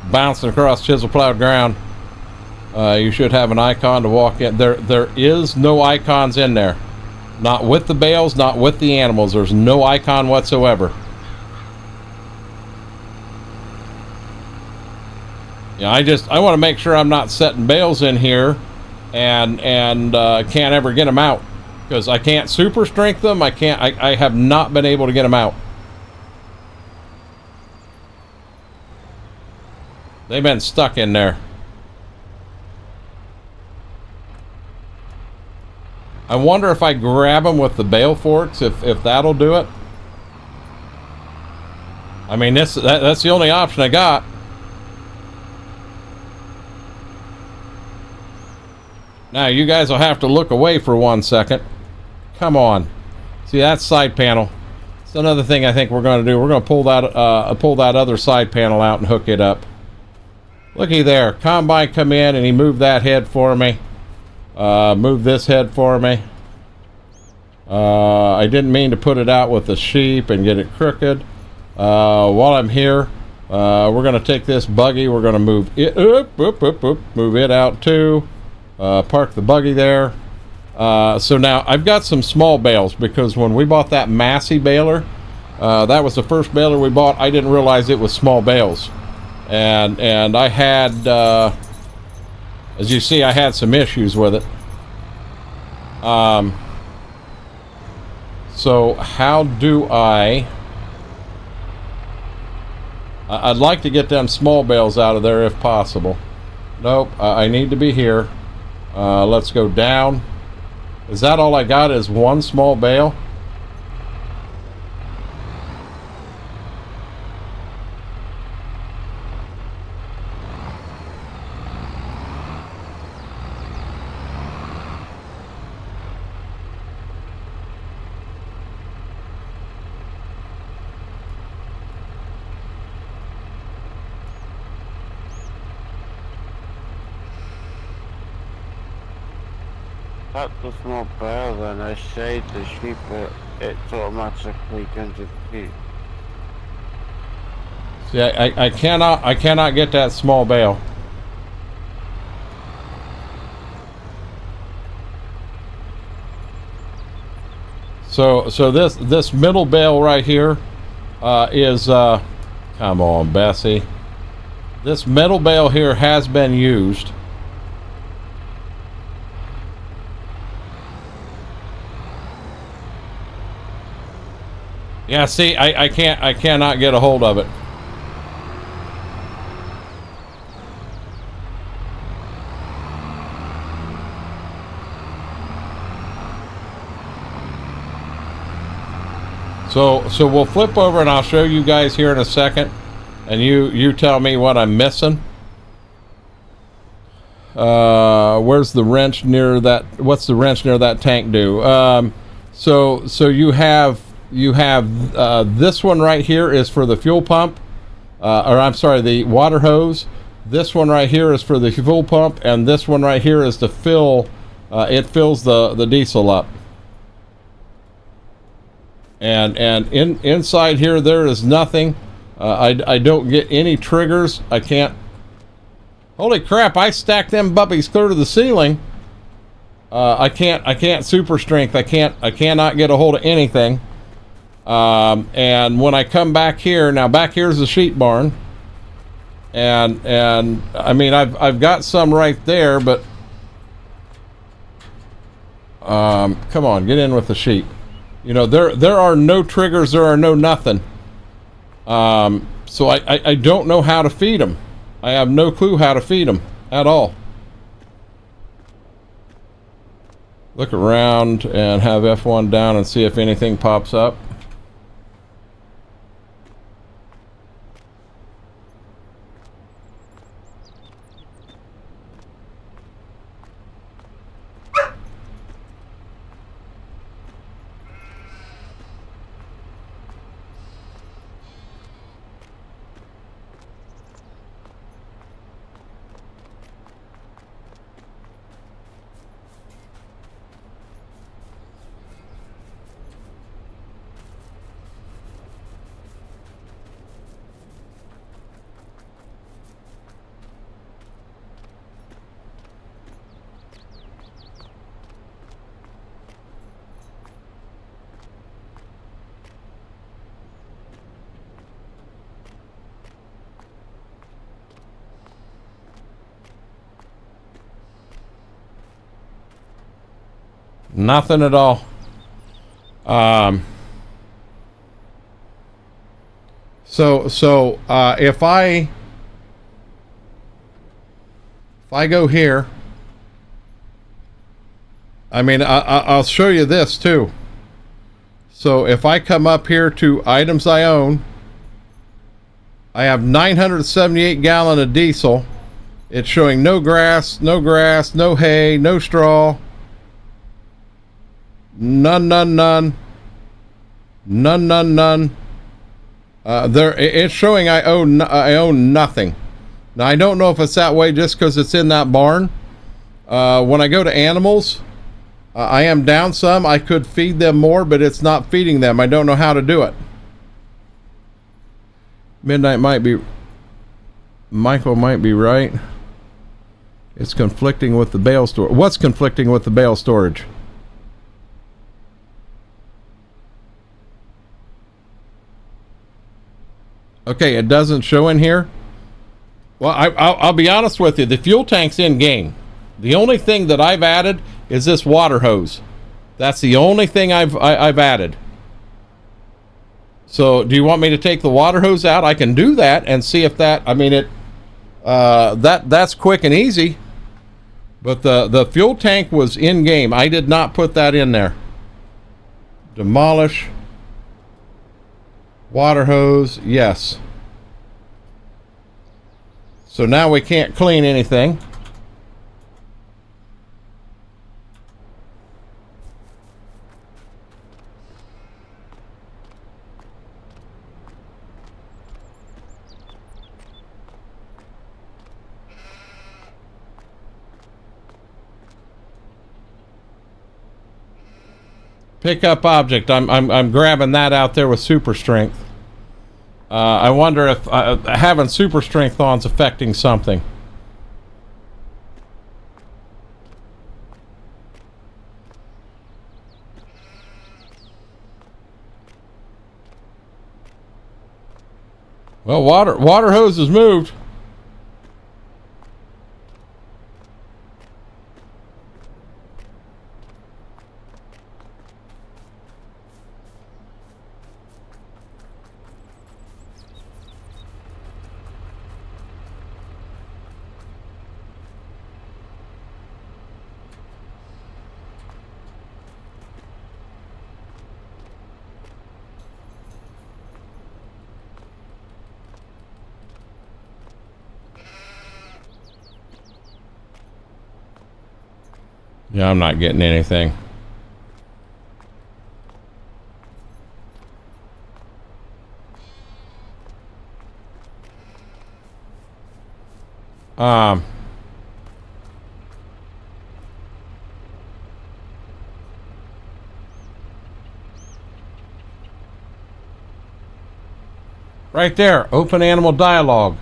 Bouncing across chisel plowed ground. You should have an icon to walk in. There is no icons in there. Not with the bales, not with the animals. There's no icon whatsoever. Yeah, I want to make sure I'm not setting bales in here and can't ever get them out. Because I can't super strength them. I have not been able to get them out. They've been stuck in there. I wonder if I grab them with the bale forks, if that'll do it. I mean, that's the only option I got. Now, you guys will have to look away for 1 second. Come on. See, that side panel. It's another thing I think we're going to do. We're going to pull that other side panel out and hook it up. Looky there. Combine come in and he moved that head for me. Move this head for me. I didn't mean to put it out with the sheep and get it crooked. While I'm here, we're going to take this buggy. We're going to move it move it out too. Park the buggy there. So now I've got some small bales because when we bought that Massey baler, that was the first baler we bought. I didn't realize it was small bales, and I had, as you see, I had some issues with it. So how do I'd like to get them small bales out of there if possible. Nope, I need to be here. Let's go down. Is that all I got is one small bale? That does not bear then. I say the sheep, it's automatically going to keep. See, I cannot get that small bale. So this middle bale right here is come on, Bessie. This middle bale here has been used. Yeah, see, I cannot get a hold of it. So we'll flip over and I'll show you guys here in a second, and you tell me what I'm missing. Where's the wrench near that? What's the wrench near that tank do? So you have this one right here is for the fuel pump, or I'm sorry, the water hose. This one right here is for the fuel pump, and this one right here is to fill. It fills the diesel up. And inside here there is nothing. I don't get any triggers. I can't. Holy crap! I stacked them buppies clear to the ceiling. I can't super strength. I cannot get a hold of anything. And when I come back here, now back here's the sheep barn, and I mean I've got some right there, but come on, get in with the sheep. You know, there are no triggers, there are no nothing. So I don't know how to feed them. I have no clue how to feed them at all. Look around and have F1 down and see if anything pops up. Nothing at all. So if I go here, I mean, I'll show you this too. So if I come up here to items I own, I have 978 gallon of diesel. It's showing no grass, no hay, no straw. None. It's showing I own nothing. Now I don't know if it's that way just because it's in that barn. When I go to animals, I am down some. I could feed them more, but it's not feeding them. I don't know how to do it. Midnight Michael might be right. It's conflicting with the bale storage. What's conflicting with the bale storage? Okay, it doesn't show in here. Well, I'll be honest with you. The fuel tank's in game. The only thing that I've added is this water hose. That's the only thing I've added. So, do you want me to take the water hose out? I can do that and see if that. I mean, that's quick and easy. But the fuel tank was in game. I did not put that in there. Demolish. Water hose, yes. So now we can't clean anything. Pick up object. I'm grabbing that out there with super strength. I wonder if having super strength on is affecting something. Well, water hose has moved. Yeah, I'm not getting anything. Right there, open animal dialogue.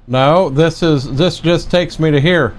No, this just takes me to here.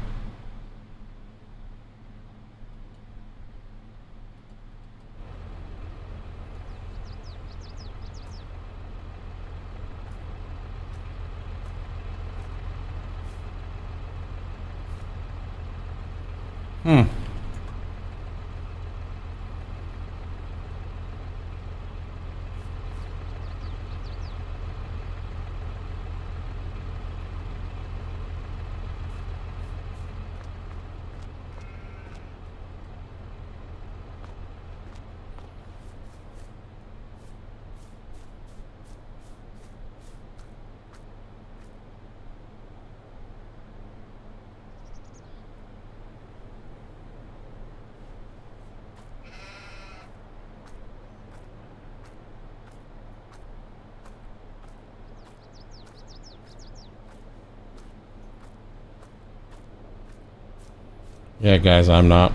Yeah, guys, I'm not.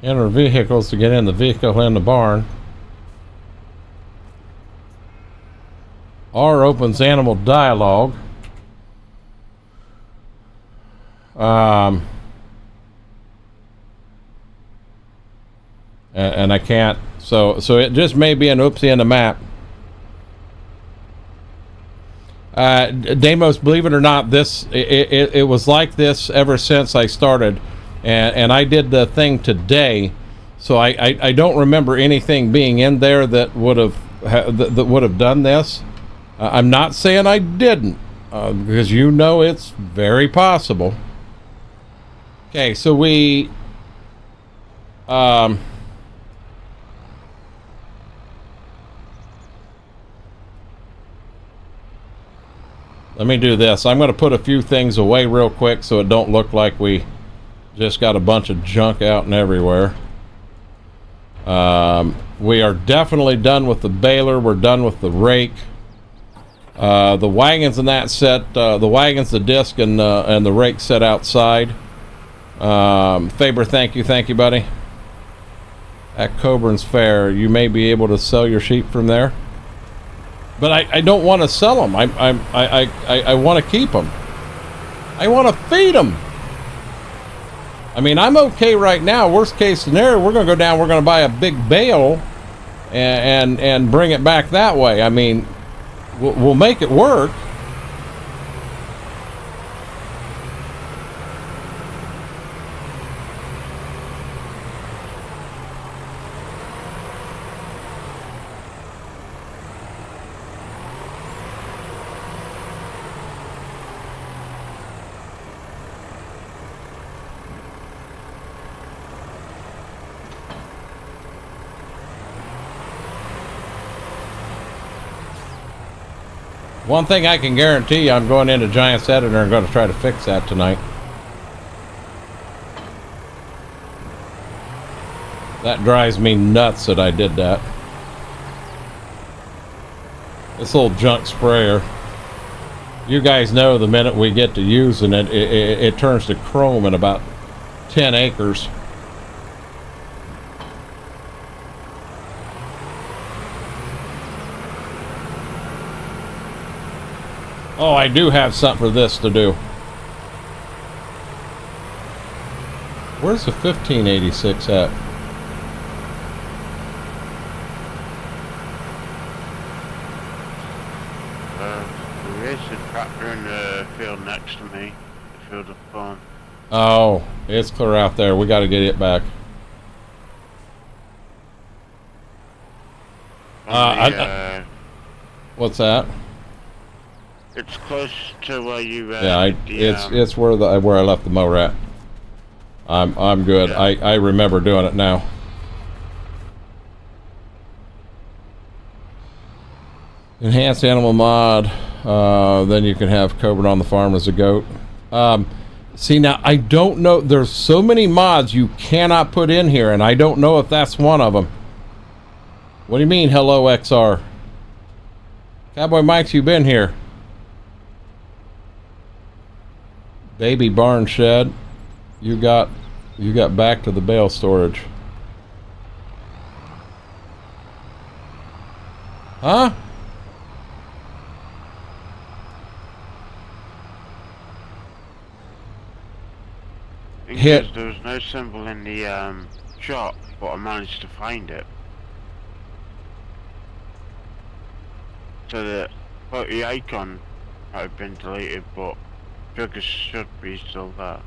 Enter vehicles to get in the vehicle in the barn. R opens animal dialogue. and I can't. So it just may be an oopsie in the map. Deimos, believe it or not, it was like this ever since I started, and I did the thing today, so I don't remember anything being in there that would have done this. I'm not saying I didn't, because it's very possible. Okay, so we let me do this. I'm going to put a few things away real quick so it don't look like we just got a bunch of junk out and everywhere. We are definitely done with the baler. We're done with the rake. The wagons and that set, the wagons, the disc, and the rake set outside. Faber, thank you, buddy. At Coburn's Fair, you may be able to sell your sheep from there. But I don't want to sell them. I want to keep them. I want to feed them. I mean, I'm okay right now. Worst case scenario, we're going to go down. We're going to buy a big bale and bring it back that way. I mean, we'll make it work. One thing I can guarantee you, I'm going into Giants Editor and going to try to fix that tonight. That drives me nuts that I did that. This little junk sprayer. You guys know the minute we get to using it, it turns to chrome in about 10 acres. Oh, I do have something for this to do. Where's the 1586 at? There is a tractor in the field next to me, the field of corn. Oh, it's clear out there. We got to get it back. What's that? It's close to where you. Yeah, it's where I left the mower at. I'm good. Yeah. I remember doing it now. Enhanced animal mod. Then you can have Coburn on the farm as a goat. See, now I don't know. There's so many mods you cannot put in here, and I don't know if that's one of them. What do you mean, hello XR? Cowboy Mike's, you been here? Baby barn shed. You got back to the bale storage. Huh? Hit. There was no symbol in the shop, but I managed to find it. So the icon might have been deleted, but figures should be still there.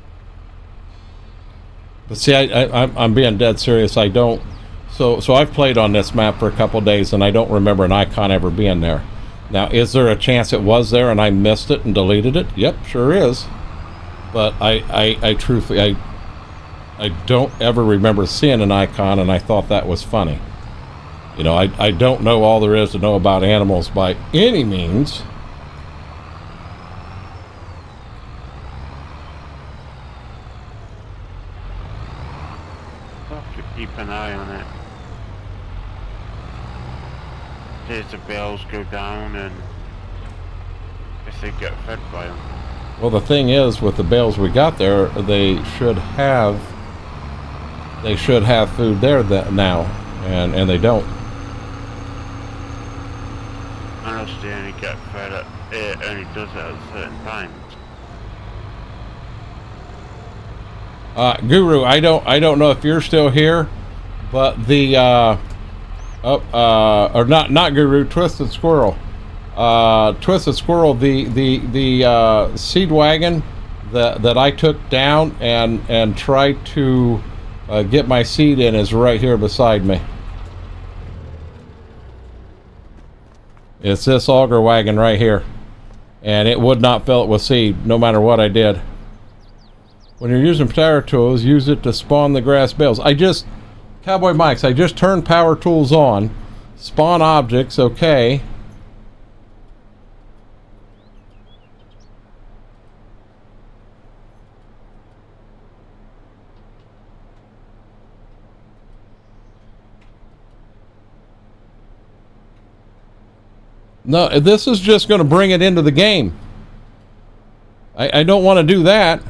But see, I'm being dead serious. I don't. So I've played on this map for a couple days, and I don't remember an icon ever being there. Now, is there a chance it was there and I missed it and deleted it? Yep, sure is. But I truthfully, I don't ever remember seeing an icon, and I thought that was funny. You know, I don't know all there is to know about animals by any means. Keep an eye on it. There's the bales go down, and if they get fed by them. Well, the thing is, with the bales we got there, they should have food there now, and they don't. Unless they only get fed at it only does it at certain times. Guru, I don't know if you're still here, But the or not Guru, Twisted Squirrel. Twisted Squirrel, the seed wagon that I took down and tried to get my seed in is right here beside me. It's this auger wagon right here, and it would not fill it with seed no matter what I did. When you're using power tools, use it to spawn the grass bales. Cowboy Mike's, I just turned power tools on. Spawn objects, okay. No, this is just going to bring it into the game. I don't want to do that.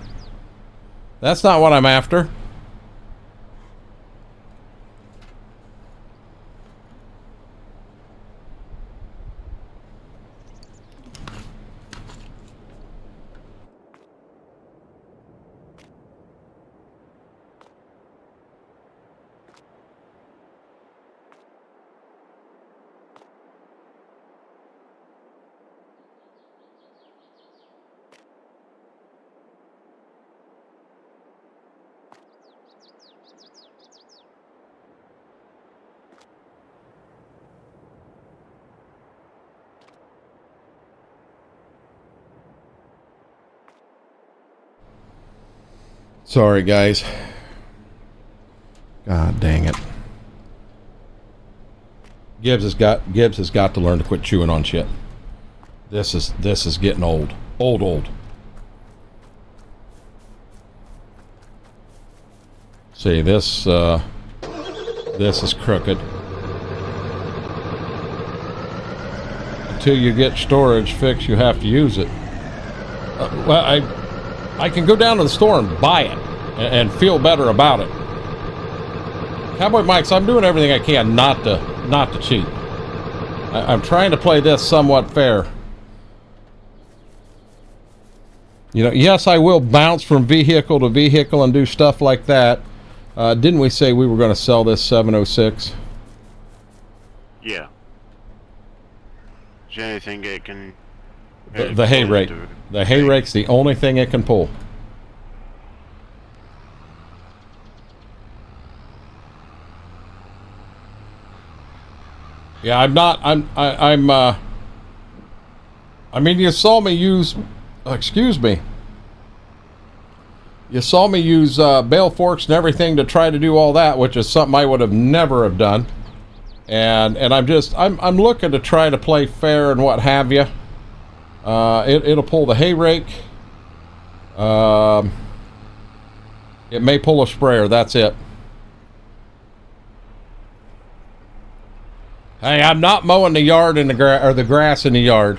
That's not what I'm after. Sorry, guys. God dang it. Gibbs has got to learn to quit chewing on shit. This is getting old. Old. See, this is crooked. Until you get storage fixed, you have to use it. Well, I can go down to the store and buy it and feel better about it. Cowboy Mike's, I'm doing everything I can not to cheat. I'm trying to play this somewhat fair. You know, yes, I will bounce from vehicle to vehicle and do stuff like that. Didn't we say we were going to sell this 706? Yeah. Is there anything it can... The hay rake. The hay rake's the only thing it can pull. Yeah, I mean, you saw me use, excuse me. You saw me use bale forks and everything to try to do all that, which is something I would have never have done. And I'm looking to try to play fair and what have you. It'll pull the hay rake. It may pull a sprayer. That's it. Hey, I'm not mowing the yard in the grass in the yard.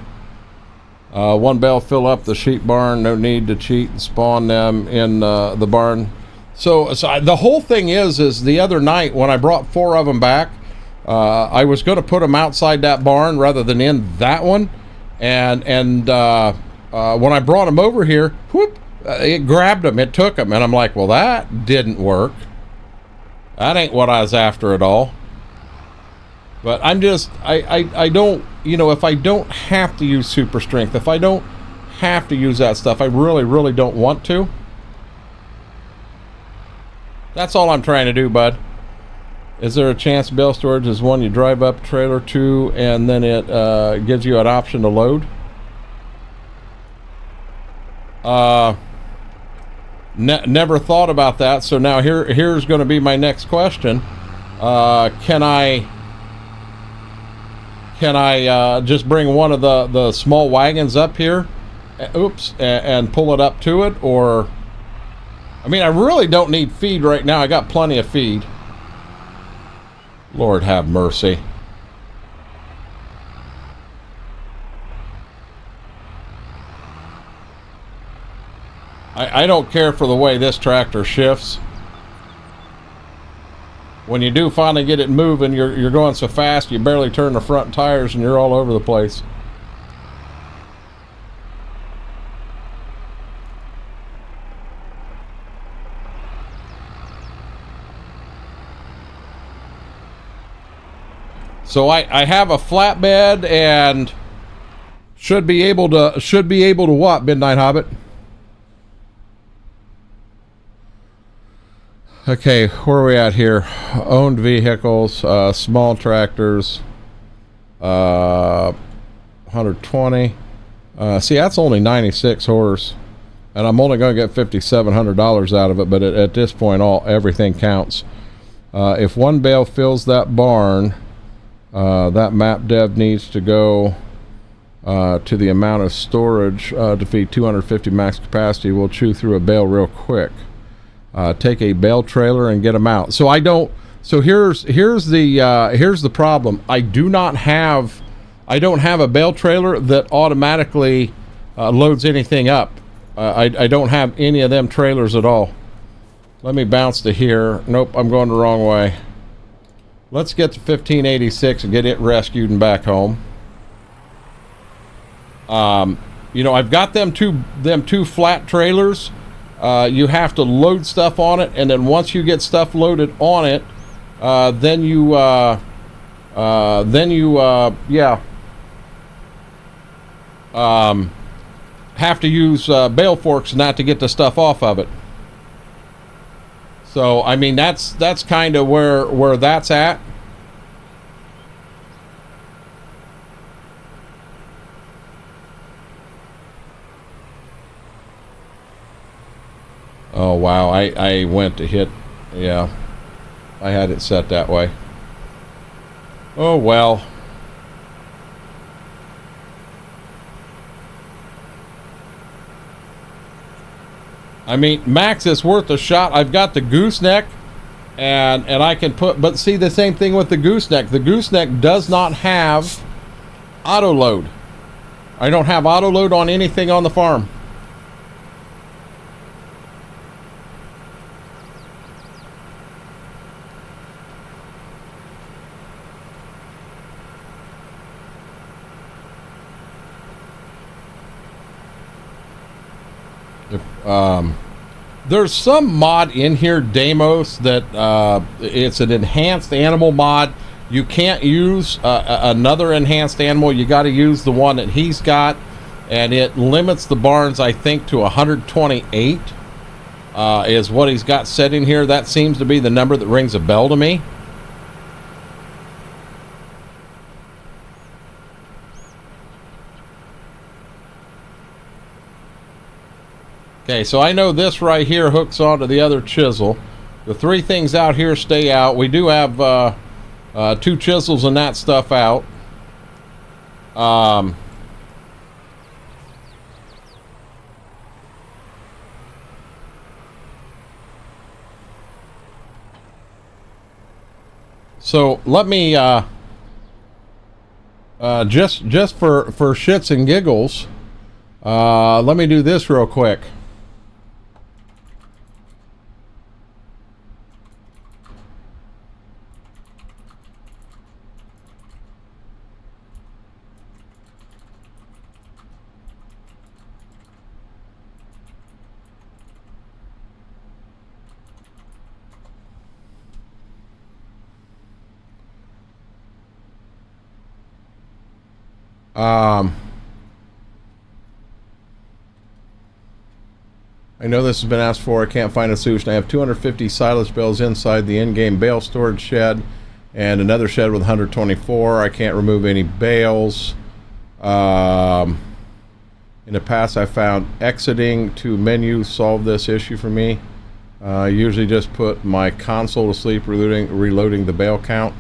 One bale fill up the sheep barn. No need to cheat and spawn them in the barn. So the whole thing is the other night when I brought 4 of them back, I was going to put them outside that barn rather than in that one. And when I brought them over here, whoop, it grabbed them. It took them. And I'm like, well, that didn't work. That ain't what I was after at all. But I'm just, I don't, you know, if I don't have to use super strength, if I don't have to use that stuff, I really don't want to. That's all I'm trying to do, bud. Is there a chance bale storage is one you drive up trailer to and then it gives you an option to load? Never thought about that. So now here's going to be my next question. Can I just bring one of the small wagons up here, and pull it up to it? Or, I mean, I really don't need feed right now. I got plenty of feed. Lord have mercy. I don't care for the way this tractor shifts. When you do finally get it moving, you're going so fast you barely turn the front tires and you're all over the place. So I have a flatbed and should be able to what, Midnight Hobbit? Okay, where are we at here? Owned vehicles, small tractors, 120. See, that's only 96 horse, and I'm only going to get $5,700 out of it. But at this point, everything counts. If one bale fills that barn, that map dev needs to go to the amount of storage to feed 250 max capacity. We'll chew through a bale real quick. Take a bale trailer and get them out. So I don't. So here's the problem. I don't have a bale trailer that automatically loads anything up. I don't have any of them trailers at all. Let me bounce to here. Nope, I'm going the wrong way. Let's get to 1586 and get it rescued and back home. You know, I've got them two flat trailers. You have to load stuff on it, and then once you get stuff loaded on it, then you have to use bale forks and that to get the stuff off of it. So I mean that's kind of where that's at. Oh wow, I went to hit, yeah, I had it set that way. Oh well. I mean, Max, is worth a shot. I've got the gooseneck, and I can put, but see the same thing with the gooseneck. The gooseneck does not have auto load. I don't have auto load on anything on the farm. There's some mod in here, Deimos, that it's an enhanced animal mod. You can't use another enhanced animal. You got to use the one that he's got, and it limits the barns, I think, to 128 is what he's got set in here. That seems to be the number that rings a bell to me. Okay, so I know this right here hooks onto the other chisel. The three things out here stay out. We do have two chisels and that stuff out. So let me just for shits and giggles, let me do this real quick. I know this has been asked for. I can't find a solution. I have 250 silage bales inside the in-game bale storage shed and another shed with 124. I can't remove any bales. In the past, I found exiting to menu solved this issue for me. I usually just put my console to sleep, reloading the bale count.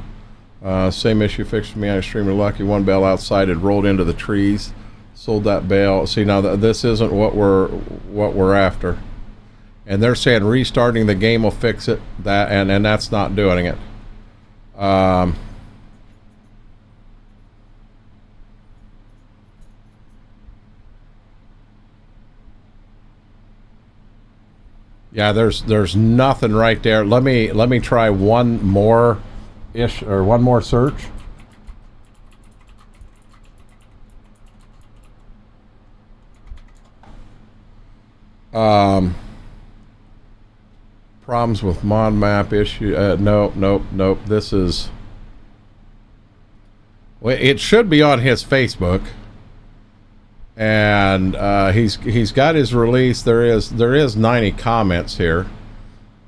Same issue fixed for me. I'm extremely lucky. One bale outside had rolled into the trees. Sold that bale. See, now this isn't what we're after. And they're saying restarting the game will fix it. That and that's not doing it. Yeah, there's nothing right there. Let me try one more search. Problems with mod map issue. Nope. This is Well, it should be on his Facebook, and he's got his release. There is 90 comments here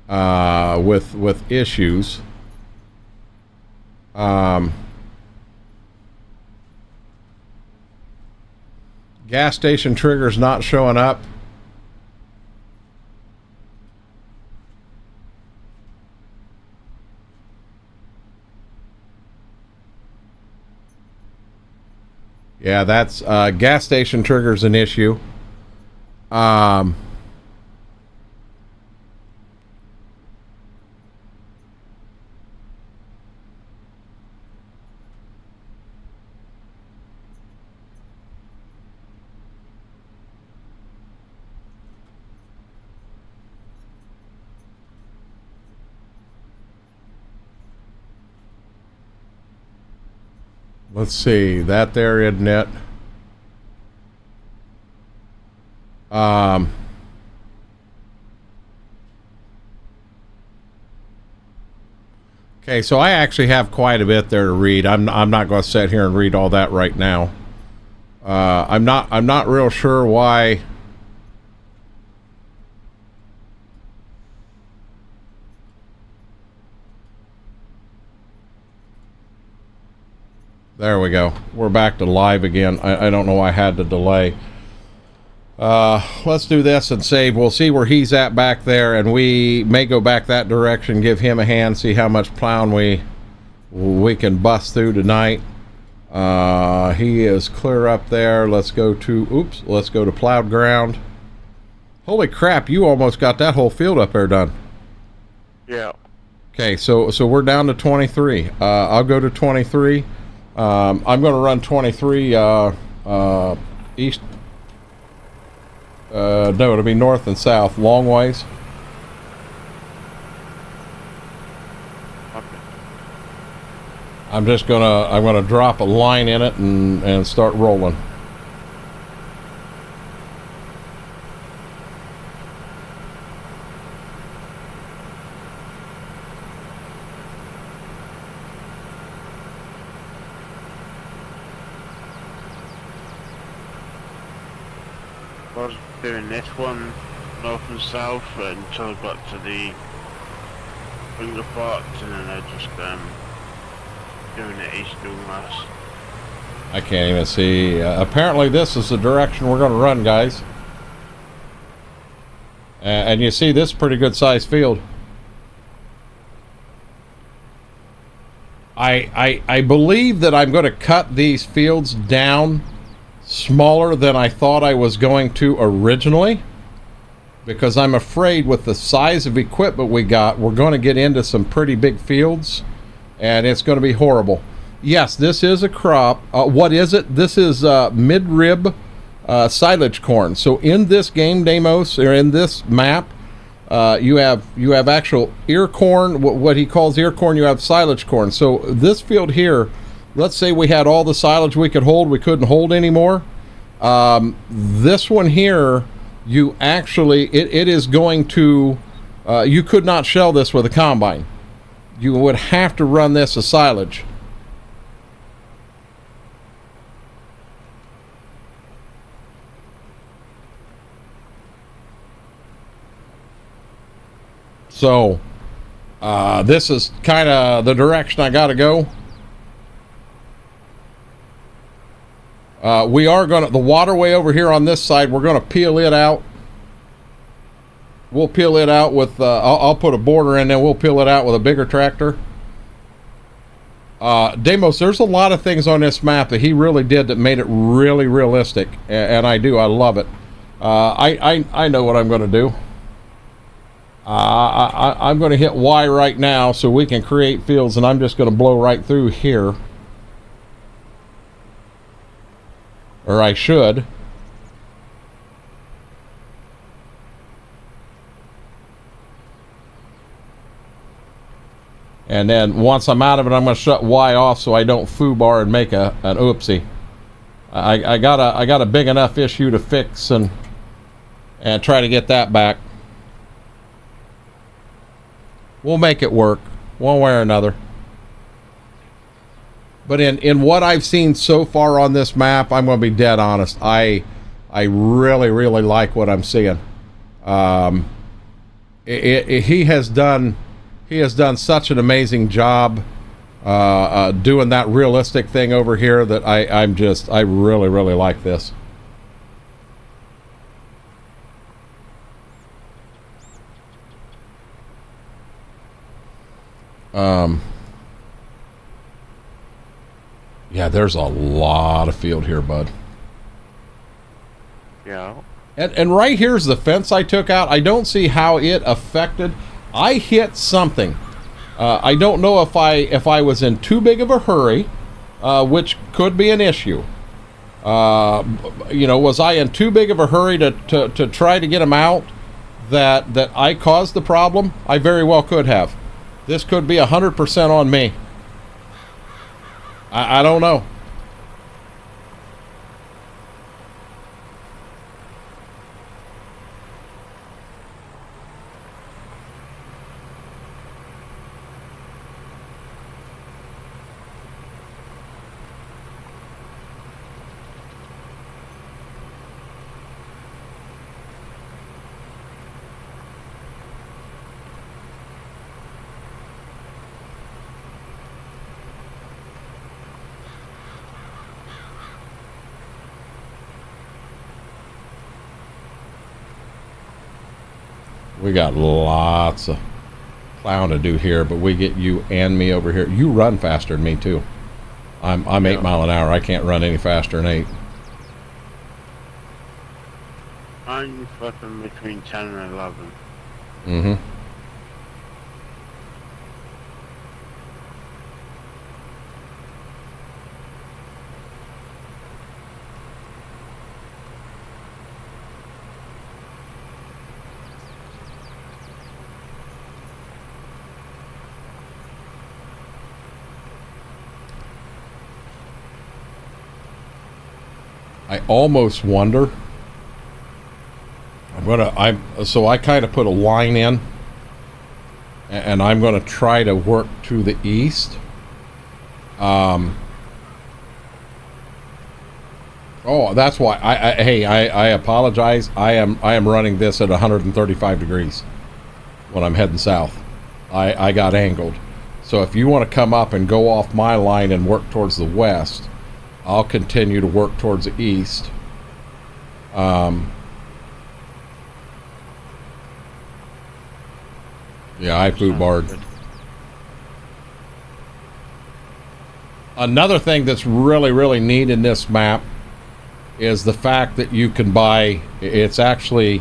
with issues. Gas station triggers not showing up. Yeah, that's gas station triggers an issue. Let's see, that there, isn't it? Okay, so I actually have quite a bit there to read. I'm not going to sit here and read all that right now. I'm not real sure why. There we go. We're back to live again. I don't know why I had to delay. Let's do this and save. We'll see where he's at back there, and we may go back that direction, give him a hand, see how much plowing we can bust through tonight. He is clear up there. Let's go to plowed ground. Holy crap, you almost got that whole field up there done. Yeah. Okay, so we're down to 23. I'll go to 23. I'm going to run 23 east. No, it'll be north and south, long ways. Okay. I'm gonna drop a line in it and start rolling. I was doing this one north and south until I got to the finger part, and then I just doing it east and west. I can't even see. Apparently this is the direction we're going to run, guys. And you see this pretty good sized field. I believe that I'm going to cut these fields down smaller than I thought I was going to originally, because I'm afraid with the size of equipment we got, we're going to get into some pretty big fields, and it's going to be horrible. Yes, this is a crop. What is it? This is mid-rib silage corn. So in this game, Deimos, or in this map, you have actual ear corn, what he calls ear corn. You have silage corn. So this field here, let's say we had all the silage we could hold, we couldn't hold anymore. This one here, you actually, it is going to, you could not shell this with a combine. You would have to run this as silage. So, this is kind of the direction I got to go. We are going to, the waterway over here on this side, we're going to peel it out. We'll peel it out with, I'll put a border in, then we'll peel it out with a bigger tractor. Deimos, there's a lot of things on this map that he really did that made it really realistic, and I love it. I know what I'm going to do. I'm going to hit Y right now so we can create fields, and I'm just going to blow right through here. Or I should. And then once I'm out of it, I'm going to shut Y off so I don't foobar and make an oopsie. I got a big enough issue to fix and try to get that back. We'll make it work one way or another. But in what I've seen so far on this map, I'm going to be dead honest. I really, really like what I'm seeing. He has done such an amazing job doing that realistic thing over here that I really, really like this. Yeah, there's a lot of field here, bud. Yeah. And right here's the fence I took out. I don't see how it affected. I hit something. I don't know if I was in too big of a hurry, which could be an issue. Was I in too big of a hurry to try to get them out that I caused the problem? I very well could have. This could be 100% on me. I don't know. We got lots of plowing to do here, but we get you and me over here. You run faster than me too. I'm 8 mile an hour. I can't run any faster than 8. I'm fucking between 10 and 11. Mm-hmm. I almost wonder. So I kind of put a line in, and I'm going to try to work to the east. Oh, that's why. I apologize. I am running this at 135 degrees when I'm heading south. I got angled. So if you want to come up and go off my line and work towards the west, I'll continue to work towards the east. Yeah, I foobarred. Another thing that's really, really neat in this map is the fact that you can buy, it's actually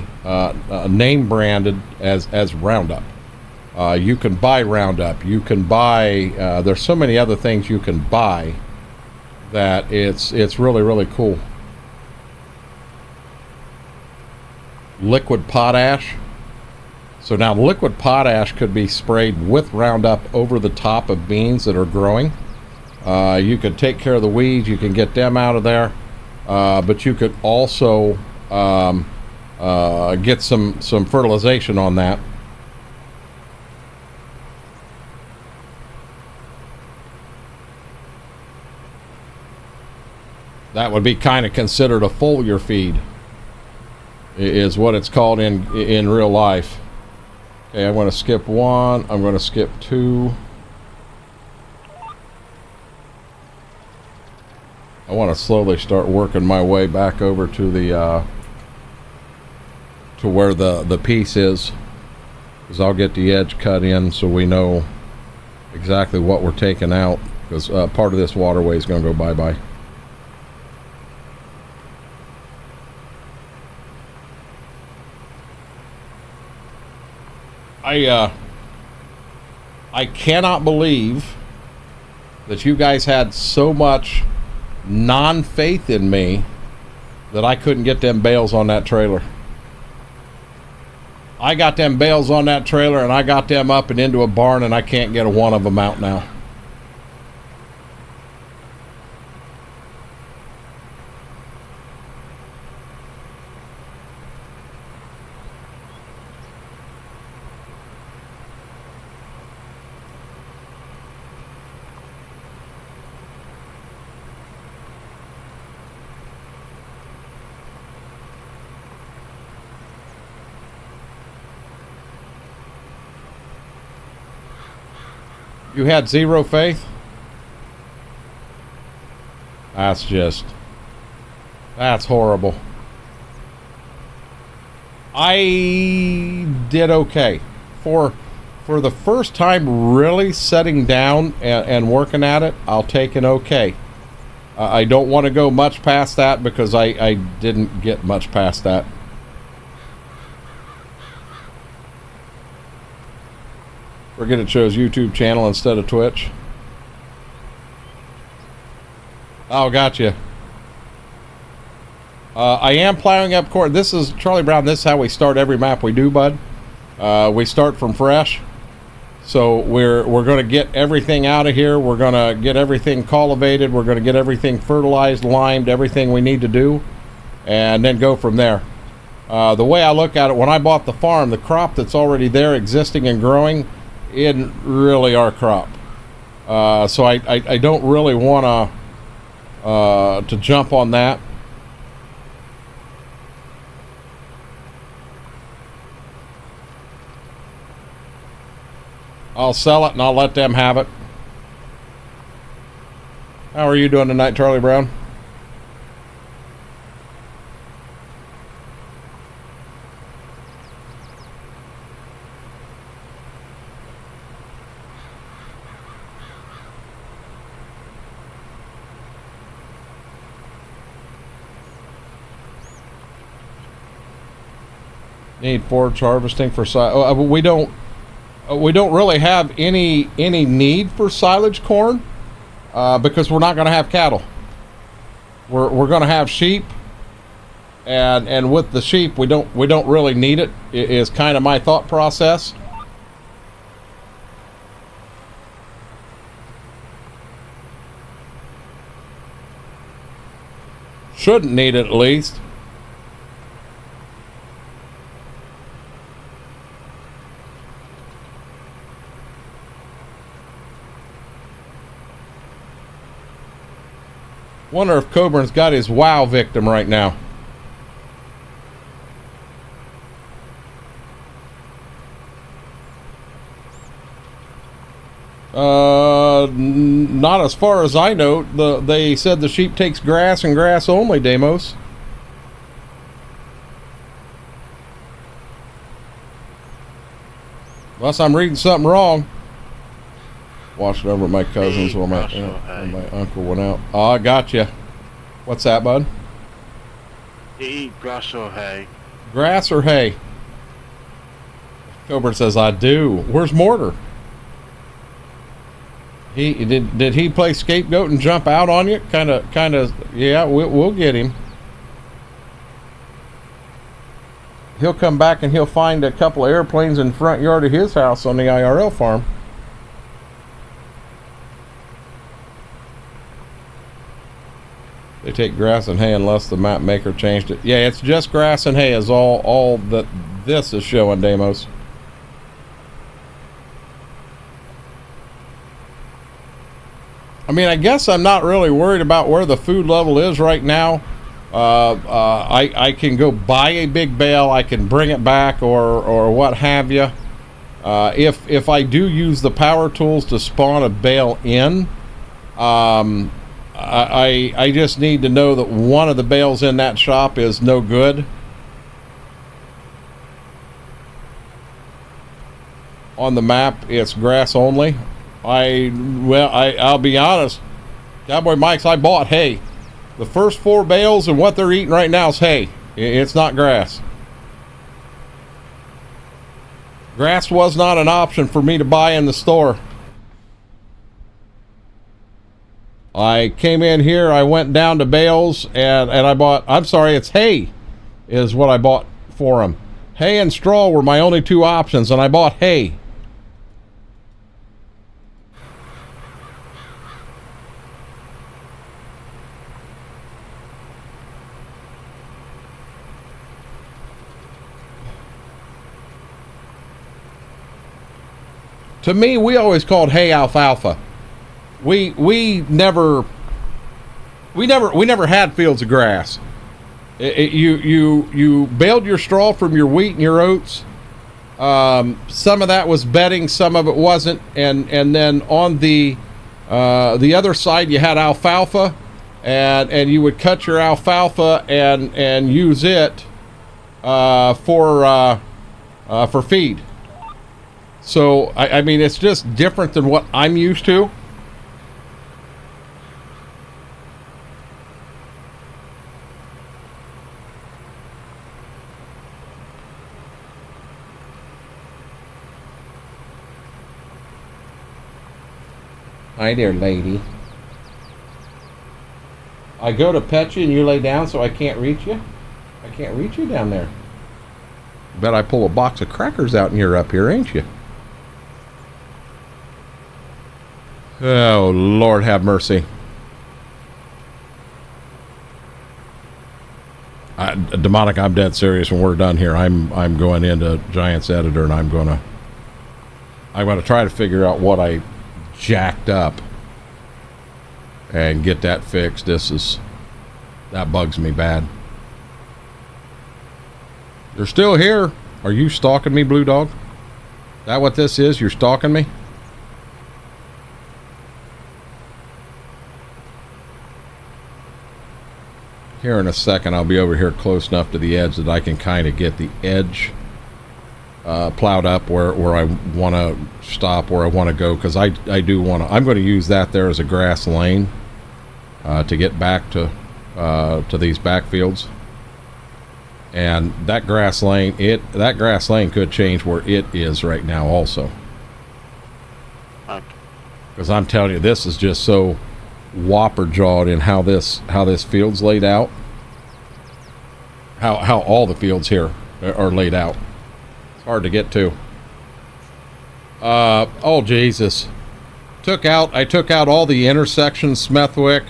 name branded as Roundup. You can buy Roundup. You can buy, there's so many other things you can buy that it's really, really cool. Liquid potash. So now liquid potash could be sprayed with Roundup over the top of beans that are growing. You could take care of the weeds. You can get them out of there. But you could also get some fertilization on that. That would be kind of considered a foliar feed, is what it's called in real life. Okay, I'm going to skip 1. I'm going to skip 2. I want to slowly start working my way back over to the to where the piece is, because I'll get the edge cut in so we know exactly what we're taking out, because part of this waterway is going to go bye-bye. I cannot believe that you guys had so much non-faith in me that I couldn't get them bales on that trailer. I got them bales on that trailer and I got them up and into a barn, and I can't get one of them out now. You had zero faith? That's horrible. I did okay. For the first time really setting down and working at it, I'll take an okay. I don't want to go much past that because I didn't get much past that. Forget it shows YouTube channel instead of Twitch. Oh, gotcha. I am plowing up corn. This is Charlie Brown. This is how we start every map we do, bud. We start from fresh. So we're going to get everything out of here. We're going to get everything cultivated. We're going to get everything fertilized, limed, everything we need to do, and then go from there. The way I look at it, when I bought the farm, the crop that's already there, existing and growing, isn't really our crop. So I don't really want to jump on that. I'll sell it and I'll let them have it. How are you doing tonight, Charlie Brown? Need forage harvesting for we don't really have any need for silage corn because we're not going to have cattle. We're going to have sheep, and with the sheep we don't really need it. It is kind of my thought process. Shouldn't need it, at least. Wonder if Coburn's got his WoW victim right now. Not as far as I know. They said the sheep takes grass and grass only, Deimos. Unless I'm reading something wrong. Watching over at my cousins while my uncle went out. Oh, I gotcha. What's that, bud? You eat grass or hay? Grass or hay? Coburn says, I do. Where's Mortar? Did he play scapegoat and jump out on you? Kind of. Yeah, we'll get him. He'll come back and he'll find a couple of airplanes in the front yard of his house on the IRL farm. They take grass and hay unless the map maker changed it. Yeah, it's just grass and hay is all that this is showing, Deimos. I mean, I guess I'm not really worried about where the food level is right now. I can go buy a big bale, I can bring it back or what have you. If I do use the power tools to spawn a bale in, I just need to know that one of the bales in that shop is no good. On the map, it's grass only. I'll be honest, Cowboy Mike's, I bought hay. The first 4 bales and what they're eating right now is hay. It's not grass. Grass was not an option for me to buy in the store. I came in here, I went down to bales, and I bought, I'm sorry, it's hay is what I bought for them. Hay and straw were my only 2 options, and I bought hay. To me, we always called hay alfalfa. We never had fields of grass. You baled your straw from your wheat and your oats, Some of that was bedding, some of it wasn't, and then on the other side you had alfalfa, and you would cut your alfalfa and use it for feed. So I mean, it's just different than what I'm used to. Hi there, lady. I go to pet you and you lay down so I can't reach you? I can't reach you down there. Bet I pull a box of crackers out and you're up here, ain't you? Oh, Lord have mercy. Demonic, I'm dead serious. When we're done here, I'm going into Giants Editor and I'm gonna try to figure out what I jacked up and get that fixed. That bugs me bad. You're still here. Are you stalking me, Blue Dog? That what this is? You're stalking me? Here in a second, I'll be over here close enough to the edge that I can kind of get the edge plowed up where I want to stop, where I want to go, because I do want to. I'm going to use that there as a grass lane to get back to these backfields. And that grass lane could change where it is right now also. Because I'm telling you, this is just so whopper jawed in how this field's laid out. How all the fields here are laid out. It's hard to get to. Oh Jesus. I took out all the intersections, Smethwick.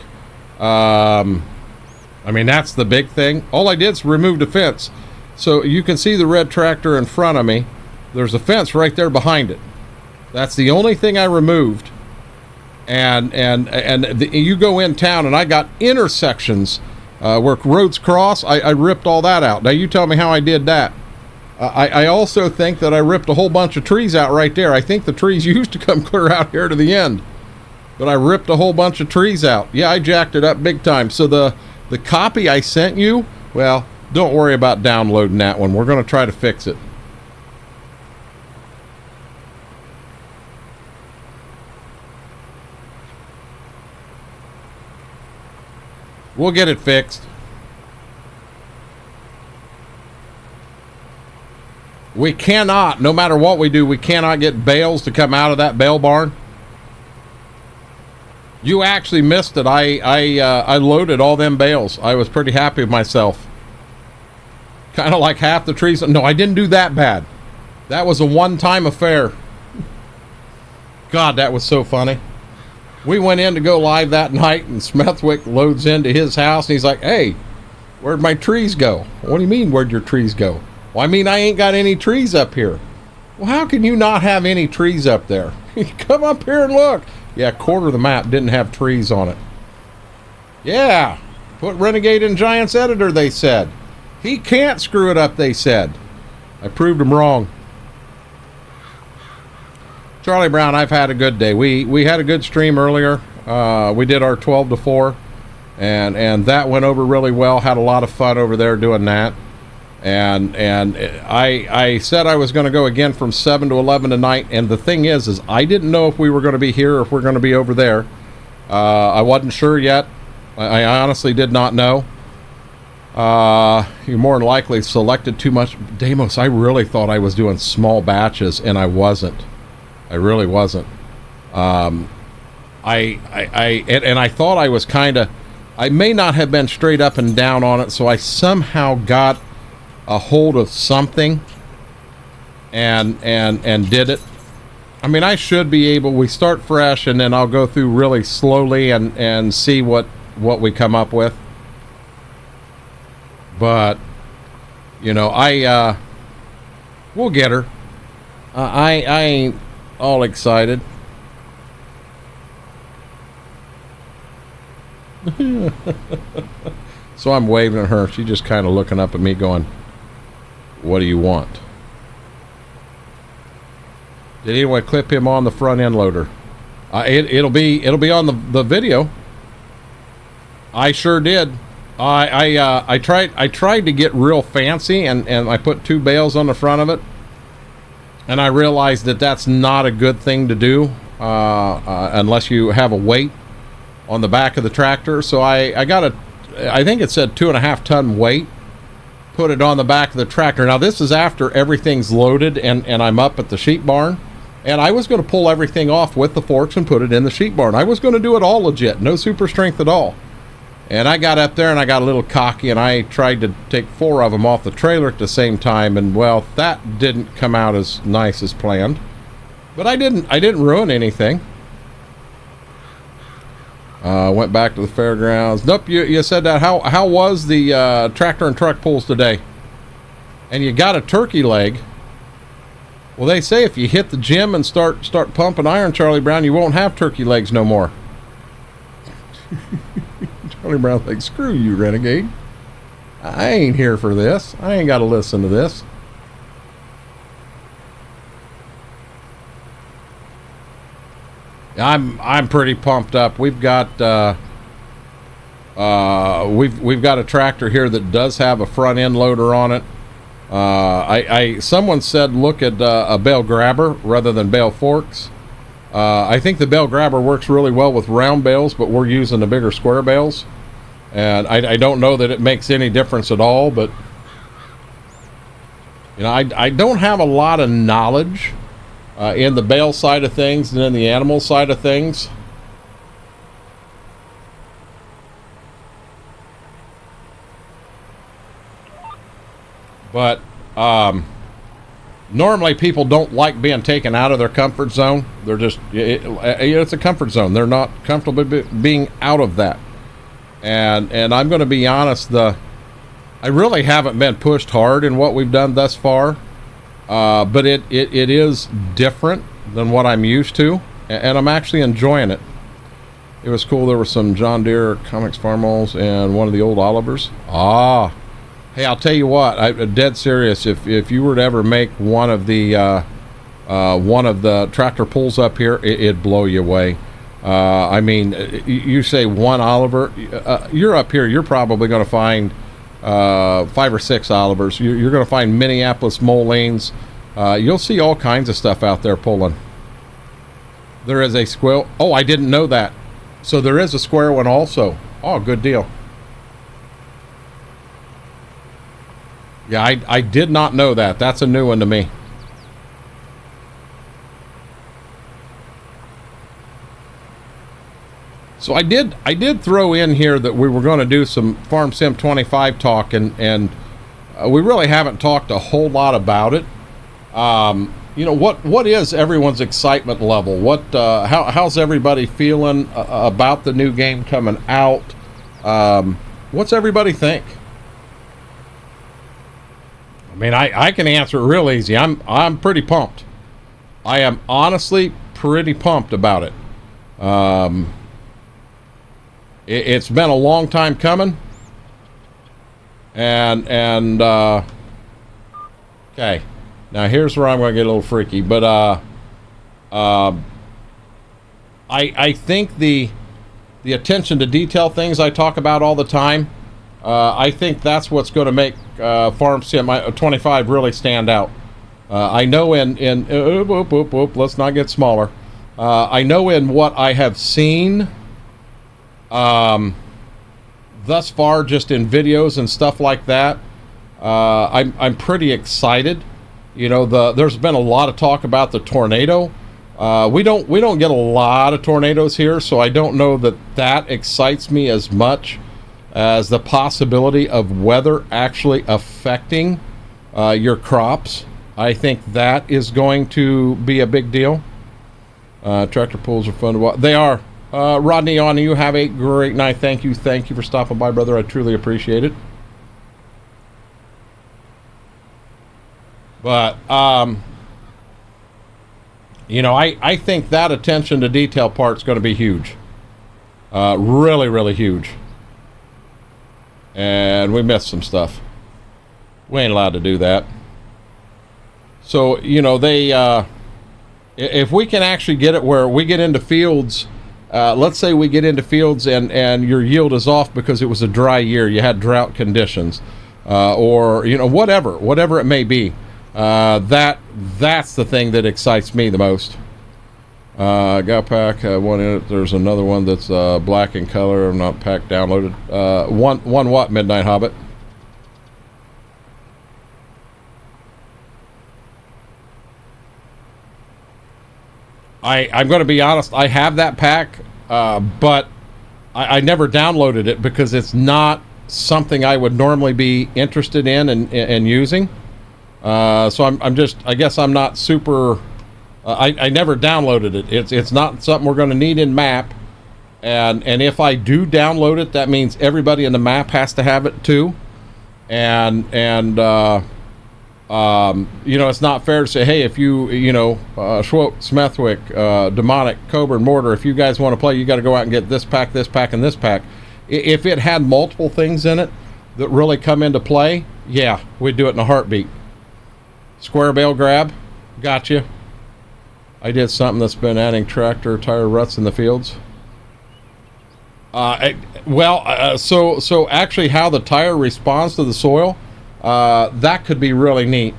I mean, that's the big thing. All I did is remove the fence. So you can see the red tractor in front of me. There's a fence right there behind it. That's the only thing I removed. And you go in town and I got intersections where roads cross. I ripped all that out. Now you tell me how I did that. I also think that I ripped a whole bunch of trees out right there. I think the trees used to come clear out here to the end, but I ripped a whole bunch of trees out. Yeah, I jacked it up big time. So the copy I sent you, well, don't worry about downloading that one. We're going to try to fix it. We'll get it fixed. We cannot, no matter what we do, we cannot get bales to come out of that bale barn. You actually missed it. I loaded all them bales. I was pretty happy with myself. Kind of like half the trees. No, I didn't do that bad. That was a one-time affair. God, that was so funny. We went in to go live that night, and Smethwick loads into his house, and he's like, "Hey, where'd my trees go?" "What do you mean, where'd your trees go?" "Well, I mean, I ain't got any trees up here." "Well, how can you not have any trees up there?" "Come up here and look." Yeah, a quarter of the map didn't have trees on it. Yeah, put Renegade in Giants Editor, they said. He can't screw it up, they said. I proved them wrong. Charlie Brown, I've had a good day. We had a good stream earlier. We did our 12 to 4, and that went over really well. Had a lot of fun over there doing that. And I said I was going to go again from 7 to 11 tonight, and the thing is I didn't know if we were going to be here or if we're going to be over there. I wasn't sure yet. I honestly did not know. You more than likely selected too much. Deimos, I really thought I was doing small batches, and I wasn't. I really wasn't. And I thought I was kind of, I may not have been straight up and down on it, so I somehow got a hold of something and did it. I mean, I should be able, we start fresh and then I'll go through really slowly and see what we come up with. But, you know, we'll get her. I ain't all excited. So I'm waving at her. She's just kind of looking up at me going, "What do you want?" Did anyone clip him on the front end loader? It'll be on the video. I sure did. I tried to get real fancy, and I put 2 bales on the front of it, and I realized that that's not a good thing to do unless you have a weight on the back of the tractor. So I got I think it said 2.5 ton weight, put it on the back of the tractor. Now this is after everything's loaded and I'm up at the sheep barn, and I was going to pull everything off with the forks and put it in the sheep barn. I was going to do it all legit, no super strength at all. And I got up there and I got a little cocky, and I tried to take 4 of them off the trailer at the same time, and well, that didn't come out as nice as planned. But I didn't ruin anything. Went back to the fairgrounds. Nope, you said that. How was the tractor and truck pulls today? And you got a turkey leg. Well, they say if you hit the gym and start pumping iron, Charlie Brown, you won't have turkey legs no more. Charlie Brown's like, screw you, renegade. I ain't here for this. I ain't got to listen to this. I'm pretty pumped up. We've got we've got a tractor here that does have a front end loader on it. Someone said look at a bale grabber rather than bale forks. I think the bale grabber works really well with round bales, but we're using the bigger square bales, and I don't know that it makes any difference at all. But you know, I don't have a lot of knowledge in the bale side of things and in the animal side of things. But normally people don't like being taken out of their comfort zone. They're just, it's a comfort zone. They're not comfortable being out of that. And I'm going to be honest, I really haven't been pushed hard in what we've done thus far. But it is different than what I'm used to, and I'm actually enjoying it. It was cool. There were some John Deere Comics Farmals and one of the old Olivers. Hey, I'll tell you what, I'm dead serious. If you were to ever make one of the tractor pulls up here, it'd blow you away. I mean, you say one Oliver, you're up here, you're probably going to find 5 or 6 Olivers. You're going to find Minneapolis Moleens. You'll see all kinds of stuff out there pulling. There is a squill. Oh, I didn't know that. So there is a square one also. Oh, good deal. Yeah, I did not know that. That's a new one to me. So I did throw in here that we were going to do some Farm Sim 25 talk, and we really haven't talked a whole lot about it. You know, what is everyone's excitement level? How's everybody feeling about the new game coming out? What's everybody think? I mean, I can answer it real easy. I'm pretty pumped. I am honestly pretty pumped about it. It's been a long time coming, and okay, now here's where I'm going to get a little freaky, but I think the attention to detail things I talk about all the time, I think that's what's going to make Farm Sim 25 really stand out. I know let's not get smaller. I know in what I have seen thus far, just in videos and stuff like that, I'm pretty excited. You know, there's been a lot of talk about the tornado. We don't get a lot of tornadoes here, so I don't know that excites me as much as the possibility of weather actually affecting your crops. I think that is going to be a big deal. Tractor pulls are fun to watch. They are. Rodney, on you have a great night. Thank you for stopping by, brother. I truly appreciate it. But you know, I think that attention to detail part's going to be huge. Really, really huge. And we missed some stuff. We ain't allowed to do that. So, you know, they If we can actually get it where we get into fields, let's say we get into fields and your yield is off because it was a dry year, you had drought conditions, or whatever it may be. That's the thing that excites me the most. Got pack one in it. There's another one that's black in color. I'm not pack downloaded. One what, Midnight Hobbit? I'm going to be honest. I have that pack, but I never downloaded it because it's not something I would normally be interested in and using. So I guess I'm not super. I never downloaded it. It's not something we're going to need in map, and if I do download it, that means everybody in the map has to have it too, and it's not fair to say, hey, if Schwope, Smethwick, Demonic, Cobra, and Mortar, if you guys want to play, you got to go out and get this pack, and this pack. If it had multiple things in it that really come into play, yeah, we'd do it in a heartbeat. Square bale grab, gotcha. I did something that's been adding tractor tire ruts in the fields. So actually how the tire responds to the soil, that could be really neat.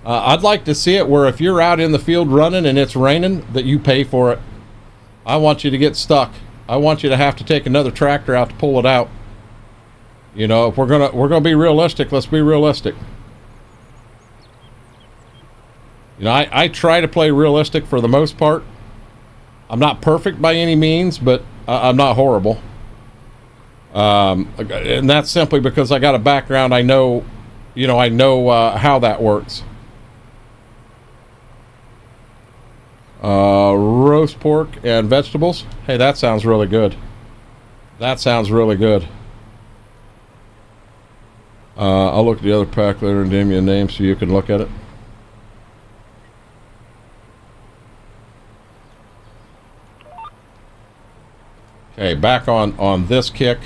I'd like to see it where if you're out in the field running and it's raining, that you pay for it. I want you to get stuck. I want you to have to take another tractor out to pull it out. If we're gonna be realistic, let's be realistic. I try to play realistic for the most part. I'm not perfect by any means, but I'm not horrible. And that's simply because I got a background. I know how that works. Roast pork and vegetables. Hey, that sounds really good. I'll look at the other pack later and name you a name so you can look at it. Okay, back on this kick.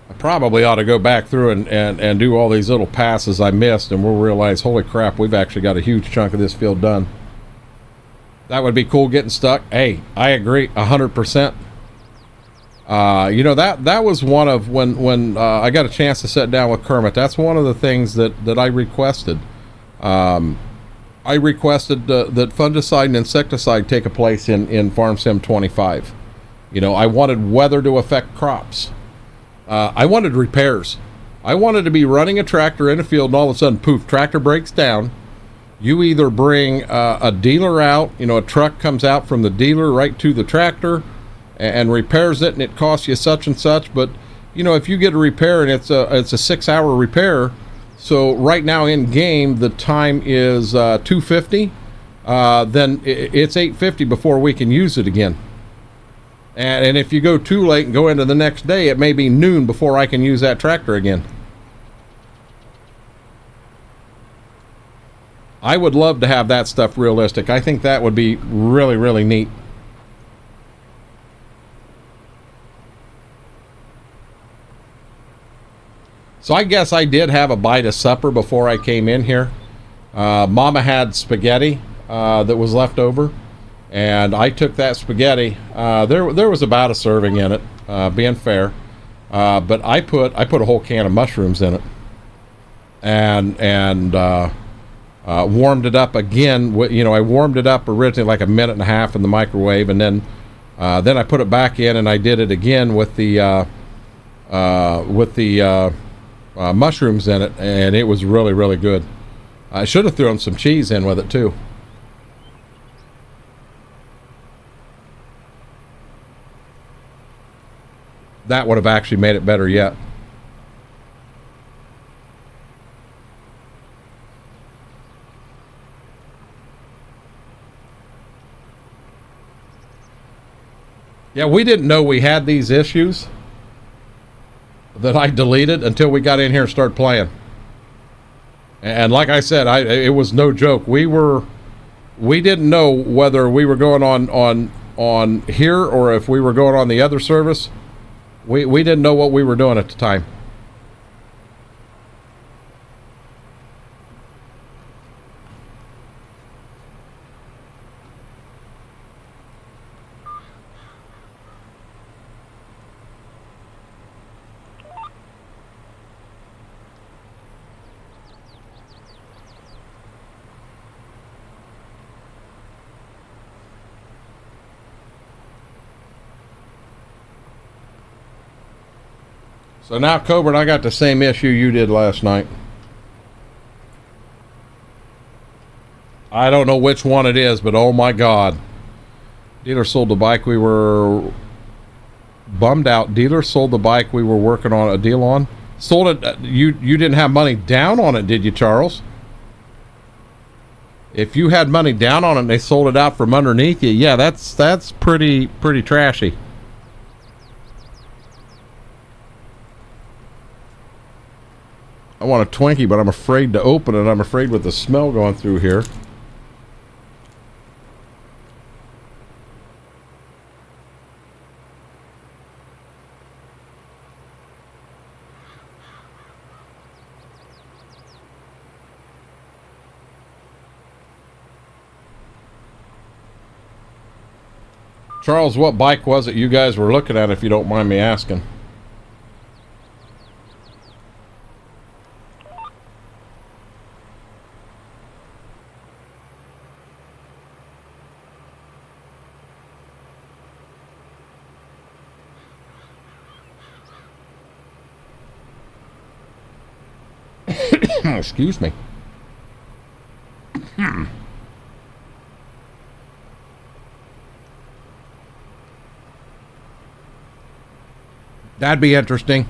I probably ought to go back through and do all these little passes I missed, and we'll realize, holy crap, we've actually got a huge chunk of this field done. That would be cool getting stuck. Hey, I agree 100%. That was one of when I got a chance to sit down with Kermit. That's one of the things that I requested. I requested that fungicide and insecticide take a place in Farm Sim 25. I wanted weather to affect crops. I wanted repairs. I wanted to be running a tractor in a field and all of a sudden, poof, tractor breaks down. You either bring a dealer out, a truck comes out from the dealer right to the tractor and repairs it, and it costs you such and such. But if you get a repair and it's a 6-hour repair, so right now in game the time is 2:50, then it's 8:50 before we can use it again. And if you go too late and go into the next day, it may be noon before I can use that tractor again. I would love to have that stuff realistic. I think that would be really, really neat. So I guess I did have a bite of supper before I came in here. Mama had spaghetti that was left over, and I took that spaghetti. There was about a serving in it, being fair, but I put a whole can of mushrooms in it, and warmed it up again. I warmed it up originally like a minute and a half in the microwave, and then I put it back in, and I did it again with the mushrooms in it, and it was really, really good. I should have thrown some cheese in with it too. That would have actually made it better yet. Yeah, we didn't know we had these issues that I deleted until we got in here and started playing. And like I said, it was no joke. We didn't know whether we were going on here or if we were going on the other service. We didn't know what we were doing at the time. So now, Coburn, I got the same issue you did last night. I don't know which one it is, but oh my God. Dealer sold the bike we were bummed out. Dealer sold the bike we were working on a deal on. Sold it. You didn't have money down on it, did you, Charles? If you had money down on it and they sold it out from underneath you, yeah, that's pretty trashy. I want a Twinkie, but I'm afraid to open it. I'm afraid with the smell going through here. Charles, what bike was it you guys were looking at, if you don't mind me asking? Excuse me. That'd be interesting.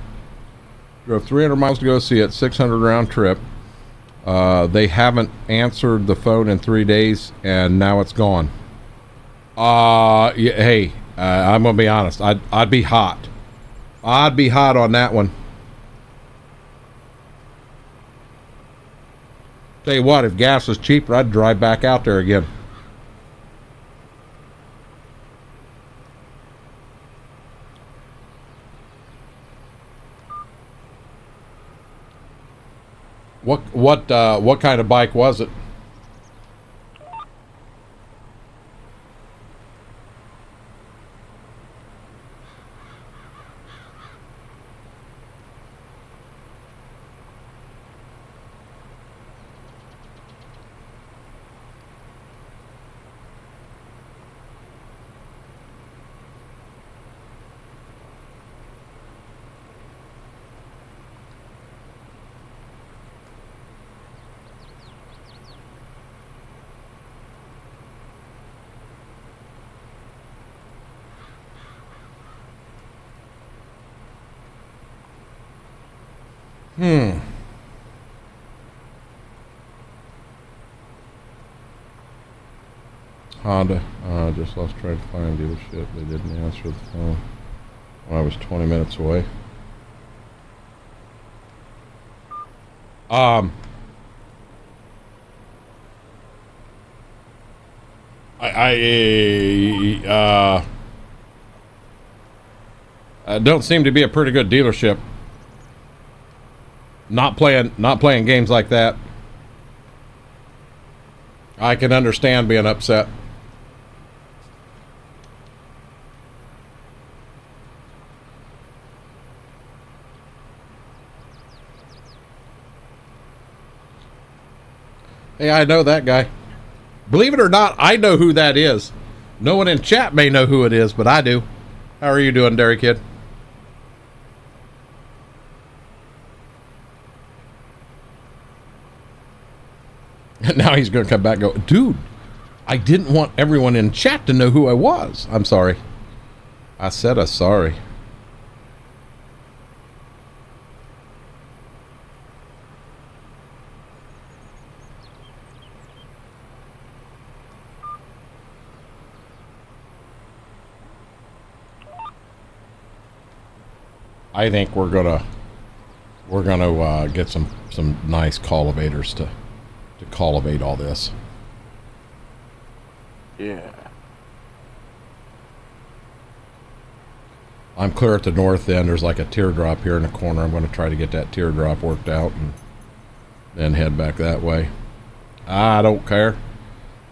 Drove 300 miles to go see it, 600 round trip. They haven't answered the phone in 3 days, and now it's gone. Yeah, hey, I'm gonna be honest. I'd be hot. I'd be hot on that one. Tell you what, if gas was cheaper, I'd drive back out there again. What kind of bike was it? Honda. Just lost trying to find dealership. They didn't answer the phone when I was 20 minutes away. Don't seem to be a pretty good dealership. Not playing games like that. I can understand being upset. Hey, I know that guy. Believe it or not, I know who that is. No one in chat may know who it is, but I do. How are you doing, Dairy Kid? Now he's going to come back and go, dude, I didn't want everyone in chat to know who I was. I'm sorry. I said I'm sorry. I think we're gonna get some nice cultivators to cultivate all this. Yeah. I'm clear at the north end. There's like a teardrop here in the corner. I'm going to try to get that teardrop worked out and then head back that way. I don't care.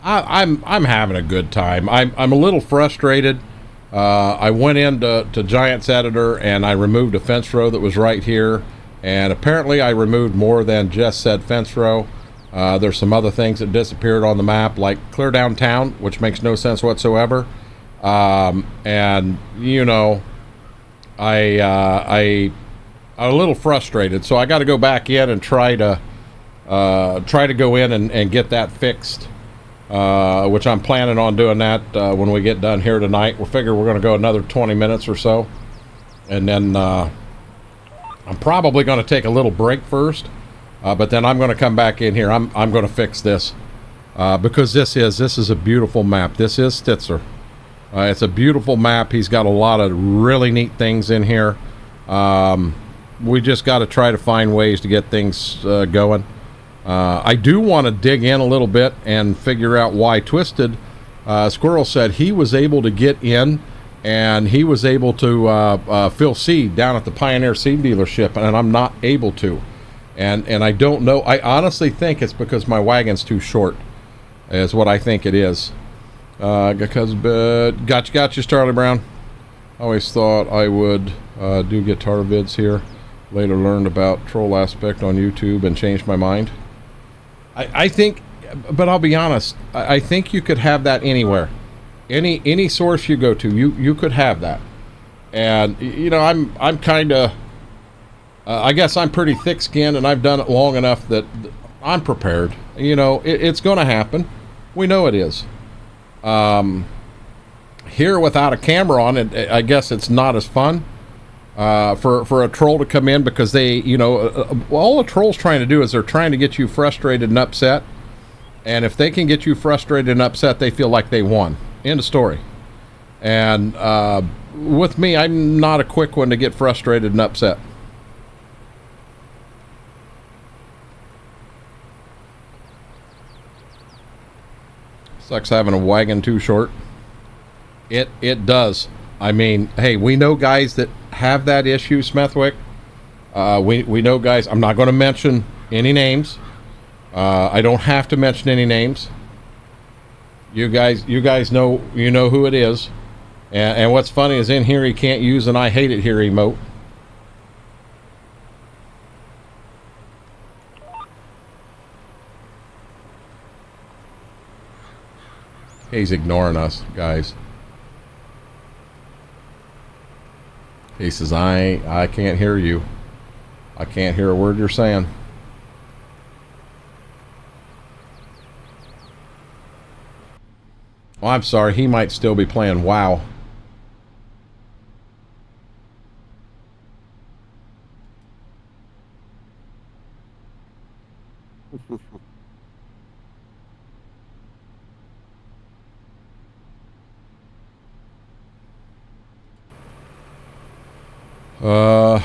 I'm having a good time. I'm a little frustrated. I went into Giant's Editor and I removed a fence row that was right here, and apparently I removed more than just said fence row. There's some other things that disappeared on the map, like clear downtown, which makes no sense whatsoever. And you know, I'm a little frustrated, so I got to go back in and try to go in and get that fixed. Which I'm planning on doing that when we get done here tonight. We figure we're going to go another 20 minutes or so, and then I'm probably going to take a little break first, but then I'm going to come back in here. I'm going to fix this because this is a beautiful map. This is Stitzer. It's a beautiful map. He's got a lot of really neat things in here. We just got to try to find ways to get things going. I do want to dig in a little bit and figure out why Twisted Squirrel said he was able to get in and he was able to fill seed down at the Pioneer Seed dealership, and I'm not able to. And I don't know. I honestly think it's because my wagon's too short, is what I think it is. Because got you, Charlie Brown. Always thought I would do guitar vids here. Later learned about troll aspect on YouTube and changed my mind. I think, but I'll be honest, I think you could have that anywhere. Any source you go to, you could have that. And, you know, I'm kind of, I guess I'm pretty thick-skinned, and I've done it long enough that I'm prepared. You know, it's going to happen. We know it is. Here without a camera on it, I guess it's not as fun. For a troll to come in, because they, you know, all a troll's trying to do is they're trying to get you frustrated and upset, and if they can get you frustrated and upset, they feel like they won. End of story. And with me, I'm not a quick one to get frustrated and upset. Sucks having a wagon too short. It does. I mean, hey, we know guys that have that issue, Smethwick. We know guys. I'm not going to mention any names. I don't have to mention any names. You guys know, you know who it is. And what's funny is in here he can't use an "I hate it here" emote. He's ignoring us, guys. He says, I can't hear you. I can't hear a word you're saying. Well, I'm sorry. He might still be playing WoW.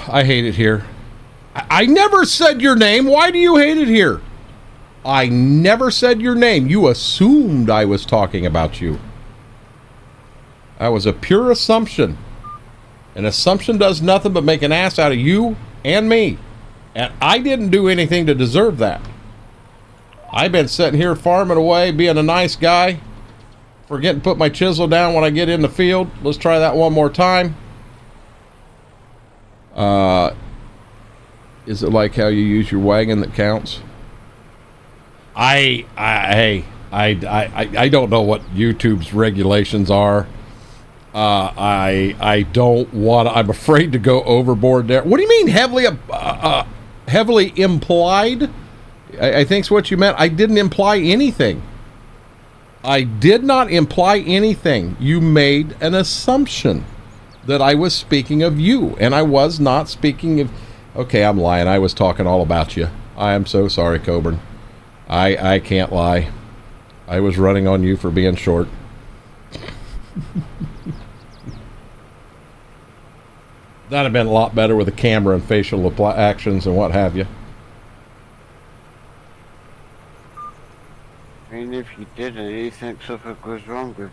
I hate it here. I never said your name. Why do you hate it here? I never said your name. You assumed I was talking about you. That was a pure assumption. An assumption does nothing but make an ass out of you and me. And I didn't do anything to deserve that. I've been sitting here farming away, being a nice guy, forgetting to put my chisel down when I get in the field. Let's try that one more time. Is it like how you use your wagon that counts? I don't know what YouTube's regulations are. I don't want. I'm afraid to go overboard there. What do you mean heavily implied? I think's what you meant. I didn't imply anything. I did not imply anything. You made an assumption that I was speaking of you, and I was not speaking of. Okay, I'm lying. I was talking all about you. I am so sorry, Coburn. I can't lie. I was running on you for being short. That'd have been a lot better with a camera and facial actions and what have you. And if you didn't, you think something goes wrong with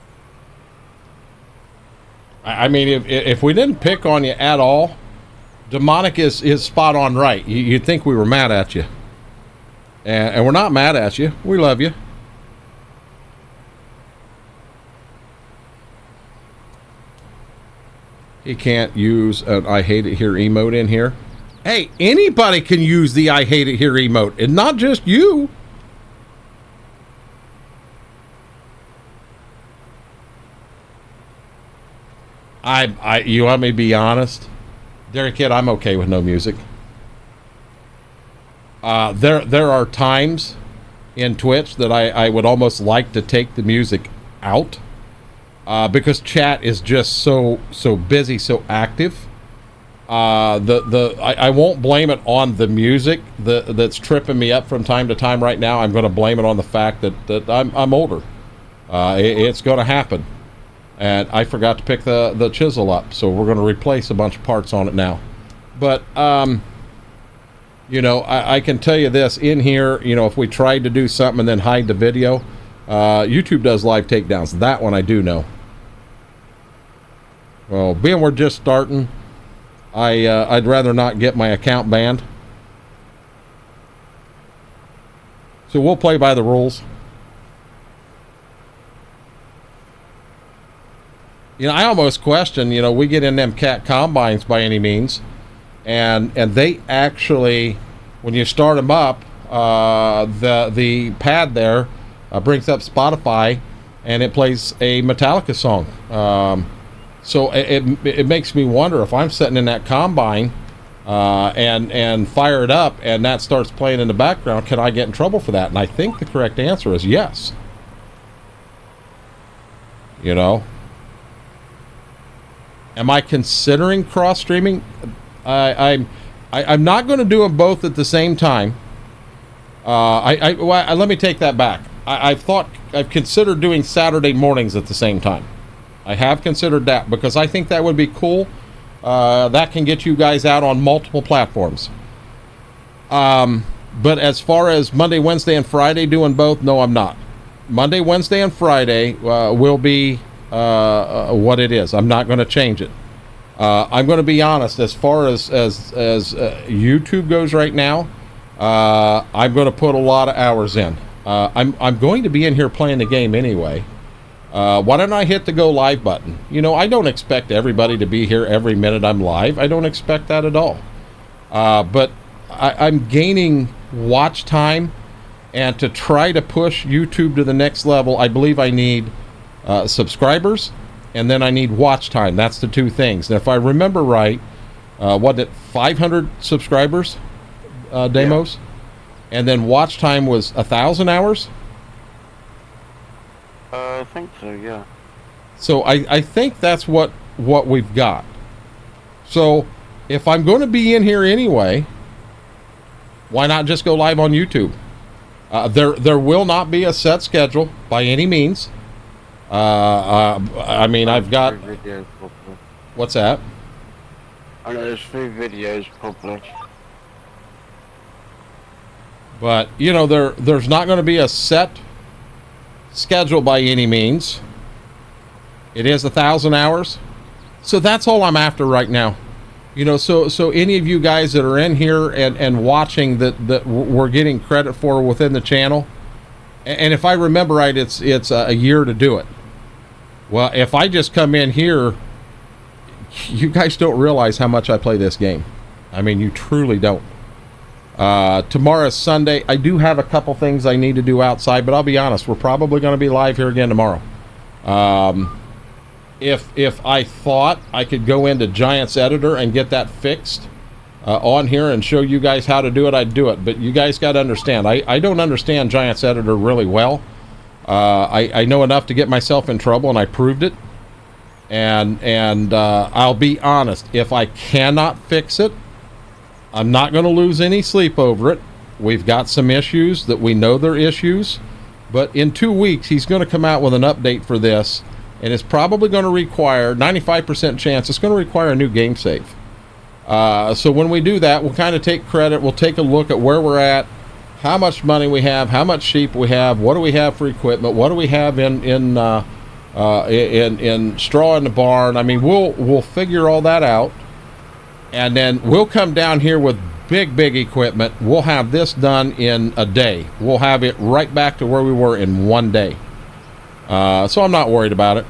I mean, if we didn't pick on you at all, demonic is spot on right. You'd think we were mad at you, and we're not mad at you. We love you. He can't use an I hate it here emote in here. Hey, anybody can use the I hate it here emote, and not just you. You want me to be honest? Derek Kid, I'm okay with no music. There are times in Twitch that I would almost like to take the music out. Because chat is just so busy, so active. I won't blame it on the music that's tripping me up from time to time right now. I'm going to blame it on the fact that I'm older. It's going to happen, and I forgot to pick the chisel up, so we're going to replace a bunch of parts on it now. But you know, I can tell you this in here. You know, if we tried to do something and then hide the video, YouTube does live takedowns. That one I do know. Well, being we're just starting, I'd rather not get my account banned. So we'll play by the rules. You know, I almost question, you know, we get in them cat combines by any means, and they actually, when you start them up, the pad there brings up Spotify, and it plays a Metallica song. So it makes me wonder if I'm sitting in that combine and fire it up and that starts playing in the background, can I get in trouble for that? And I think the correct answer is yes. You know? Am I considering cross streaming? I'm not going to do them both at the same time. Let me take that back. I've considered doing Saturday mornings at the same time. I have considered that because I think that would be cool. That can get you guys out on multiple platforms. But as far as Monday, Wednesday, and Friday doing both, no, I'm not. Monday, Wednesday, and Friday will be what it is. I'm not going to change it. I'm going to be honest. As far as YouTube goes right now, I'm going to put a lot of hours in. I'm going to be in here playing the game anyway. Why don't I hit the go live button? You know, I don't expect everybody to be here every minute I'm live. I don't expect that at all. But I'm gaining watch time, and to try to push YouTube to the next level, I believe I need subscribers, and then I need watch time. That's the two things. And if I remember right, what did 500 subscribers, Demos? Yeah. And then watch time was 1,000 hours? I think so, yeah. So I think that's what we've got. So if I'm going to be in here anyway, why not just go live on YouTube? There will not be a set schedule by any means. I mean, I've got... What's that? I know there's 3 videos published. But, you know, there's not going to be a set schedule by any means. It is 1,000 hours. So that's all I'm after right now. You know, so any of you guys that are in here and watching that we're getting credit for within the channel, and if I remember right, it's a year to do it. Well, if I just come in here, you guys don't realize how much I play this game. I mean, you truly don't. Tomorrow's Sunday. I do have a couple things I need to do outside, but I'll be honest, we're probably going to be live here again tomorrow. If I thought I could go into Giants Editor and get that fixed on here and show you guys how to do it, I'd do it. But you guys got to understand, I don't understand Giants Editor really well. I know enough to get myself in trouble, and I proved it. And I'll be honest, if I cannot fix it, I'm not going to lose any sleep over it. We've got some issues that we know they're issues, but in 2 weeks he's going to come out with an update for this, and it's probably going to require 95% chance it's going to require a new game save. So when we do that, we'll kind of take credit. We'll take a look at where we're at, how much money we have, how much sheep we have, what do we have for equipment, what do we have in in straw in the barn. I mean, we'll figure all that out, and then we'll come down here with big equipment. We'll have this done in a day. We'll have it right back to where we were in one day. So I'm not worried about it.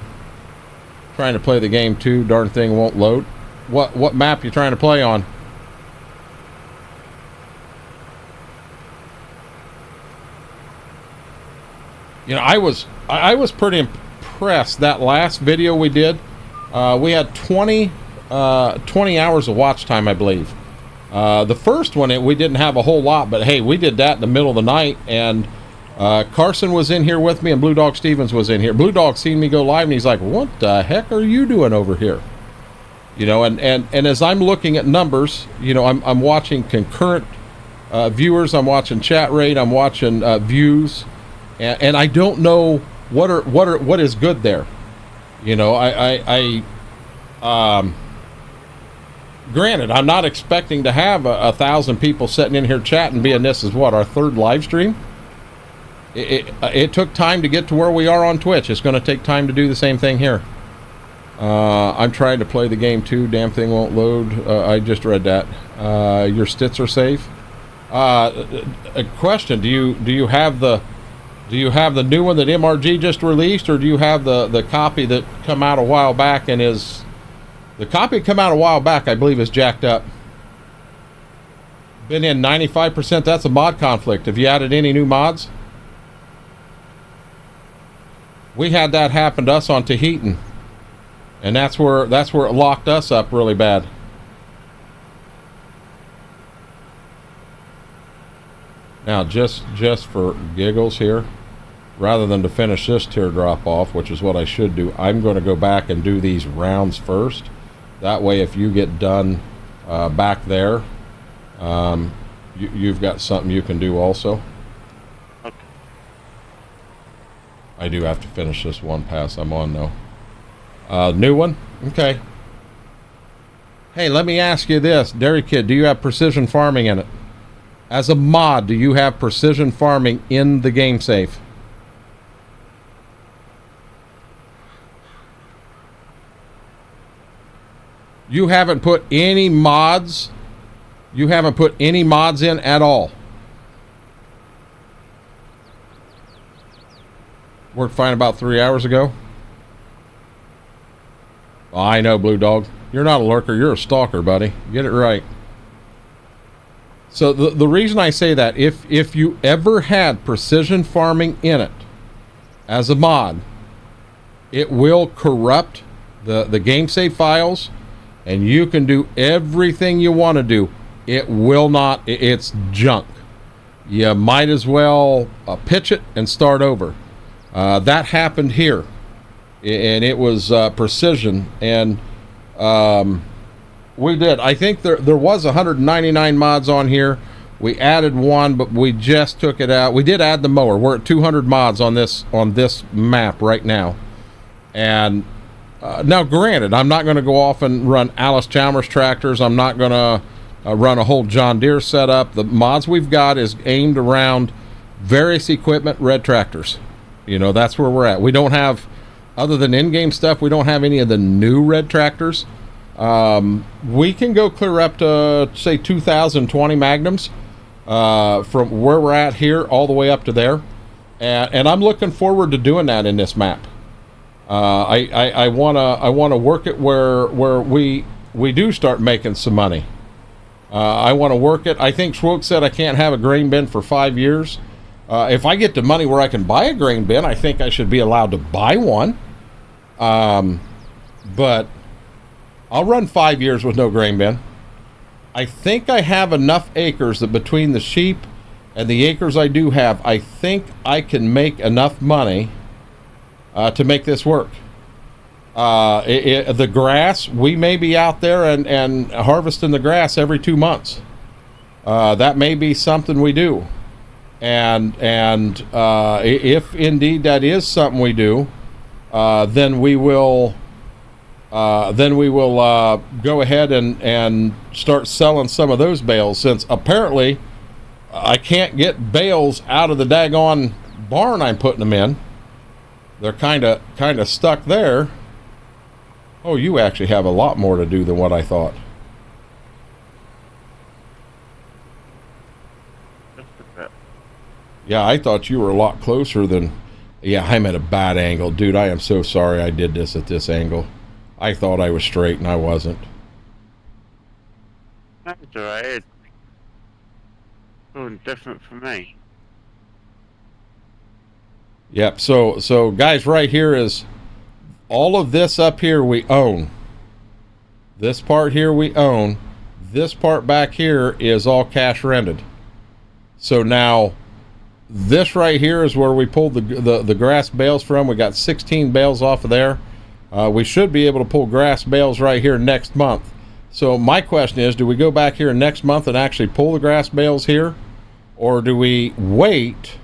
Trying to play the game too, darn thing won't load. What map you trying to play on? You know, I was pretty impressed that last video we did. We had 20 hours of watch time, I believe. The first one, we didn't have a whole lot, but hey, we did that in the middle of the night, and Carson was in here with me, and Blue Dog Stevens was in here. Blue Dog seen me go live, and he's like, "What the heck are you doing over here?" You know, and as I'm looking at numbers, you know, I'm watching concurrent viewers, I'm watching chat rate, I'm watching views, and I don't know what is good there. You know, granted, I'm not expecting to have 1,000 people sitting in here chatting, being this is what, our third live stream. It took time to get to where we are on Twitch. It's going to take time to do the same thing here. I'm trying to play the game too. Damn thing won't load. I just read that. Your Stitzer safe. A question: Do you have the new one that MRG just released, or do you have the copy that come out a while back and is the copy that come out a while back? I believe is jacked up. Been in 95%. That's a mod conflict. Have you added any new mods? We had that happen to us on Tahitian, and that's where it locked us up really bad. Now, just for giggles here, rather than to finish this teardrop off, which is what I should do, I'm going to go back and do these rounds first. That way, if you get done back there, you've got something you can do also. I do have to finish this one pass I'm on, though. New one? Okay. Hey, let me ask you this. Dairy Kid, do you have precision farming in it? As a mod, do you have precision farming in the game safe? You haven't put any mods? You haven't put any mods in at all? Worked fine about 3 hours ago. Oh, I know, Blue Dog. You're not a lurker. You're a stalker, buddy. Get it right. So the reason I say that, if you ever had precision farming in it as a mod, it will corrupt the game save files, and you can do everything you want to do. It will not. It's junk. You might as well pitch it and start over. That happened here, and it was precision, and we did. I think there was 199 mods on here. We added one, but we just took it out. We did add the mower. We're at 200 mods on this map right now. And now, granted, I'm not going to go off and run Alice Chalmers tractors. I'm not going to run a whole John Deere setup. The mods we've got is aimed around various equipment, red tractors. You know, that's where we're at. We don't have, other than in-game stuff, we don't have any of the new red tractors. We can go clear up to, say, 2020 Magnums from where we're at here all the way up to there. And I'm looking forward to doing that in this map. I wanna work it where we do start making some money. I want to work it. I think Schwoke said I can't have a grain bin for 5 years. If I get the money where I can buy a grain bin, I think I should be allowed to buy one. But I'll run 5 years with no grain bin. I think I have enough acres that between the sheep and the acres I do have, I think I can make enough money to make this work. The grass, we may be out there and harvesting the grass every 2 months. That may be something we do. And if indeed that is something we do, then we will go ahead and start selling some of those bales, since apparently I can't get bales out of the daggone barn I'm putting them in. they're kind of stuck there. Oh, you actually have a lot more to do than what I thought. Just a bit. Yeah, I thought you were a lot closer than... Yeah, I'm at a bad angle. Dude, I am so sorry I did this at this angle. I thought I was straight and I wasn't. That's alright. It's doing different for me. Yep, so guys, right here is... All of this up here we own. This part here we own. This part back here is all cash rented. So now... This right here is where we pulled the grass bales from. We got 16 bales off of there. We should be able to pull grass bales right here next month. So my question is, do we go back here next month and actually pull the grass bales here? Or do we wait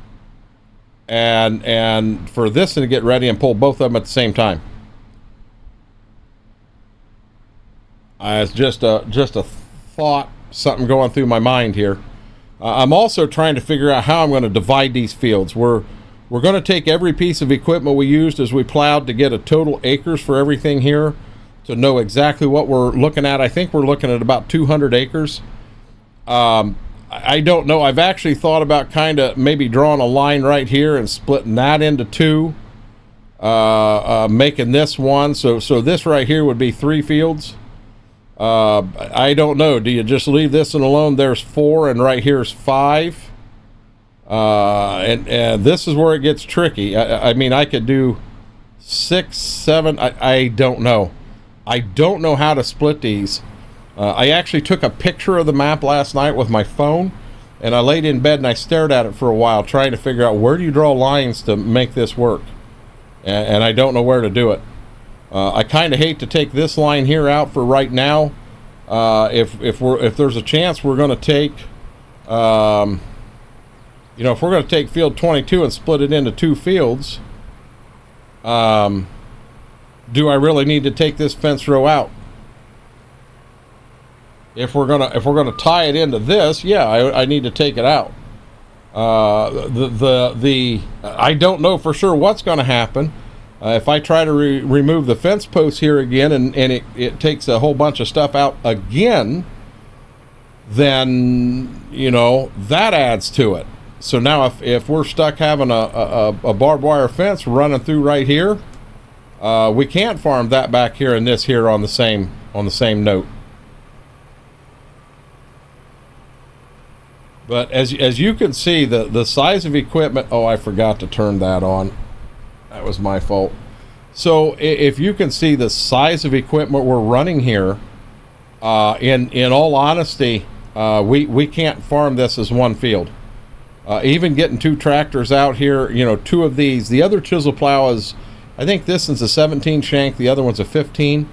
and for this to get ready and pull both of them at the same time? It's just a thought, something going through my mind here. I'm also trying to figure out how I'm going to divide these fields. We're going to take every piece of equipment we used as we plowed to get a total acres for everything here to know exactly what we're looking at. I think we're looking at about 200 acres. I don't know. I've actually thought about kind of maybe drawing a line right here and splitting that into two, making this one. So this right here would be 3 fields. I don't know. Do you just leave this one alone? There's 4 and right here's 5. And this is where it gets tricky. I mean, I could do 6, 7. I don't know. I don't know how to split these. I actually took a picture of the map last night with my phone, and I laid in bed and I stared at it for a while trying to figure out where do you draw lines to make this work. And I don't know where to do it. I kind of hate to take this line here out for right now. If there's a chance we're going to take, if we're going to take field 22 and split it into 2 fields, do I really need to take this fence row out? If we're gonna tie it into this, yeah, I need to take it out. I don't know for sure what's going to happen. If I try to remove the fence posts here again and it takes a whole bunch of stuff out again, then, that adds to it. So now if we're stuck having a barbed wire fence running through right here, we can't farm that back here and this here on the same note. But as you can see, the size of equipment, oh, I forgot to turn that on. That was my fault. So if you can see the size of equipment we're running here, in all honesty, we can't farm this as one field. Even getting 2 tractors out here, 2 of these. The other chisel plow is, I think this one's a 17 shank, the other one's a 15.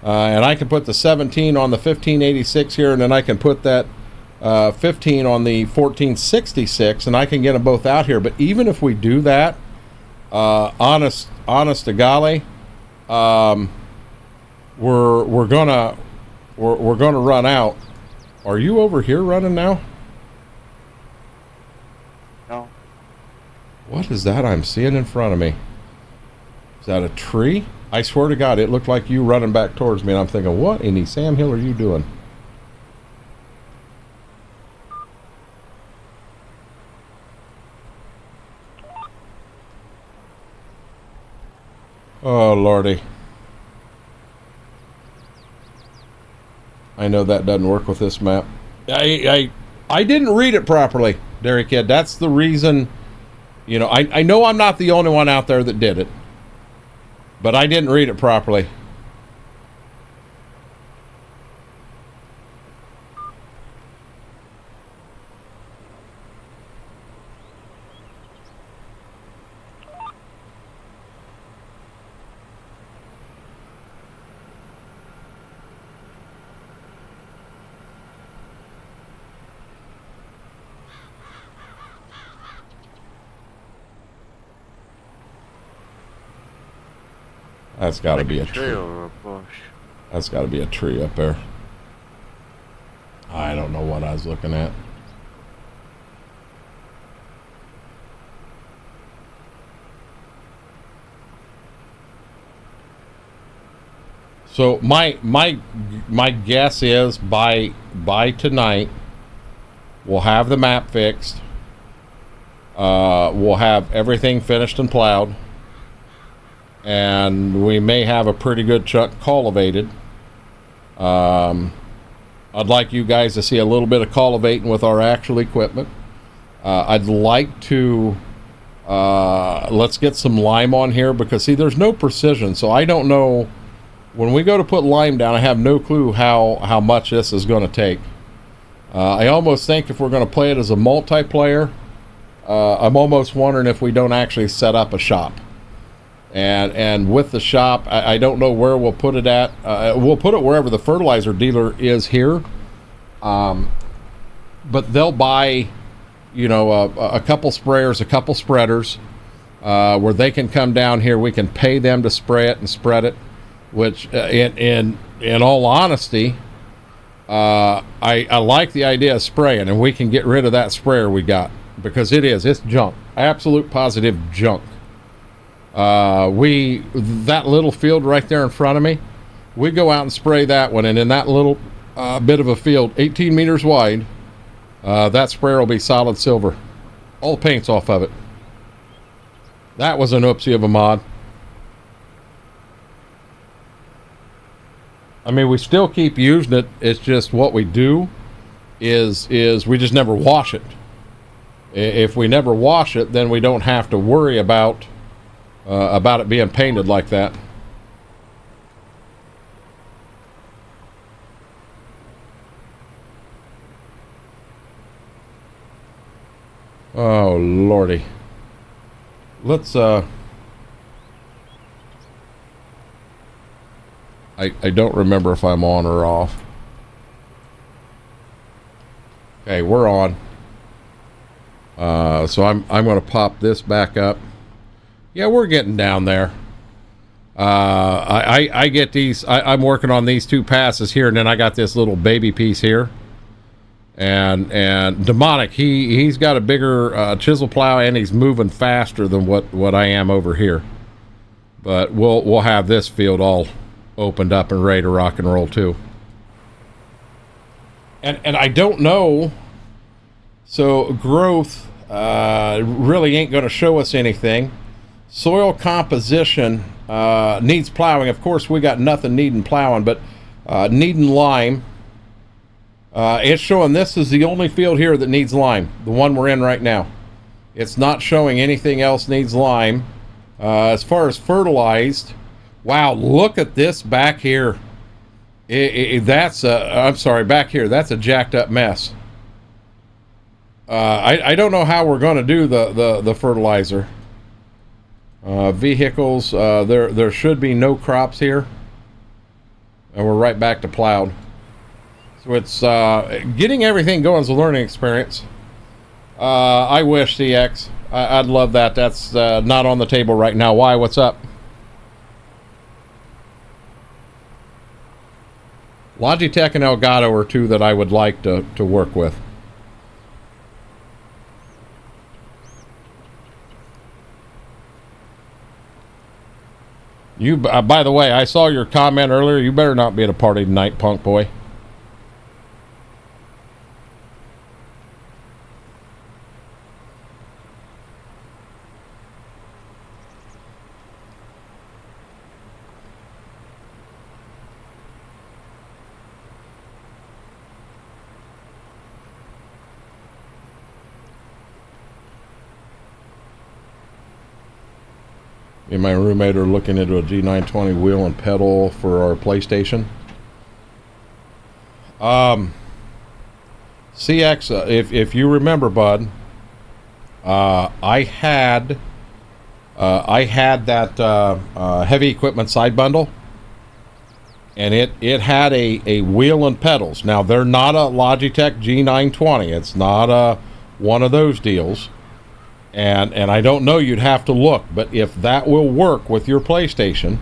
And I can put the 17 on the 1586 here, and then I can put that 15 on the 1466, and I can get them both out here. But even if we do that, honest to golly, we're gonna run out. Are you over here running now? No. What is that I'm seeing in front of me? Is that a tree? I swear to God, it looked like you running back towards me, and I'm thinking, what in the Sam Hill are you doing? Oh, Lordy. I know that doesn't work with this map. I didn't read it properly, Dairy Kid. That's the reason, I know I'm not the only one out there that did it. But I didn't read it properly. That's got to be a tree. Or a bush. That's got to be a tree up there. I don't know what I was looking at. So my guess is by tonight we'll have the map fixed. We'll have everything finished and plowed, and we may have a pretty good chunk cultivated. I'd like you guys to see a little bit of cultivating with our actual equipment. I'd like to let's get some lime on here, because see, there's no precision, so I don't know when we go to put lime down. I have no clue how much this is going to take. I almost think if we're going to play it as a multiplayer, I'm almost wondering if we don't actually set up a shop. And with the shop, I don't know where we'll put it at. We'll put it wherever the fertilizer dealer is here. But they'll buy, you know, a couple sprayers, a couple spreaders, where they can come down here. We can pay them to spray it and spread it. Which, in all honesty, I like the idea of spraying, and we can get rid of that sprayer we got, because it's junk, absolute positive junk. That little field right there in front of me, we go out and spray that one, and in that little bit of a field, 18 meters wide, that sprayer will be solid silver. All the paint's off of it. That was an oopsie of a mod. I mean, we still keep using it. It's just what we do is we just never wash it. If we never wash it, then we don't have to worry about it being painted like that. Oh lordy. Let's I don't remember if I'm on or off. Okay, we're on. So I'm going to pop this back up. Yeah, we're getting down there. I get these. I'm working on these two passes here, and then I got this little baby piece here. And Demonic, he's got a bigger chisel plow, and he's moving faster than what I am over here. But we'll have this field all opened up and ready to rock and roll too. And I don't know, so growth really ain't going to show us anything. Soil composition needs plowing. Of course, we got nothing needing plowing, but needing lime. It's showing this is the only field here that needs lime, the one we're in right now. It's not showing anything else needs lime. As far as fertilized, wow, look at this back here. I'm sorry, back here, that's a jacked up mess. I don't know how we're going to do the fertilizer. Vehicles, there should be no crops here. And we're right back to plowed. So it's getting everything going is a learning experience. I wish CX. I'd love that. That's not on the table right now. Why? What's up? Logitech and Elgato are two that I would like to work with. You, by the way, I saw your comment earlier. You better not be at a party tonight, punk boy. Me and my roommate are looking into a G920 wheel and pedal for our PlayStation. CX, if you remember, bud, I had that heavy equipment side bundle, and it had a wheel and pedals. Now they're not a Logitech G920. It's not one of those deals. And I don't know, you'd have to look, but if that will work with your PlayStation,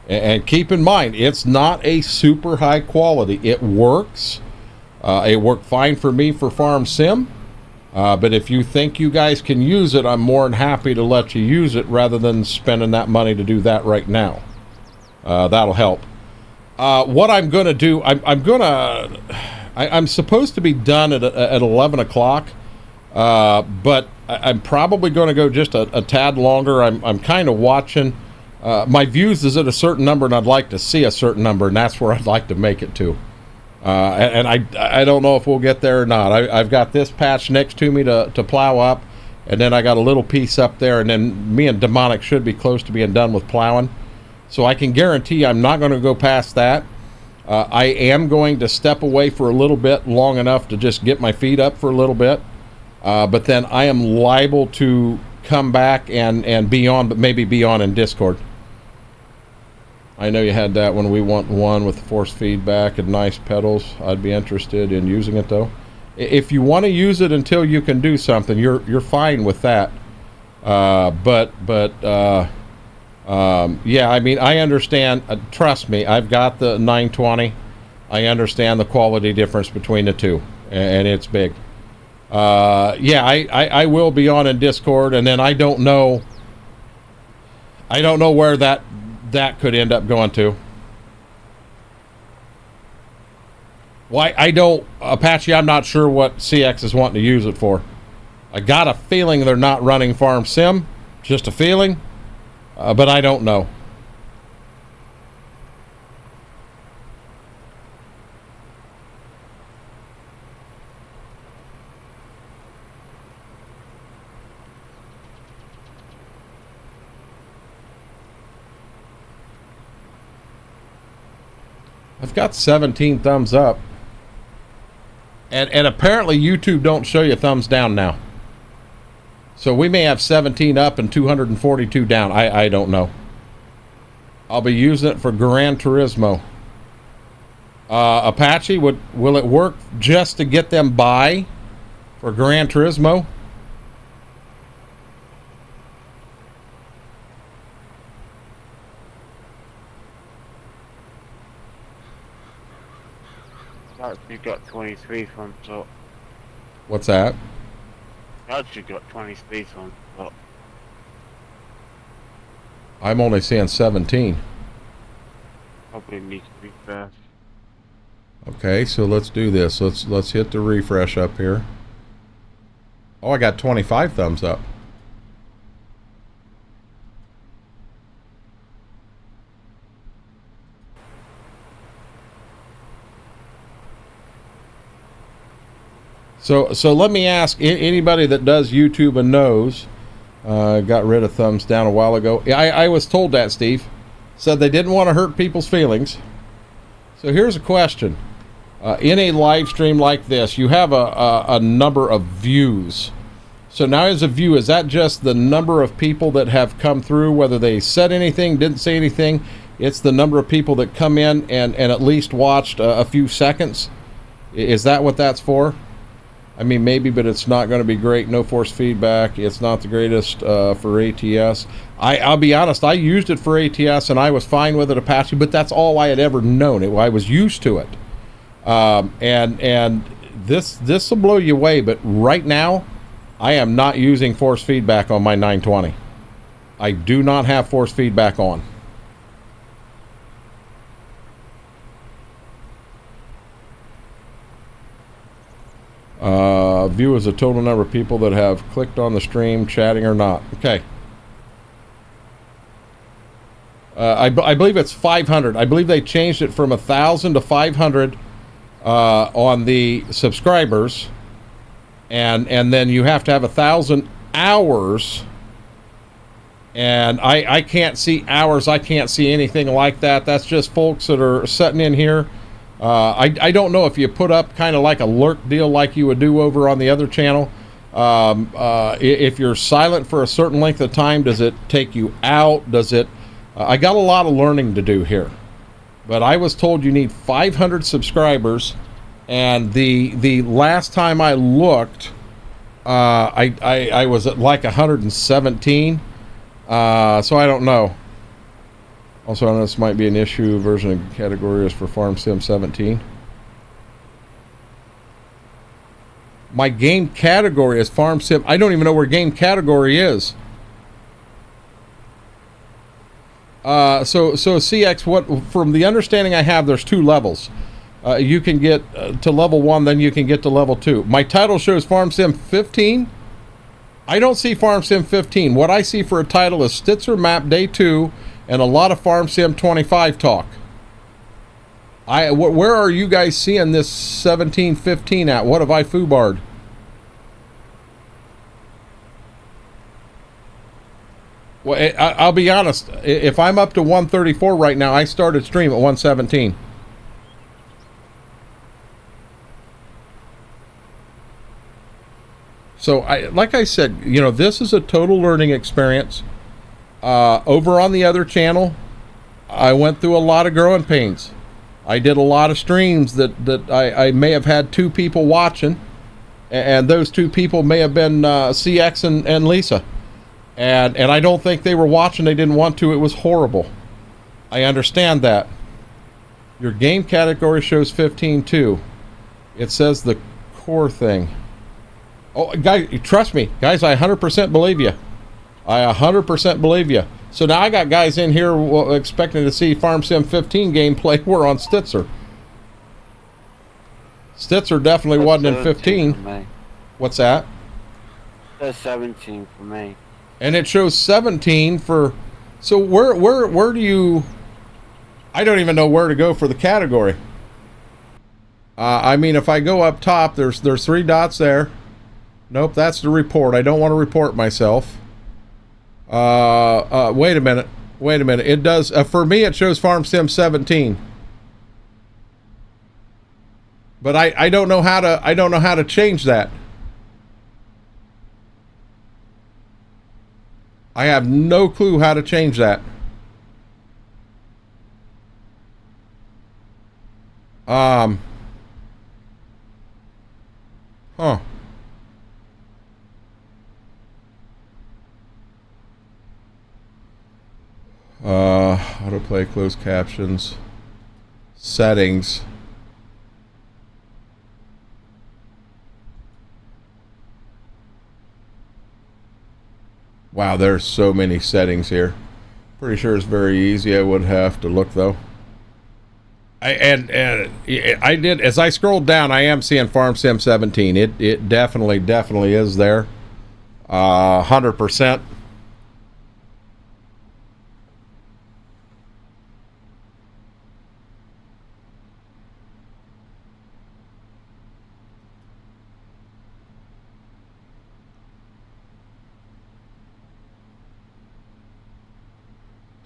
and keep in mind, it's not a super high quality. It works. It worked fine for me for Farm Sim, but if you think you guys can use it, I'm more than happy to let you use it rather than spending that money to do that right now. That'll help. What I'm going to do, I'm supposed to be done at 11 o'clock, but I'm probably going to go just a tad longer. I'm kind of watching. My views is at a certain number, and I'd like to see a certain number, and that's where I'd like to make it to. And I don't know if we'll get there or not. I've got this patch next to me to plow up, and then I got a little piece up there, and then me and Demonic should be close to being done with plowing. So I can guarantee I'm not going to go past that. I am going to step away for a little bit, long enough to just get my feet up for a little bit. But then I am liable to come back and be on, but maybe be on in Discord. I know you had that when we want one with force feedback and nice pedals. I'd be interested in using it though. If you want to use it until you can do something, you're fine with that. Yeah, I mean, I understand. Trust me, I've got the 920. I understand the quality difference between the two, and it's big. Yeah, I will be on in Discord, and then I don't know where that could end up going to. Why, I don't, Apache, I'm not sure what CX is wanting to use it for. I got a feeling they're not running Farm Sim, just a feeling, but I don't know. I've got 17 thumbs up. And apparently YouTube don't show you thumbs down now. So we may have 17 up and 242 down. I don't know. I'll be using it for Gran Turismo. Apache, will it work just to get them by for Gran Turismo? Actually got 23 thumbs up. What's that? Actually got 23 thumbs up. I'm only seeing 17. Probably needs to be fair. Okay, so let's do this. Let's hit the refresh up here. Oh, I got 25 thumbs up. So let me ask anybody that does YouTube and knows, got rid of thumbs down a while ago. I was told that, Steve. Said they didn't want to hurt people's feelings. So here's a question. In a live stream like this, you have a number of views. So now as a view, is that just the number of people that have come through, whether they said anything, didn't say anything? It's the number of people that come in and at least watched a few seconds? Is that what that's for? I mean, maybe, but it's not going to be great. No force feedback. It's not the greatest for ATS. I'll be honest, I used it for ATS and I was fine with it, Apache, but that's all I had ever known. I was used to it. And this will blow you away, but right now, I am not using force feedback on my 920. I do not have force feedback on. View is the total number of people that have clicked on the stream, chatting or not. Okay. I believe it's 500. I believe they changed it from 1,000 to 500 on the subscribers, and then you have to have 1,000 hours. And I can't see hours. I can't see anything like that. That's just folks that are sitting in here. I don't know if you put up kind of like a lurk deal like you would do over on the other channel. If you're silent for a certain length of time, does it take you out? Does it? I got a lot of learning to do here. But I was told you need 500 subscribers. And the last time I looked, I was at like 117. So I don't know. Also, I know this might be an issue. Version of category is for Farm Sim 17. My game category is Farm Sim. I don't even know where game category is. So CX, what from the understanding I have, there's 2 levels. You can get to level 1, then you can get to level 2. My title shows Farm Sim 15. I don't see Farm Sim 15. What I see for a title is Stitzer Map Day 2 and a lot of Farm Sim 25 talk. Where are you guys seeing this 1715 at? What have I foobarred? Well, I'll be honest. If I'm up to 134 right now, I started stream at 117. So, like I said, you know, this is a total learning experience. Over on the other channel, I went through a lot of growing pains. I did a lot of streams that I may have had 2 people watching, and those 2 people may have been CX and Lisa. And I don't think they were watching. They didn't want to. It was horrible. I understand that. Your game category shows 15 too. It says the core thing. Oh, guys, trust me. Guys, I 100% believe you. I 100% believe you. So now I got guys in here expecting to see Farm Sim 15 gameplay. We're on Stitzer. Stitzer definitely wasn't in 15. What's that? That's 17 for me. And it shows 17 for. So where do you? I don't even know where to go for the category. I mean, if I go up top, there's 3 dots there. Nope, that's the report. I don't want to report myself. Wait a minute. It does for me. It shows Farm Sim 17. But I don't know how to change that. I have no clue how to change that. Huh. Autoplay, closed captions, settings. Wow, there's so many settings here. Pretty sure it's very easy. I would have to look though. I did, as I scrolled down, I am seeing Farm Sim 17. It definitely is there. 100%.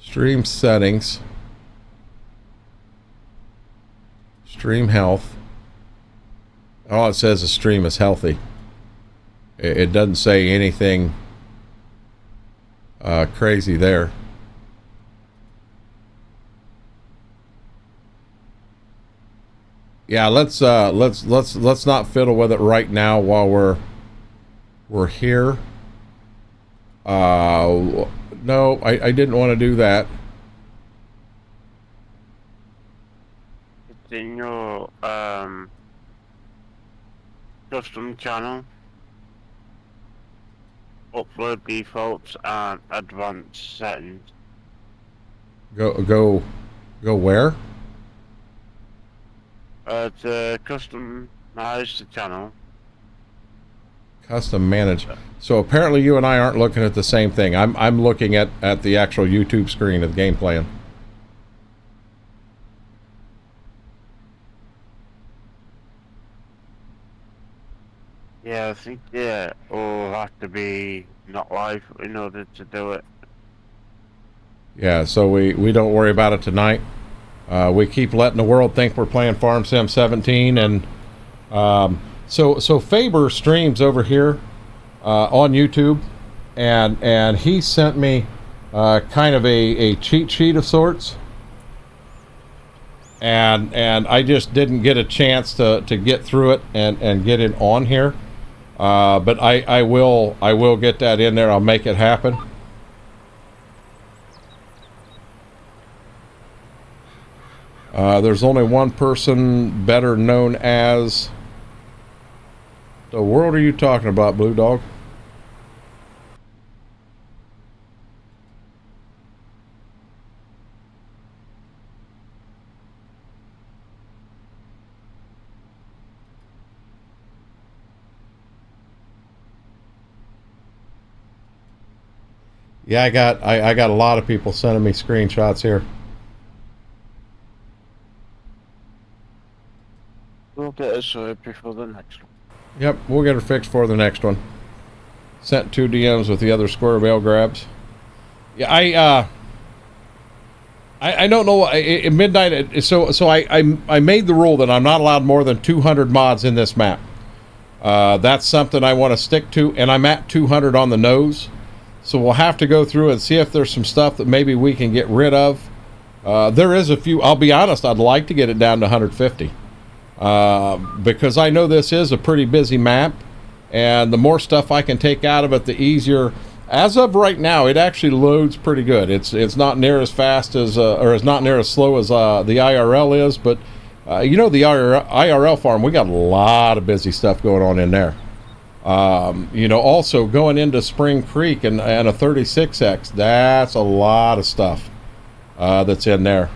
Stream settings. Stream health. All it says is stream is healthy. It doesn't say anything crazy there. Yeah, let's not fiddle with it right now while we're here. No, I didn't want to do that. It's in your custom channel. Upload defaults and advanced settings. Go where? To customize the channel. Custom manage. So apparently you and I aren't looking at the same thing. I'm looking at the actual YouTube screen of the game plan. Yeah, I think all have to be not live in order to do it. Yeah, so we don't worry about it tonight. We keep letting the world think we're playing Farm Sim 17, and so Faber streams over here on YouTube, and he sent me kind of a cheat sheet of sorts, and I just didn't get a chance to get through it and get it on here. But I will get that in there. I'll make it happen. There's only one person better known as. The world are you talking about, Blue Dog? Yeah, I got a lot of people sending me screenshots here. We'll get it sorted before the next one. Yep, we'll get her fixed for the next one. Sent 2 DMs with the other square bale grabs. Yeah, I don't know. At midnight, so I made the rule that I'm not allowed more than 200 mods in this map. That's something I want to stick to, and I'm at 200 on the nose. So we'll have to go through and see if there's some stuff that maybe we can get rid of. There is a few. I'll be honest, I'd like to get it down to 150. Because I know this is a pretty busy map, and the more stuff I can take out of it, the easier. As of right now, it actually loads pretty good. It's not near as fast as, or it's not near as slow as the IRL is, but you know, the IRL farm, we got a lot of busy stuff going on in there. You know, also going into Spring Creek and a 36X, that's a lot of stuff that's in there.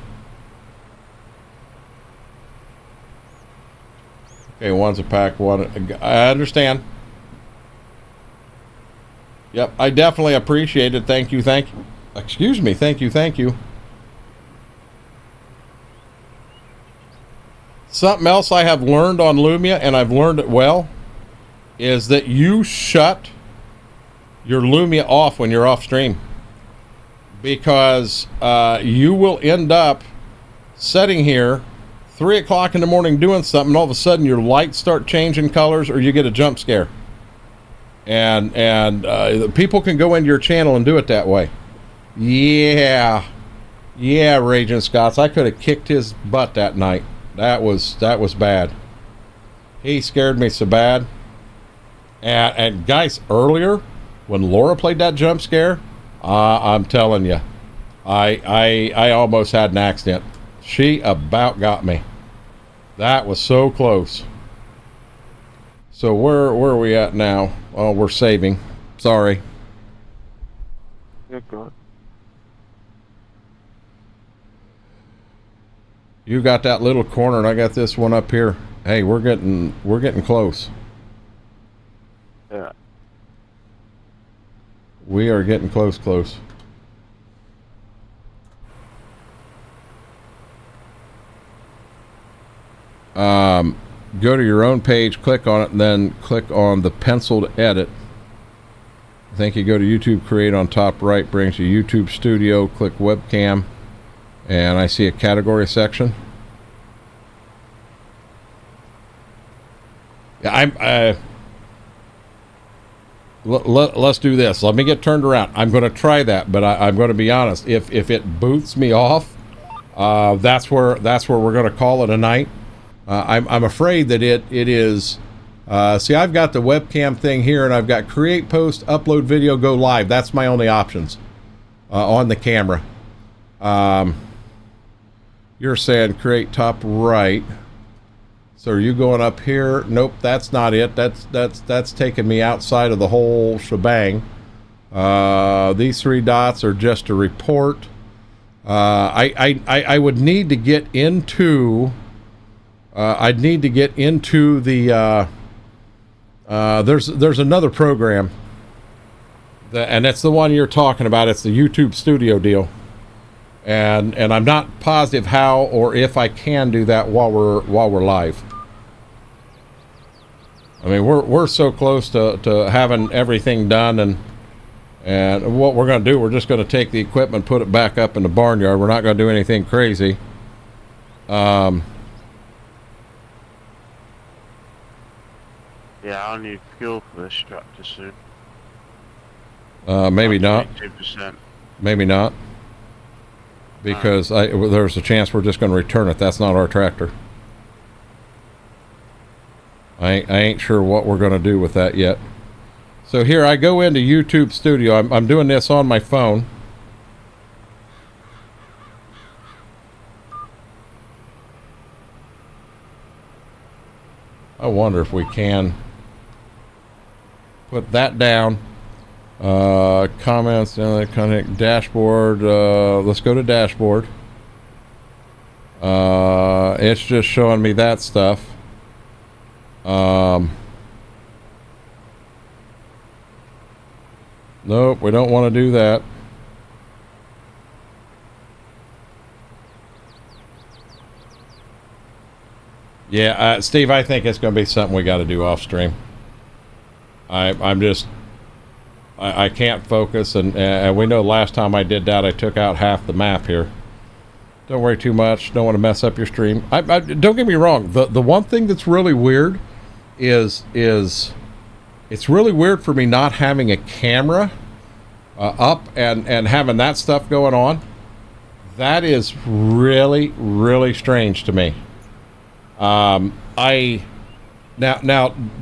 Okay, one's a pack, one. I understand. Yep, I definitely appreciate it. Thank you, thank you. Excuse me, thank you, thank you. Something else I have learned on Lumia, and I've learned it well, is that you shut your Lumia off when you're off stream. Because you will end up sitting here 3 o'clock in the morning doing something, and all of a sudden your lights start changing colors, or you get a jump scare. And people can go into your channel and do it that way. Yeah, Raging Scots, I could have kicked his butt that night. That was bad. He scared me so bad. And guys, earlier when Laura played that jump scare, I'm telling you, I almost had an accident. She about got me. That was so close. So where are we at now? Oh, we're saving. Sorry. You're good. You got that little corner, and I got this one up here. Hey, we're getting close. Yeah. We are getting close. Go to your own page, click on it, and then click on the penciled edit. I think you go to YouTube Create on top right, brings you YouTube Studio, click webcam, and I see a category section. Yeah, let's do this. Let me get turned around. I'm going to try that, but I'm going to be honest. If it boots me off, that's where we're going to call it a night. I'm afraid that it is. See, I've got the webcam thing here, and I've got create, post, upload video, go live. That's my only options on the camera. You're saying create top right. So are you going up here? Nope, that's not it. That's taking me outside of the whole shebang. These 3 dots are just a report. I would need to get into. I'd need to get into the. There's another program. And that's the one you're talking about. It's the YouTube Studio deal. And I'm not positive how or if I can do that while we're live. I mean, we're so close to having everything done, and what we're going to do, we're just going to take the equipment, put it back up in the barnyard. We're not going to do anything crazy. Yeah, I'll need fuel for this tractor soon. Maybe not. 2%. Maybe not. Because there's a chance we're just going to return it. That's not our tractor. I ain't sure what we're going to do with that yet. So here I go into YouTube Studio. I'm doing this on my phone. I wonder if we can put that down. Comments, connect dashboard. Let's go to dashboard. It's just showing me that stuff. Nope, we don't want to do that. Yeah, Steve, I think it's going to be something we got to do off stream. I'm just, I can't focus, and we know last time I did that, I took out half the map here. Don't worry too much. Don't want to mess up your stream. Don't get me wrong. The one thing that's really weird is it's really weird for me not having a camera up and having that stuff going on. That is really, really strange to me. Now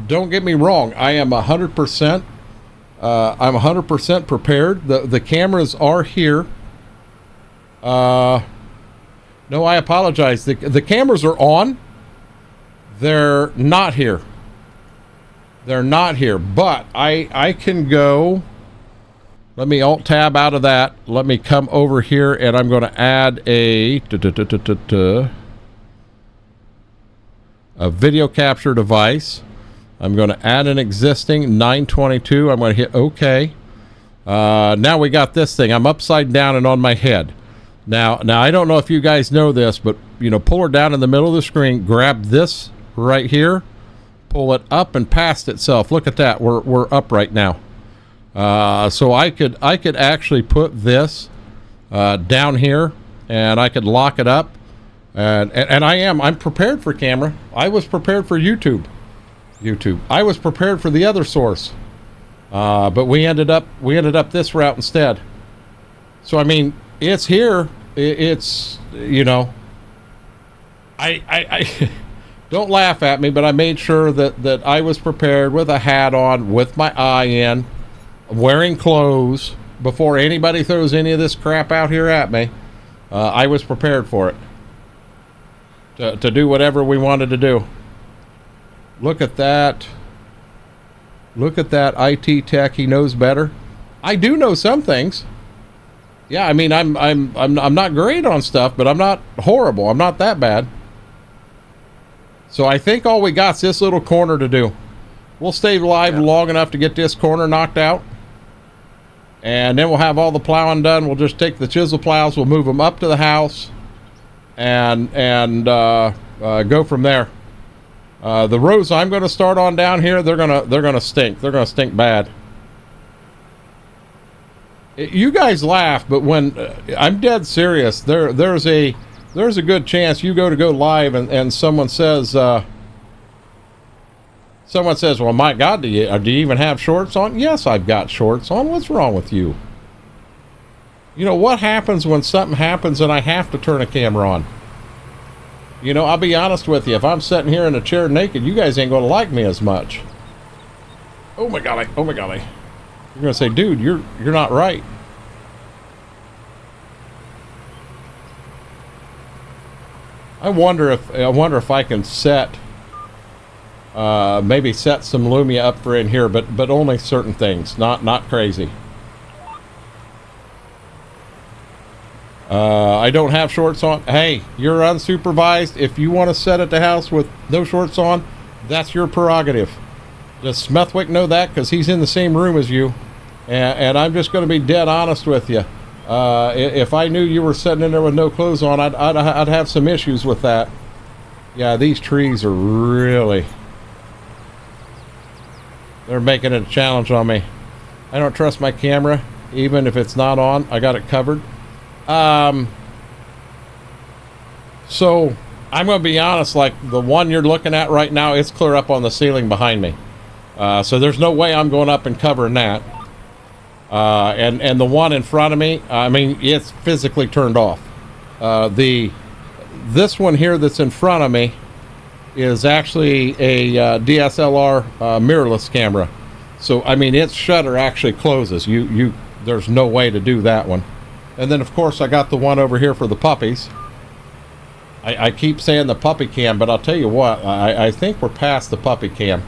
don't get me wrong. I am 100%. I'm 100% prepared. The cameras are here. No, I apologize. The cameras are on. They're not here. They're not here. But I can go. Let me alt tab out of that. Let me come over here, and I'm going to add a video capture device. I'm going to add an existing 922. I'm going to hit OK. Now we got this thing. I'm upside down and on my head. Now I don't know if you guys know this, but pull her down in the middle of the screen. Grab this right here. Pull it up and past itself. Look at that. We're up right now. So I could actually put this down here, and I could lock it up. And I'm prepared for camera. I was prepared for YouTube. I was prepared for the other source, but we ended up this route instead. So I mean, it's here. It's I don't laugh at me, but I made sure that I was prepared with a hat on, with my eye in, wearing clothes before anybody throws any of this crap out here at me. I was prepared for it. To do whatever we wanted to do. Look at that. Look at that IT tech. He knows better. I do know some things. Yeah, I mean, I'm not great on stuff, but I'm not horrible. I'm not that bad. So I think all we got's this little corner to do. We'll stay live long enough to get this corner knocked out, and then we'll have all the plowing done. We'll just take the chisel plows. We'll move them up to the house. And go from there. The rows I'm going to start on down here, they're gonna stink. They're gonna stink bad. You guys laugh, but when I'm dead serious, there's a good chance you go live and someone says, well, my God, do you even have shorts on? Yes, I've got shorts on. What's wrong with you? What happens when something happens and I have to turn a camera on? I'll be honest with you. If I'm sitting here in a chair naked, you guys ain't going to like me as much. Oh my golly. Oh my golly. You're going to say, dude, you're not right. I wonder if I can maybe set some Lumia up for in here, but only certain things, not crazy. I don't have shorts on. Hey, you're unsupervised. If you want to set at the house with no shorts on, that's your prerogative. Does Smethwick know that? Because he's in the same room as you. And I'm just going to be dead honest with you. If I knew you were sitting in there with no clothes on, I'd have some issues with that. Yeah, these trees are really... They're making it a challenge on me. I don't trust my camera, even if it's not on. I got it covered. So I'm going to be honest, like the one you're looking at right now, it's clear up on the ceiling behind me. So there's no way I'm going up and covering that. And the one in front of me, I mean, it's physically turned off. This one here that's in front of me is actually a DSLR mirrorless camera. So I mean, its shutter actually closes. There's no way to do that one. And then of course I got the one over here for the puppies. I keep saying the puppy cam, but I'll tell you what, I think we're past the puppy cam.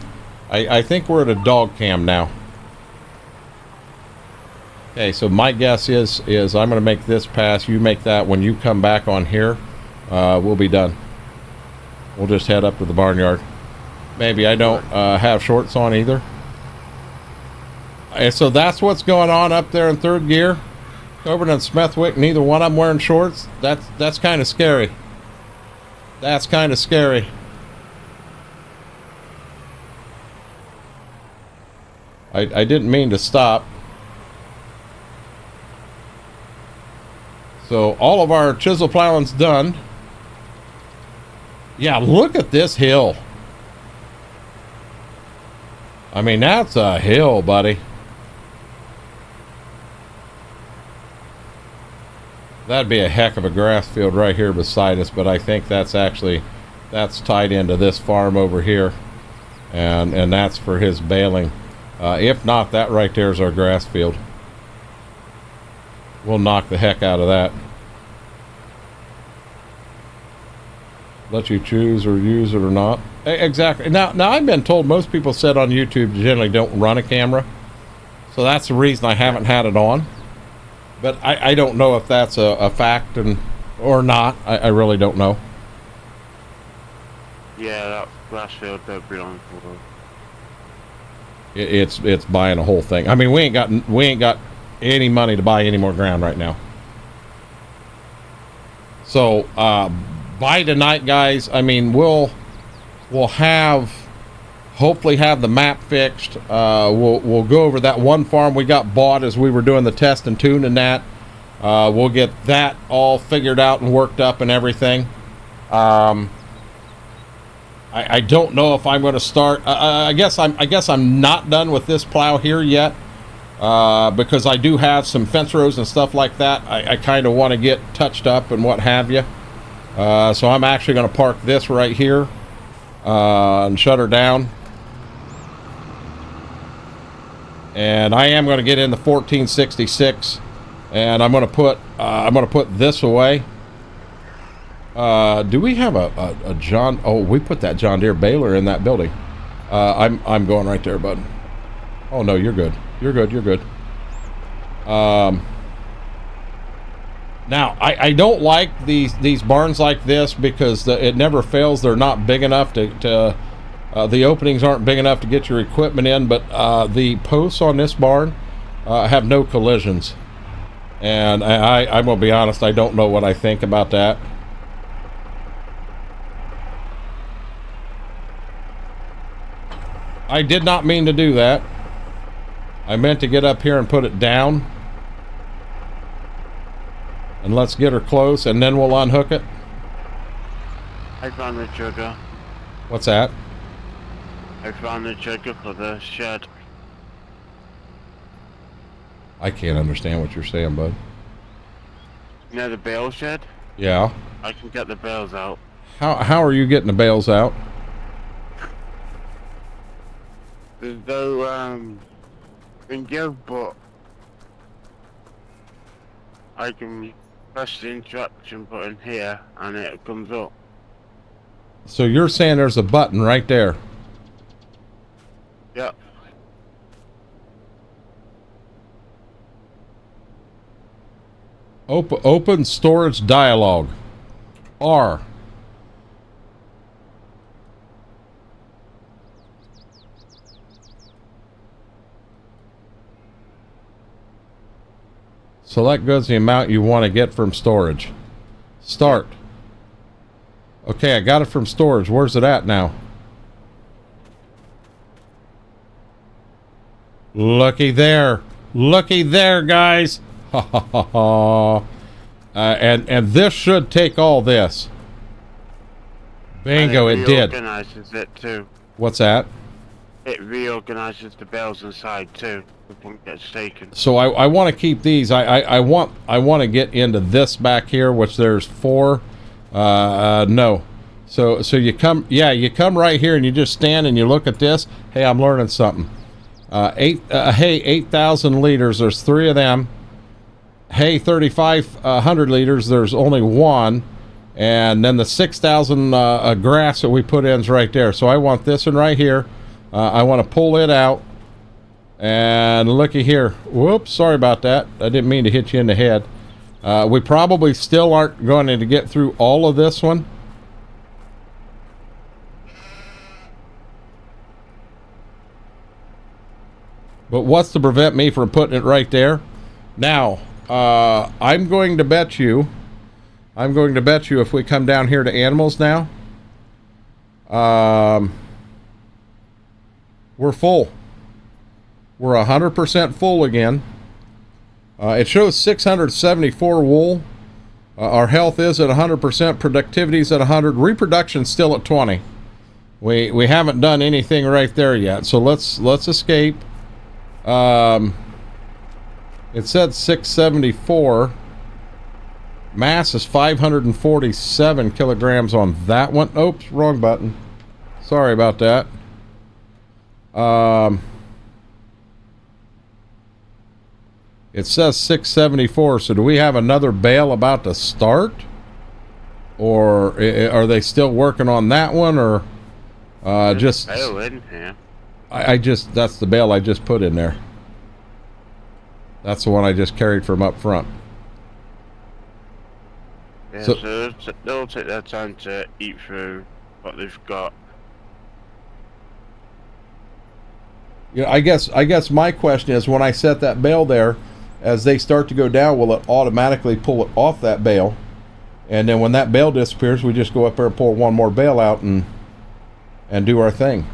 I think we're at a dog cam now. Okay, so my guess is I'm going to make this pass. You make that. When you come back on here, we'll be done. We'll just head up to the barnyard. Maybe I don't have shorts on either. And so that's what's going on up there in third gear. Coburn and Smethwick, neither one of them wearing shorts. That's kind of scary. That's kind of scary. I didn't mean to stop. So all of our chisel plowing's done. Yeah, look at this hill. I mean, that's a hill, buddy. That'd be a heck of a grass field right here beside us, but I think that's tied into this farm over here, and that's for his baling. If not, that right there is our grass field. We'll knock the heck out of that. Let you choose or use it or not. Exactly. Now I've been told most people said on YouTube generally don't run a camera, so that's the reason I haven't had it on. But I don't know if that's a fact or not. I really don't know. Yeah, that grass field don't belong to It's buying a whole thing. I mean, we ain't got any money to buy any more ground right now. So by tonight, guys, I mean we'll hopefully have the map fixed. We'll go over that one farm we got bought as we were doing the test and tuning that. We'll get that all figured out and worked up and everything. I don't know if I'm going to start. I guess I'm not done with this plow here yet, because I do have some fence rows and stuff like that. I kind of want to get touched up and what have you. So I'm actually going to park this right here and shut her down. And I am going to get in the 1466, and I'm going to put this away. Do we have a John? Oh, we put that John Deere baler in that building. I'm going right there, bud. Oh no, you're good. You're good. Now I don't like these barns like this because it never fails. They're not big enough to the openings aren't big enough to get your equipment in. But the posts on this barn have no collisions, and I'm gonna be honest. I don't know what I think about that. I did not mean to do that. I meant to get up here and put it down. And let's get her close, and then we'll unhook it. I found the trigger. What's that? I found the trigger for the shed. I can't understand what you're saying, bud. You know the bale shed? Yeah. I can get the bales out. How are you getting the bales out? There's no finger, but I can press the instruction button here and it comes up. So you're saying there's a button right there? Yep. Open storage dialog. R. Select goods the amount you want to get from storage. Start. Okay, I got it from storage. Where's it at now? Looky there. Looky there, guys. Ha ha ha ha. And this should take all this. Bingo, it did. It reorganizes it too. What's that? It reorganizes the bales inside too. If one gets taken. So I want to keep these. I want to get into this back here, which there's 4. No. So you come right here and you just stand and you look at this. Hey, I'm learning something. 8,000 liters. There's 3 of them. Hay 3,500 liters. There's only 1, and then the 6,000 grass that we put in is right there. So I want this one right here. I want to pull it out, and looky here. Whoops, sorry about that. I didn't mean to hit you in the head. We probably still aren't going to get through all of this one. But what's to prevent me from putting it right there? Now, I'm going to bet you if we come down here to animals now, we're full. we're 100% full again. It shows 674 wool. Our health is at 100%, productivity is at 100, reproduction still at 20. We haven't done anything right there yet, so let's escape. It said 674. Mass is 547 kilograms on that one. Oops, wrong button. Sorry about that. It says 674, so do we have another bale about to start? Or are they still working on that one, or just... Bale in here. I just, that's the bale I just put in there. That's the one I just carried from up front. Yeah, So- so they'll take their time to eat through what they've got. Yeah, I guess my question is, when I set that bale there, as they start to go down, will it automatically pull it off that bale? And then when that bale disappears, we just go up there and pull one more bale out and do our thing.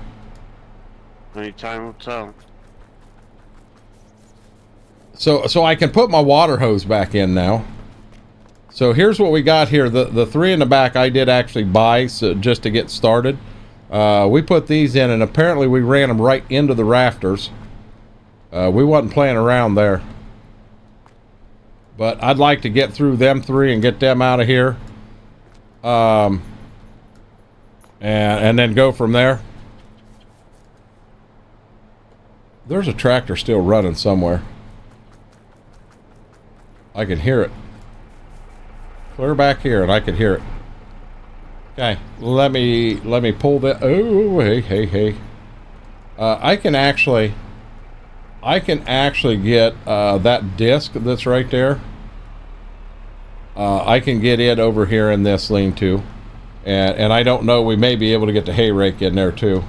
Only time will tell. So I can put my water hose back in now. So here's what we got here. The three in the back I did actually buy, so just to get started. We put these in, and apparently we ran them right into the rafters. We wasn't playing around there. But I'd like to get through them three and get them out of here. And then go from there. There's a tractor still running somewhere. I can hear it. Clear back here, and I can hear it. Okay, let me pull that. Oh, hey. I can actually get that disc that's right there. I can get it over here in this lean-to, and I don't know. We may be able to get the hay rake in there too.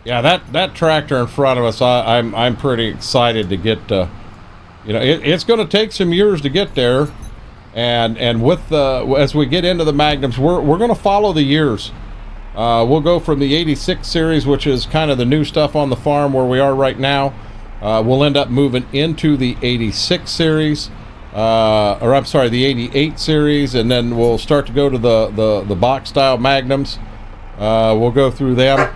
Yeah, that tractor in front of us, I'm pretty excited to get. You know, it's going to take some years to get there, and with as we get into the Magnums, we're going to follow the years. We'll go from the 86 series, which is kind of the new stuff on the farm where we are right now. We'll end up moving into the 86 series, or I'm sorry, the 88 series, and then we'll start to go to the box style Magnums. We'll go through them.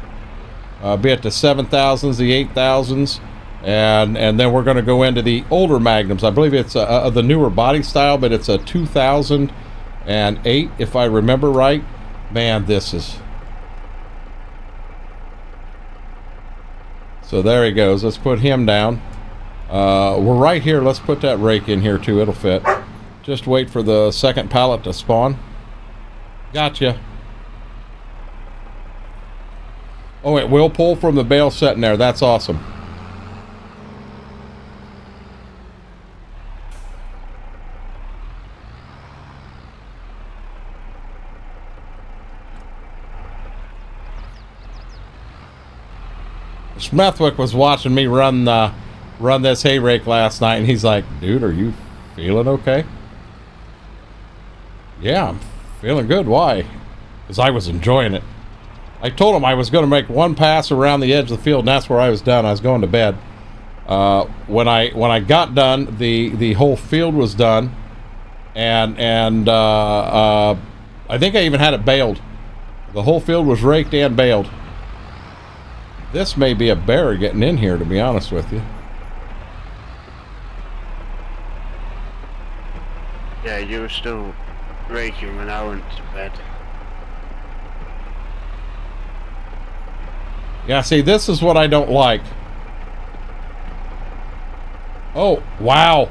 Be it the 7,000s, the 8,000s, and then we're going to go into the older Magnums. I believe it's the newer body style, but it's a 2008, if I remember right. Man, this is... So there he goes. Let's put him down. We're right here. Let's put that rake in here too. It'll fit. Just wait for the second pallet to spawn. Gotcha. Oh, it will pull from the bale sitting there. That's awesome. Smethwick was watching me run this hay rake last night, and he's like, "Dude, are you feeling okay?" Yeah, I'm feeling good. Why? Because I was enjoying it. I told him I was going to make one pass around the edge of the field, and that's where I was done. I was going to bed. When I got done, the whole field was done, and I think I even had it baled. The whole field was raked and baled. This may be a bear getting in here, to be honest with you. Yeah, you were still raking when I went to bed. Yeah, see, this is what I don't like. Oh, wow.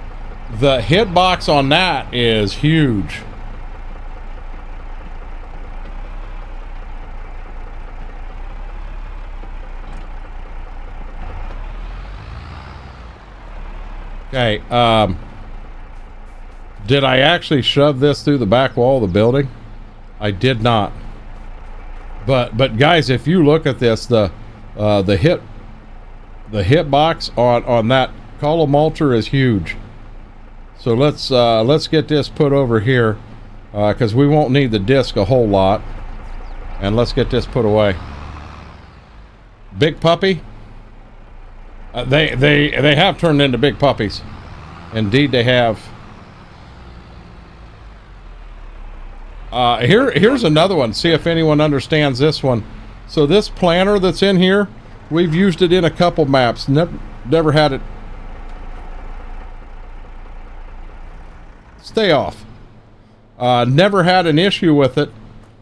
The hitbox on that is huge. Okay, did I actually shove this through the back wall of the building? I did not. But guys, if you look at this, the hitbox on that column mulcher is huge. So let's get this put over here. because we won't need the disc a whole lot. And let's get this put away. Big puppy. They have turned into big puppies. Indeed, they have. Here's another one. See if anyone understands this one. So this planter that's in here, we've used it in a couple maps. Never had it. Stay off. Never had an issue with it.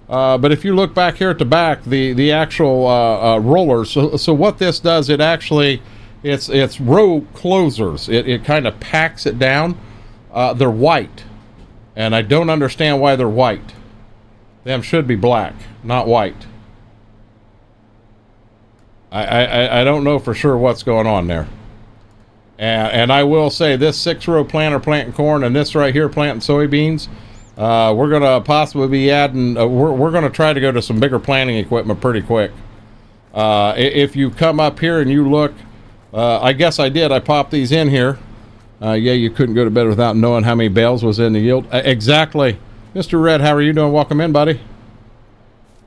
But if you look back here at the back, the actual rollers. So what this does, it actually, it's row closers. It kind of packs it down. They're white, and I don't understand why they're white. Them should be black, not white. I don't know for sure what's going on there. And I will say this 6-row planter planting corn, and this right here planting soybeans. We're gonna possibly be adding. We're gonna try to go to some bigger planting equipment pretty quick. If you come up here and you look, I guess I did. I popped these in here. Yeah, you couldn't go to bed without knowing how many bales was in the yield. Exactly, Mr. Red. How are you doing? Welcome in, buddy.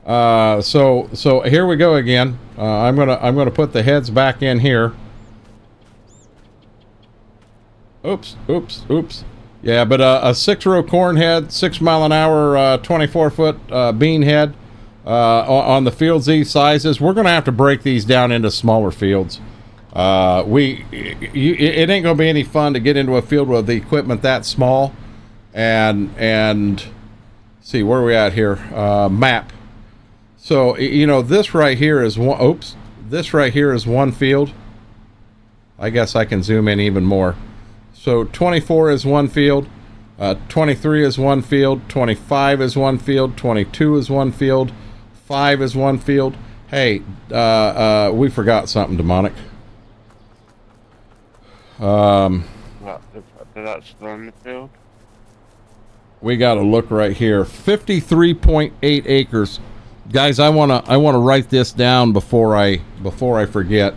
So here we go again. I'm gonna put the heads back in here. Oops. Yeah, but a 6-row corn head, 6 mile an hour, 24-foot bean head on the fields these sizes. We're going to have to break these down into smaller fields. It ain't going to be any fun to get into a field with the equipment that small. And see where are we at here? Map. So you know this right here is one. Oops, this right here is one field. I guess I can zoom in even more. So 24 is one field, 23 is one field, 25 is one field, 22 is one field, 5 is one field. Hey, we forgot something demonic. That's on the field. We got to look right here. 53.8 acres, guys. I wanna write this down before I forget.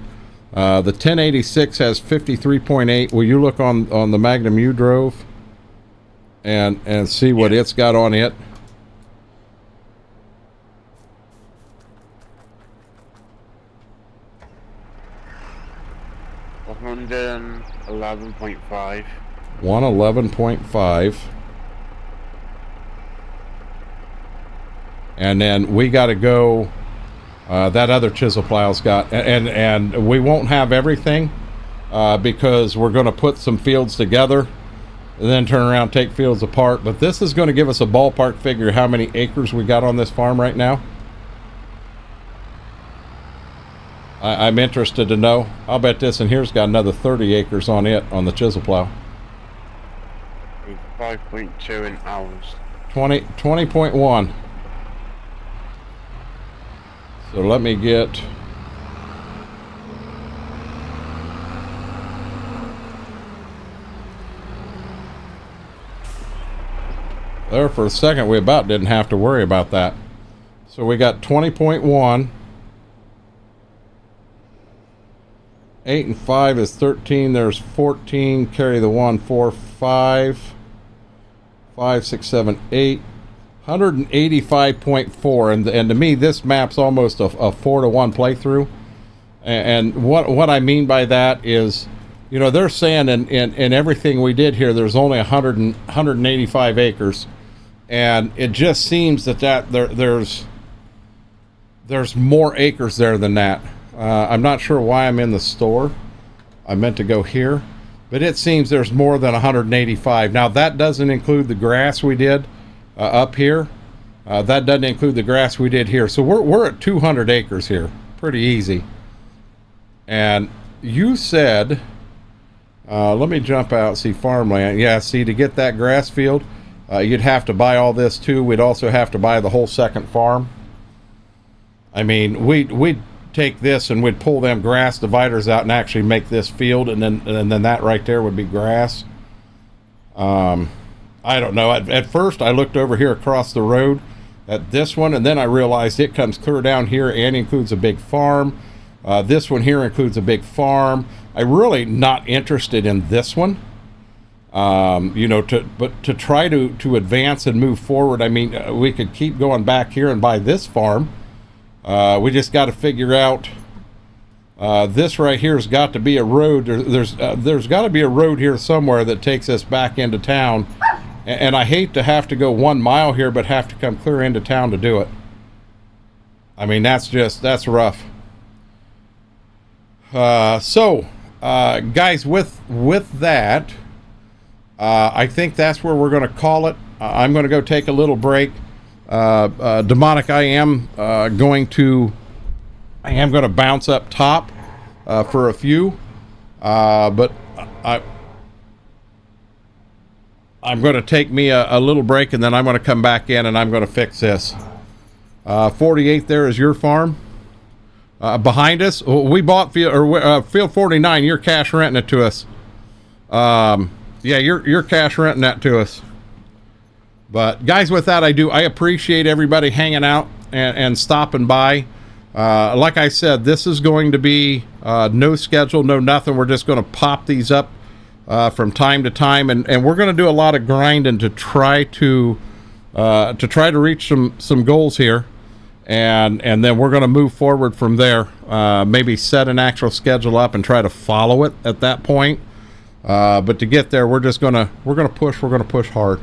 The 1086 has 53.8. Will you look on the Magnum you drove and see what it's got on it? $111.5. 111.5. And then we got to go. That other chisel plow's got, and we won't have everything because we're going to put some fields together and then turn around and take fields apart. But this is going to give us a ballpark figure how many acres we got on this farm right now. I'm interested to know. I'll bet this in here's got another 30 acres on it on the chisel plow. 5.2 in hours. 20.1. So let me get. There for a second, we about didn't have to worry about that. So we got 20.1. 8 and 5 is 13. There's 14. Carry the 1, 4, 5. 5, 6, 7, 8. 185.4, and to me this map's almost a 4-to-1 playthrough. And what I mean by that is, you know, they're saying in everything we did here there's only 185 acres, and it just seems that there's more acres there than that. I'm not sure why I'm in the store. I meant to go here, but it seems there's more than 185. Now that doesn't include the grass we did up here. That doesn't include the grass we did here. So we're at 200 acres here. Pretty easy. And you said, let me jump out, see farmland. Yeah, see, to get that grass field, you'd have to buy all this too. We'd also have to buy the whole second farm. I mean, we'd take this and we'd pull them grass dividers out and actually make this field, and then that right there would be grass. I don't know. At first, I looked over here across the road at this one, and then I realized it comes clear down here and includes a big farm. This one here includes a big farm. I'm really not interested in this one. You know, to try to advance and move forward. I mean, we could keep going back here and buy this farm. We just got to figure out, this right here has got to be a road. There's got to be a road here somewhere that takes us back into town. And I hate to have to go 1 mile here, but have to come clear into town to do it. I mean, that's rough. So, guys, with that, I think that's where we're going to call it. I'm going to go take a little break. Demonic, I am going to bounce up top for a few, but I'm going to take me a little break, and then I'm going to come back in and I'm going to fix this. 48 there is your farm. Behind us, we bought field 49. You're cash renting it to us. Yeah, you're cash renting that to us. But guys, with that, I appreciate everybody hanging out and stopping by. Like I said, this is going to be no schedule, no nothing. We're just going to pop these up from time to time, and we're going to do a lot of grinding to try to reach some goals here, and then we're going to move forward from there. Maybe set an actual schedule up and try to follow it at that point. But to get there, we're going to push hard.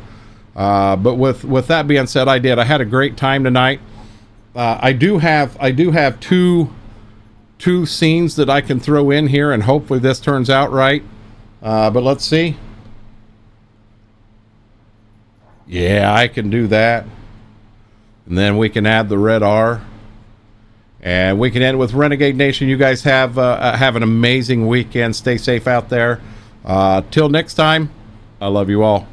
But with that being said, I had a great time tonight. I do have two scenes that I can throw in here, and hopefully this turns out right. But let's see. Yeah, I can do that. And then we can add the red R. And we can end with Renegade Nation. You guys have an amazing weekend. Stay safe out there. Till next time, I love you all.